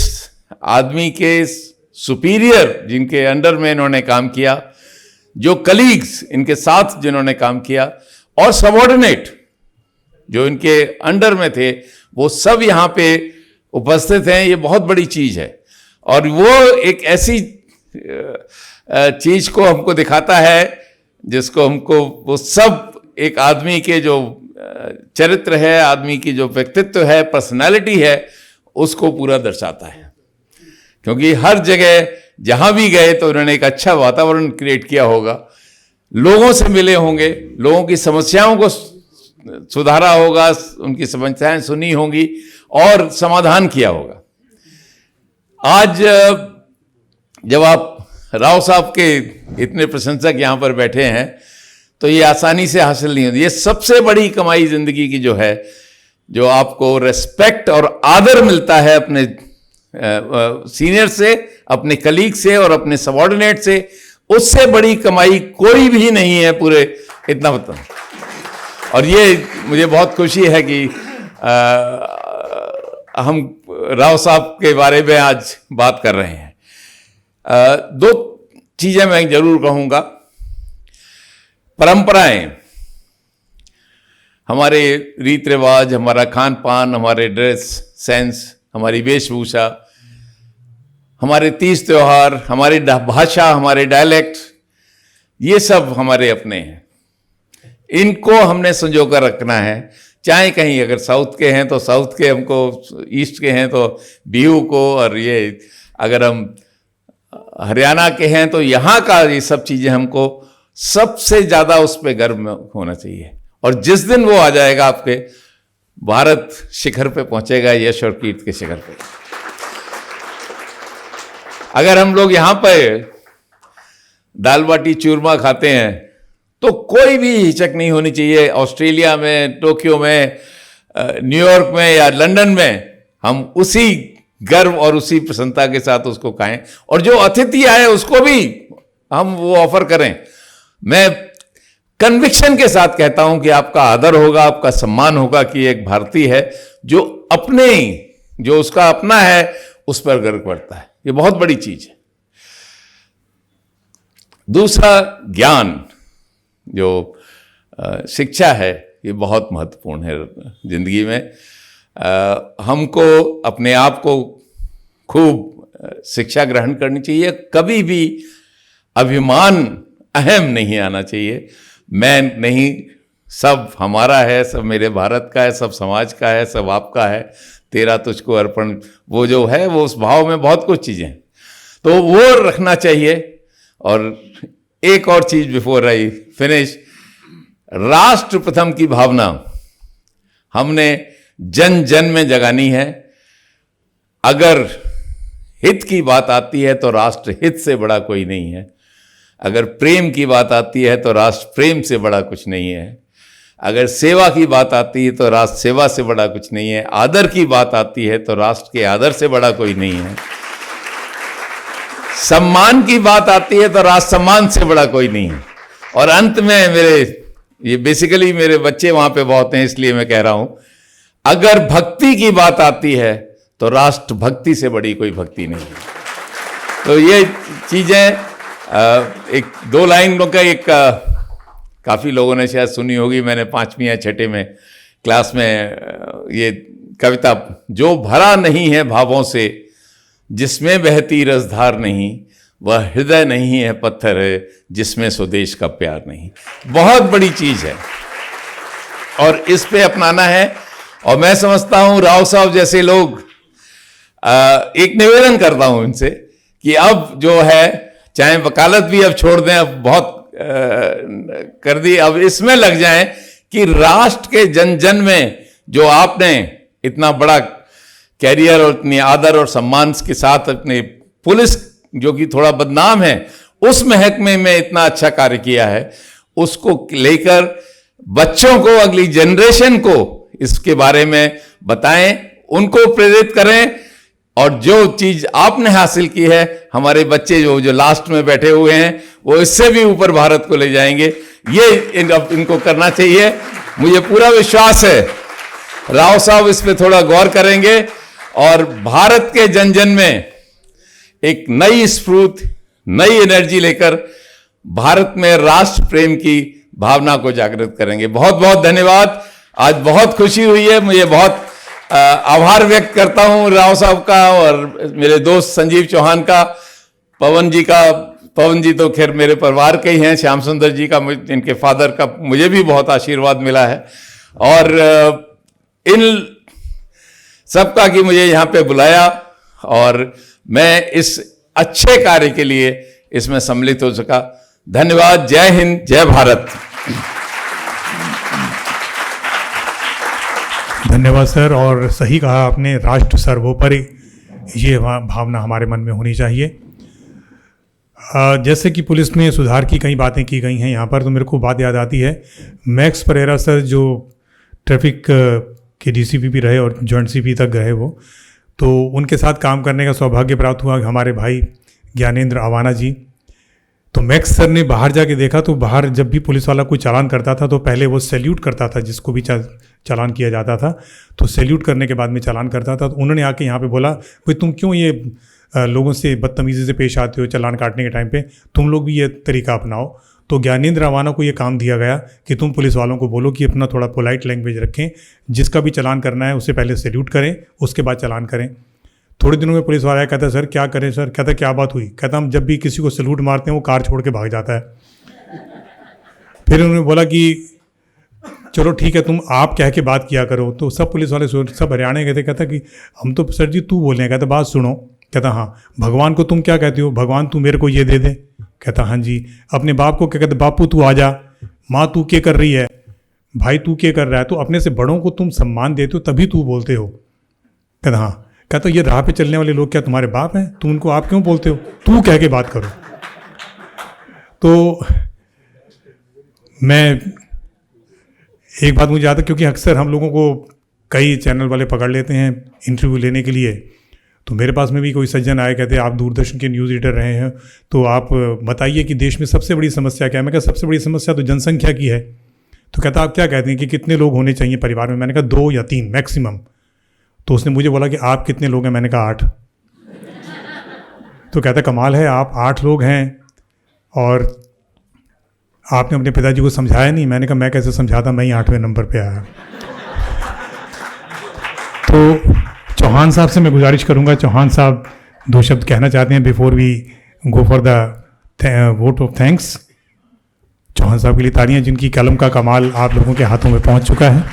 आदमी के सुपीरियर, जिनके अंडर में इन्होंने काम किया, जो कलीग्स इनके साथ जिन्होंने काम किया, और सबऑर्डिनेट जो इनके अंडर में थे, वो सब यहाँ पे उपस्थित हैं। ये बहुत बड़ी चीज़ है और वो एक ऐसी चीज़ को हमको दिखाता है जिसको हमको वो सब एक आदमी के जो चरित्र है, आदमी की जो व्यक्तित्व है, पर्सनालिटी है, उसको पूरा दर्शाता है। क्योंकि हर जगह जहाँ भी गए तो उन्होंने एक अच्छा वातावरण क्रिएट किया होगा, लोगों से मिले होंगे, लोगों की समस्याओं को सुधारा होगा, उनकी समस्याएं सुनी होंगी और समाधान किया होगा। आज जब आप राव साहब के इतने प्रशंसक यहाँ पर बैठे हैं तो ये आसानी से हासिल नहीं होती। ये सबसे बड़ी कमाई जिंदगी की जो है, जो आपको रेस्पेक्ट और आदर मिलता है अपने सीनियर से, अपने कलीग से और अपने सबऑर्डिनेट से, उससे बड़ी कमाई कोई भी नहीं है पूरे, इतना बता। और ये मुझे बहुत खुशी है कि हम राव साहब के बारे में आज बात कर रहे हैं। 2 चीजें मैं जरूर कहूंगा। परंपराएं, हमारे रीत रिवाज, हमारा खान पान, हमारे ड्रेस सेंस, हमारी वेशभूषा, हमारे तीज त्योहार, हमारी भाषा, हमारे डायलेक्ट, ये सब हमारे अपने हैं। इनको हमने संजो कर रखना है। चाहे कहीं अगर साउथ के हैं तो साउथ के हमको, ईस्ट के हैं तो बिहू को, और ये अगर हम हरियाणा के हैं तो यहाँ का, ये सब चीज़ें हमको सबसे ज़्यादा उस पर गर्व होना चाहिए। और जिस दिन वो आ जाएगा, आपके भारत शिखर पे पहुंचेगा, यश और कीर्ति के शिखर पे। अगर हम लोग यहाँ पर दाल बाटी चूरमा खाते हैं तो कोई भी हिचक नहीं होनी चाहिए। ऑस्ट्रेलिया में, टोक्यो में, न्यूयॉर्क में या लंदन में हम उसी गर्व और उसी प्रसन्नता के साथ उसको खाएं, और जो अतिथि आए उसको भी हम वो ऑफर करें। मैं कन्विक्शन के साथ कहता हूं कि आपका आदर होगा, आपका सम्मान होगा कि एक भारतीय है जो अपने, जो उसका अपना है, उस पर गर्व करता है। ये बहुत बड़ी चीज है। दूसरा, ज्ञान, जो शिक्षा है, ये बहुत महत्वपूर्ण है जिंदगी में। हमको अपने आप को खूब शिक्षा ग्रहण करनी चाहिए। कभी भी अभिमान, अहम नहीं आना चाहिए। मैं नहीं, सब हमारा है, सब मेरे भारत का है, सब समाज का है, सब आपका है, तेरा तुझको अर्पण, वो जो है वो उस भाव में बहुत कुछ चीज़ें हैं, तो वो रखना चाहिए। और एक और चीज़ बिफोर आई फिनिश, राष्ट्र प्रथम की भावना हमने जन जन में जगानी है। अगर हित की बात आती है तो राष्ट्र हित से बड़ा कोई नहीं है। अगर प्रेम की बात आती है तो राष्ट्र प्रेम से बड़ा कुछ नहीं है। अगर सेवा की बात आती है तो राष्ट्र सेवा से बड़ा कुछ नहीं है। आदर की बात आती है तो राष्ट्र के आदर से बड़ा कोई नहीं है। सम्मान की बात आती है तो राष्ट्र सम्मान से बड़ा कोई नहीं है। और अंत में ये बेसिकली मेरे बच्चे वहां पे बहुत हैं, इसलिए मैं कह रहा हूं, अगर भक्ति की बात आती है तो राष्ट्र भक्ति से बड़ी कोई भक्ति नहीं है। तो ये चीजें एक 2 लाइनों का एक काफ़ी लोगों ने शायद सुनी होगी, मैंने 5वीं या 6वीं में क्लास में ये कविता, जो भरा नहीं है भावों से, जिसमें बहती रसधार नहीं, वह हृदय नहीं है पत्थर है, जिसमें स्वदेश का प्यार नहीं। बहुत बड़ी चीज़ है। और इस पे अपनाना है। और मैं समझता हूं राव साहब जैसे लोग, एक निवेदन करता हूं इनसे कि अब जो है, चाहे वकालत भी अब छोड़ दें, अब बहुत कर दी, अब इसमें लग जाएं कि राष्ट्र के जन जन में जो आपने इतना बड़ा कैरियर और इतनी आदर और सम्मान के साथ अपने पुलिस जो कि थोड़ा बदनाम है उस महकमे में इतना अच्छा कार्य किया है, उसको लेकर बच्चों को, अगली जनरेशन को इसके बारे में बताएं, उनको प्रेरित करें। और जो चीज आपने हासिल की है, हमारे बच्चे जो लास्ट में बैठे हुए हैं वो इससे भी ऊपर भारत को ले जाएंगे। ये इनको करना चाहिए। मुझे पूरा विश्वास है राव साहब इस पे थोड़ा गौर करेंगे और भारत के जन जन में एक नई स्फूर्ति, नई एनर्जी लेकर भारत में राष्ट्र प्रेम की भावना को जागृत करेंगे। बहुत बहुत धन्यवाद। आज बहुत खुशी हुई है, मुझे बहुत आभार व्यक्त करता हूं राव साहब का और मेरे दोस्त संजीव चौहान का, पवन जी का। पवन जी तो खैर मेरे परिवार के ही हैं, श्याम सुंदर जी का, इनके फादर का मुझे भी बहुत आशीर्वाद मिला है। और इन सबका कि मुझे यहाँ पे बुलाया और मैं इस अच्छे कार्य के लिए इसमें सम्मिलित हो सका। धन्यवाद। जय हिंद, जय भारत। धन्यवाद सर। और सही कहा आपने, राष्ट्र सर्वोपरि, ये भावना हमारे मन में होनी चाहिए। जैसे कि पुलिस में सुधार की कई बातें की गई हैं यहाँ पर, तो मेरे को बात याद आती है, मैक्स परेरा सर जो ट्रैफिक के डीसीपी भी रहे और जॉइंट सीपी तक गए वो, तो उनके साथ काम करने का सौभाग्य प्राप्त हुआ हमारे भाई ज्ञानेंद्र आवाना जी। तो मैक्स सर ने बाहर जाके देखा, तो बाहर जब भी पुलिस वाला कोई चालान करता था तो पहले वो सैल्यूट करता था, जिसको भी चालान किया जाता था तो सैल्यूट करने के बाद में चालान करता था। तो उन्होंने आके यहाँ पे बोला, भाई तुम क्यों ये लोगों से बदतमीज़ी से पेश आते हो चालान काटने के टाइम पे, तुम लोग भी ये तरीका अपनाओ। तो ज्ञानेंद्र आवाना को ये काम दिया गया कि तुम पुलिस वालों को बोलो कि अपना थोड़ा पोलाइट लैंग्वेज रखें, जिसका भी चालान करना है उससे पहले सैल्यूट करें, उसके बाद चालान करें। थोड़े दिनों में पुलिस वाला आया, कहता सर क्या करें सर, कहता क्या बात हुई, कहता हम जब भी किसी को सैल्यूट मारते हैं वो कार छोड़ के भाग जाता है। फिर उन्होंने बोला कि चलो ठीक है, तुम आप कह के बात किया करो। तो सब पुलिस वाले सब हरियाणा गए थे, कहता कि हम तो सर जी तू बोल रहे हैं। कहता बात सुनो, कहता हाँ, भगवान को तुम क्या कहते हो, भगवान तू मेरे को ये दे दे। कहता हाँ जी। अपने बाप को क्या कहते, बापू तू आ जा। माँ तू क्या कर रही है, भाई तू क्या कर रहा है। तो अपने से बड़ों को तुम सम्मान देते हो तभी तू बोलते हो। कहता हाँ। कहता ये राह पे चलने वाले लोग क्या तुम्हारे बाप हैं, तुम उनको आप क्यों बोलते हो, तू कह के बात करो। तो मैं एक बात मुझे याद है, क्योंकि अक्सर हम लोगों को कई चैनल वाले पकड़ लेते हैं इंटरव्यू लेने के लिए, तो मेरे पास में भी कोई सज्जन आए, कहते आप दूरदर्शन के न्यूज़ रीडर रहे हैं, तो आप बताइए कि देश में सबसे बड़ी समस्या क्या है। मैं कहा सबसे बड़ी समस्या तो जनसंख्या की है। तो कहता आप क्या कहते हैं कि कितने लोग होने चाहिए परिवार में। मैंने कहा 2 या 3 मैक्सिमम। तो उसने मुझे बोला कि आप कितने लोग हैं। मैंने कहा 8। तो कहता कमाल है, आप 8 लोग हैं और आपने अपने पिताजी को समझाया नहीं। मैंने कहा मैं कैसे समझाता, मैं ही 8वें नंबर पे आया। तो चौहान साहब से मैं गुजारिश करूंगा, चौहान साहब 2 शब्द कहना चाहते हैं before we go for the vote of thanks. Chauhan साहब के लिए तालियां, जिनकी कलम का कमाल आप लोगों के हाथों में पहुंच चुका है।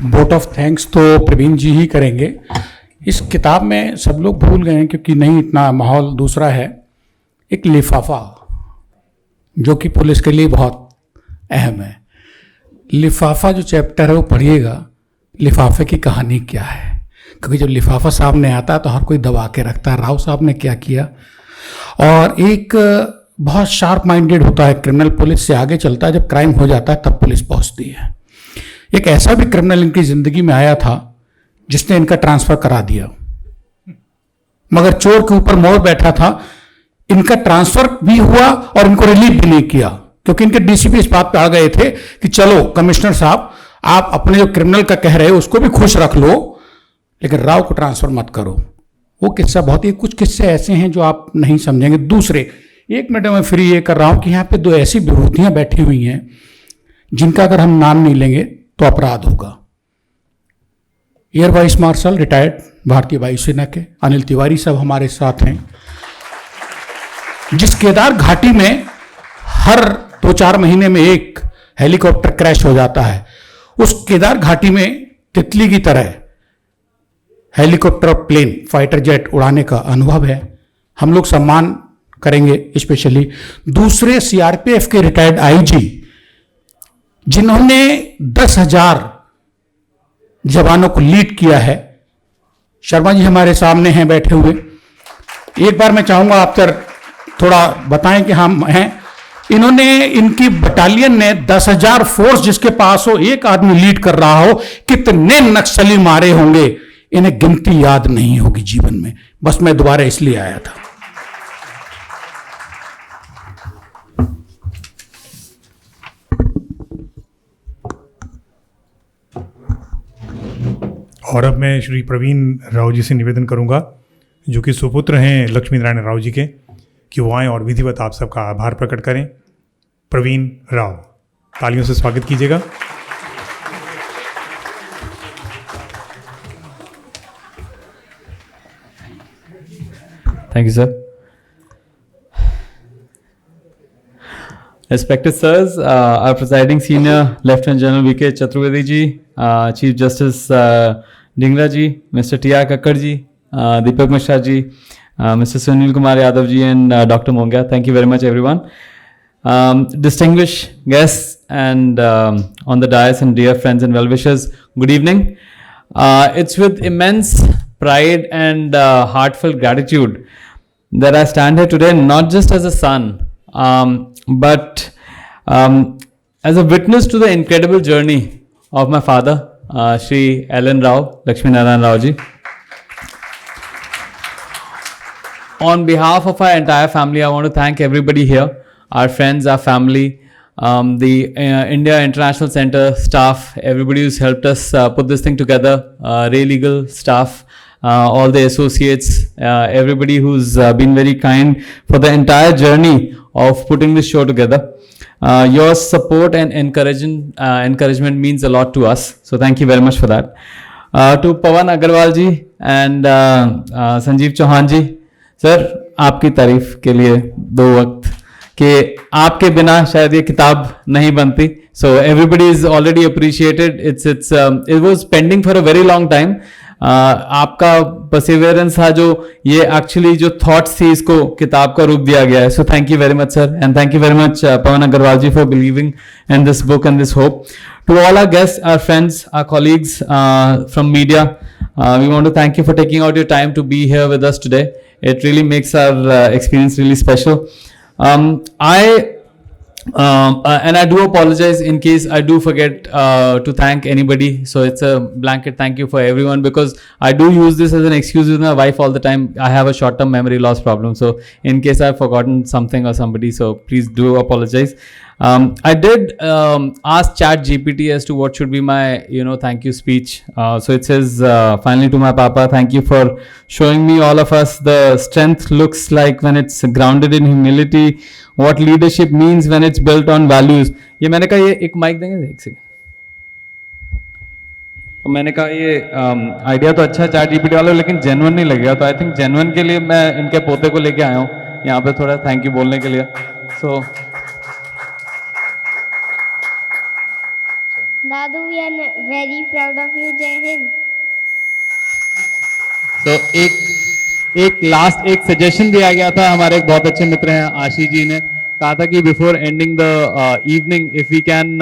वोट ऑफ थैंक्स तो प्रवीण जी ही करेंगे। इस किताब में सब लोग भूल गए हैं क्योंकि नहीं इतना माहौल दूसरा है। एक लिफाफा जो कि पुलिस के लिए बहुत अहम है। लिफाफा जो चैप्टर है वो पढ़िएगा, लिफाफे की कहानी क्या है, क्योंकि जब लिफाफा सामने आता है तो हर कोई दबा के रखता है। राव साहब ने क्या किया, और एक बहुत शार्प माइंडेड होता है क्रिमिनल, पुलिस से आगे चलता है। जब क्राइम हो जाता है तब पुलिस पहुंचती है। एक ऐसा भी क्रिमिनल इनकी जिंदगी में आया था जिसने इनका ट्रांसफर करा दिया, मगर चोर के ऊपर मोर बैठा था। इनका ट्रांसफर भी हुआ और इनको रिलीव भी नहीं किया, क्योंकि इनके डीसीपी इस बात पे आ गए थे कि चलो कमिश्नर साहब आप अपने जो क्रिमिनल का कह रहे हो उसको भी खुश रख लो, लेकिन राव को ट्रांसफर मत करो। वो किस्सा बहुत ही, कुछ किस्से ऐसे हैं जो आप नहीं समझेंगे। दूसरे, 1 मिनट में फ्री ये कर रहा हूं कि यहाँ पे 2 ऐसी विभूतियां बैठी हुई हैं जिनका अगर हम नाम नहीं लेंगे तो अपराध होगा। एयर वाइस मार्शल रिटायर्ड भारतीय वायुसेना के अनिल तिवारी साहब हमारे साथ हैं, जिस केदार घाटी में हर 2-4 महीने में एक हेलीकॉप्टर क्रैश हो जाता है। उस केदार घाटी में तितली की तरह हेलीकॉप्टर और प्लेन फाइटर जेट उड़ाने का अनुभव है। हम लोग सम्मान करेंगे स्पेशली दूसरे सीआरपीएफ के रिटायर्ड आईजी जिन्होंने 10,000 जवानों को लीड किया है। शर्मा जी हमारे सामने हैं बैठे हुए। एक बार मैं चाहूंगा आप सर थोड़ा बताएं कि हम हैं। इन्होंने इनकी बटालियन ने 10,000 फोर्स जिसके पास हो, एक आदमी लीड कर रहा हो, कितने नक्सली मारे होंगे इन्हें गिनती याद नहीं होगी जीवन में। बस मैं दोबारा इसलिए आया था। और अब मैं श्री प्रवीण राव जी से निवेदन करूंगा, जो कि सुपुत्र हैं लक्ष्मी नारायण राव जी के, कि वो आएँ और विधिवत आप सबका आभार प्रकट करें। प्रवीण राव, तालियों से स्वागत कीजिएगा। Thank you, sir. Respected sirs, our presiding senior Lieutenant General V.K. Chaturvedi ji, Chief Justice Dhingra ji, Mr. T.R. Kakkar ji, Deepak Mishra ji, Mr. Sunil Kumar Yadav ji, and Dr. Mongia. Thank you very much, everyone. Distinguished guests and on the dais and dear friends and well-wishers, good evening. It's with immense pride and heartfelt gratitude that I stand here today, not just as a son, but as a witness to the incredible journey of my father, Shri L.N. Rao, Lakshmi Narayan Rao ji. On behalf of our entire family, I want to thank everybody here, our friends, our family, the India International Center staff, everybody who's helped us put this thing together, Ray Legal staff, all the associates, everybody who's been very kind for the entire journey of putting this show together. Your support and encouragement means a lot to us. So thank you very much for that. To Pawan Agarwal ji and Sanjeev Chauhan ji, sir, आपकी तारीफ के लिए दो वक्त कि आपके बिना शायद ये किताब नहीं बनती. So everybody is already appreciated. It was pending for a very long time. आपका perseverance था जो ये actually जो thoughts थी इसको किताब का रूप दिया गया है. So thank you very much sir, and thank you very much Pawan Agarwal ji for believing in this book and this hope. To all our guests, our friends, our colleagues from media, we want to thank you for taking out your time to be here with us today. It really makes our experience really special. And I do apologize in case I do forget to thank anybody. So it's a blanket thank you for everyone, because I do use this as an excuse with my wife all the time. I have a short-term memory loss problem. So in case I've forgotten something or somebody, so please do apologize. I did ask ChatGPT as to what should be my, thank you speech. So it says, finally to my papa, thank you for showing me all of us the strength looks like when it's grounded in humility, what leadership means when it's built on values. ये मैंने कहा ये एक mic देंगे एक second. तो मैंने कहा ये आइडिया तो अच्छा है ChatGPT वाला, लेकिन जेन्युइन नहीं लगेगा. तो आई थिंक जेन्युइन के लिए मैं इनके पोते को लेके आया हूँ यहाँ पे थोड़ा थैंक यू बोलने के लिए. सो Dadu, we are very proud of you. Jai Hind. तो एक लास्ट एक सजेशन दिया गया था. हमारे एक बहुत अच्छे मित्र हैं आशीष जी ने कहा था कि before ending the evening if we can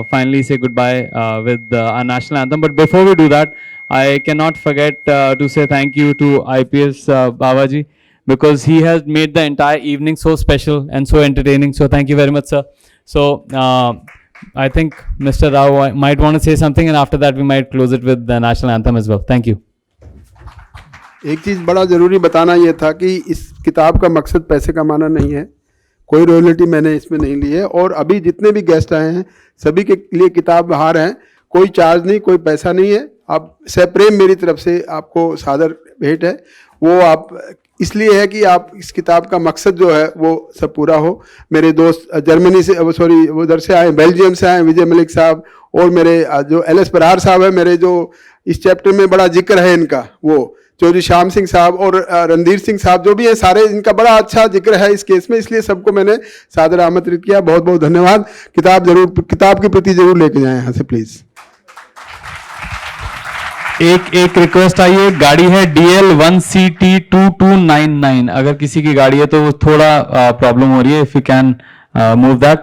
finally say goodbye with our national anthem. But before we do that, I cannot forget to say thank you to IPS Babaji, because he has made the entire evening so special and so entertaining. So thank you very much, sir. So I think Mr. Rao might want to say something, and after that we might close it with the national anthem as well. Thank you. एक चीज़ बड़ा ज़रूरी बताना ये था कि इस किताब का मकसद पैसे कमाना नहीं है. कोई रॉयल्टी मैंने इसमें नहीं ली है. और अभी जितने भी गेस्ट आए हैं सभी के लिए किताब बाहर हैं. कोई चार्ज नहीं, कोई पैसा नहीं है. आप सप्रेम मेरी तरफ से आपको सादर भेंट है. वो आप इसलिए है कि आप इस किताब का मकसद जो है वो सब पूरा हो. मेरे दोस्त जर्मनी से, सॉरी वो उधर से आए, बेल्जियम से आए, विजय मलिक साहब, और मेरे जो LS बरार साहब है, मेरे जो इस चैप्टर में बड़ा जिक्र है इनका, वो चौधरी श्याम सिंह साहब और रणधीर सिंह साहब जो भी हैं, सारे इनका बड़ा अच्छा जिक्र है इस केस में, इसलिए सबको मैंने सादर आमंत्रित किया। बहुत बहुत धन्यवाद। किताब की प्रति जरूर लेके जाएं यहाँ से प्लीज। एक रिक्वेस्ट आई है, गाड़ी है DL1CT2299, अगर किसी की गाड़ी है तो वो थोड़ा प्रॉब्लम हो रही है, if you can move that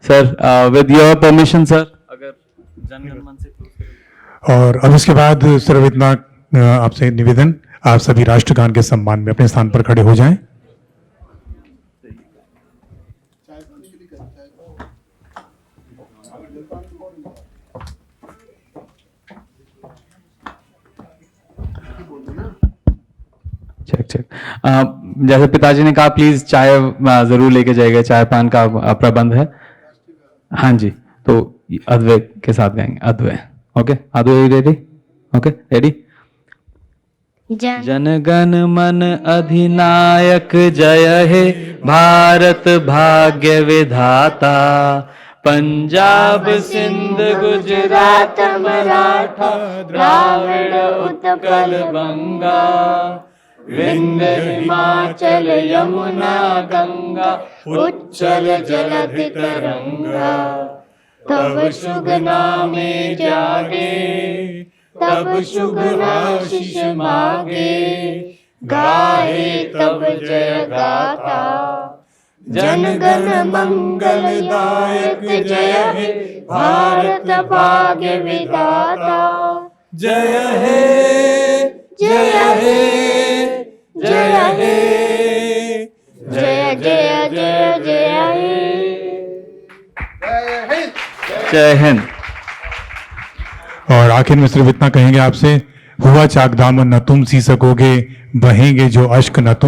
sir, with your permission sir. अगर जनगण मन से और अब इसके बाद सिर्फ इतना आपसे निवेदन, आप सभी राष्ट्रगान के सम्मान में अपने स्थान पर खड़े हो जाएं। चेक। जैसे पिताजी ने कहा, प्लीज चाय जरूर लेके जाइएगा, चाय पान का प्रबंध है। हाँ जी, तो अद्वै के साथ गाएंगे। Advait, okay, Advait ready? Okay, ready? Jana Gana मन अधिनायक जय हे भारत भाग्य विधाता, पंजाब सिंध गुजरात मराठा द्राविड़ उत्कल बंगा, विंध्य हिमाचल यमुना गंगा, उच्चल जलधि तरंगा, तब शुभ नामे जागे, तब शुभ आशीष मांगे, गाए तब जय गाथा, जन गण मंगलदायक जय हे भारत भाग्य विधाता, जय हे जय हे जय हे जय जय जय जय हे। जय हिंद। और आखिर में सिर्फ इतना कहेंगे आपसे, हुआ चाक दामन न तुम सी सकोगे, बहेंगे जो अश्क न तुम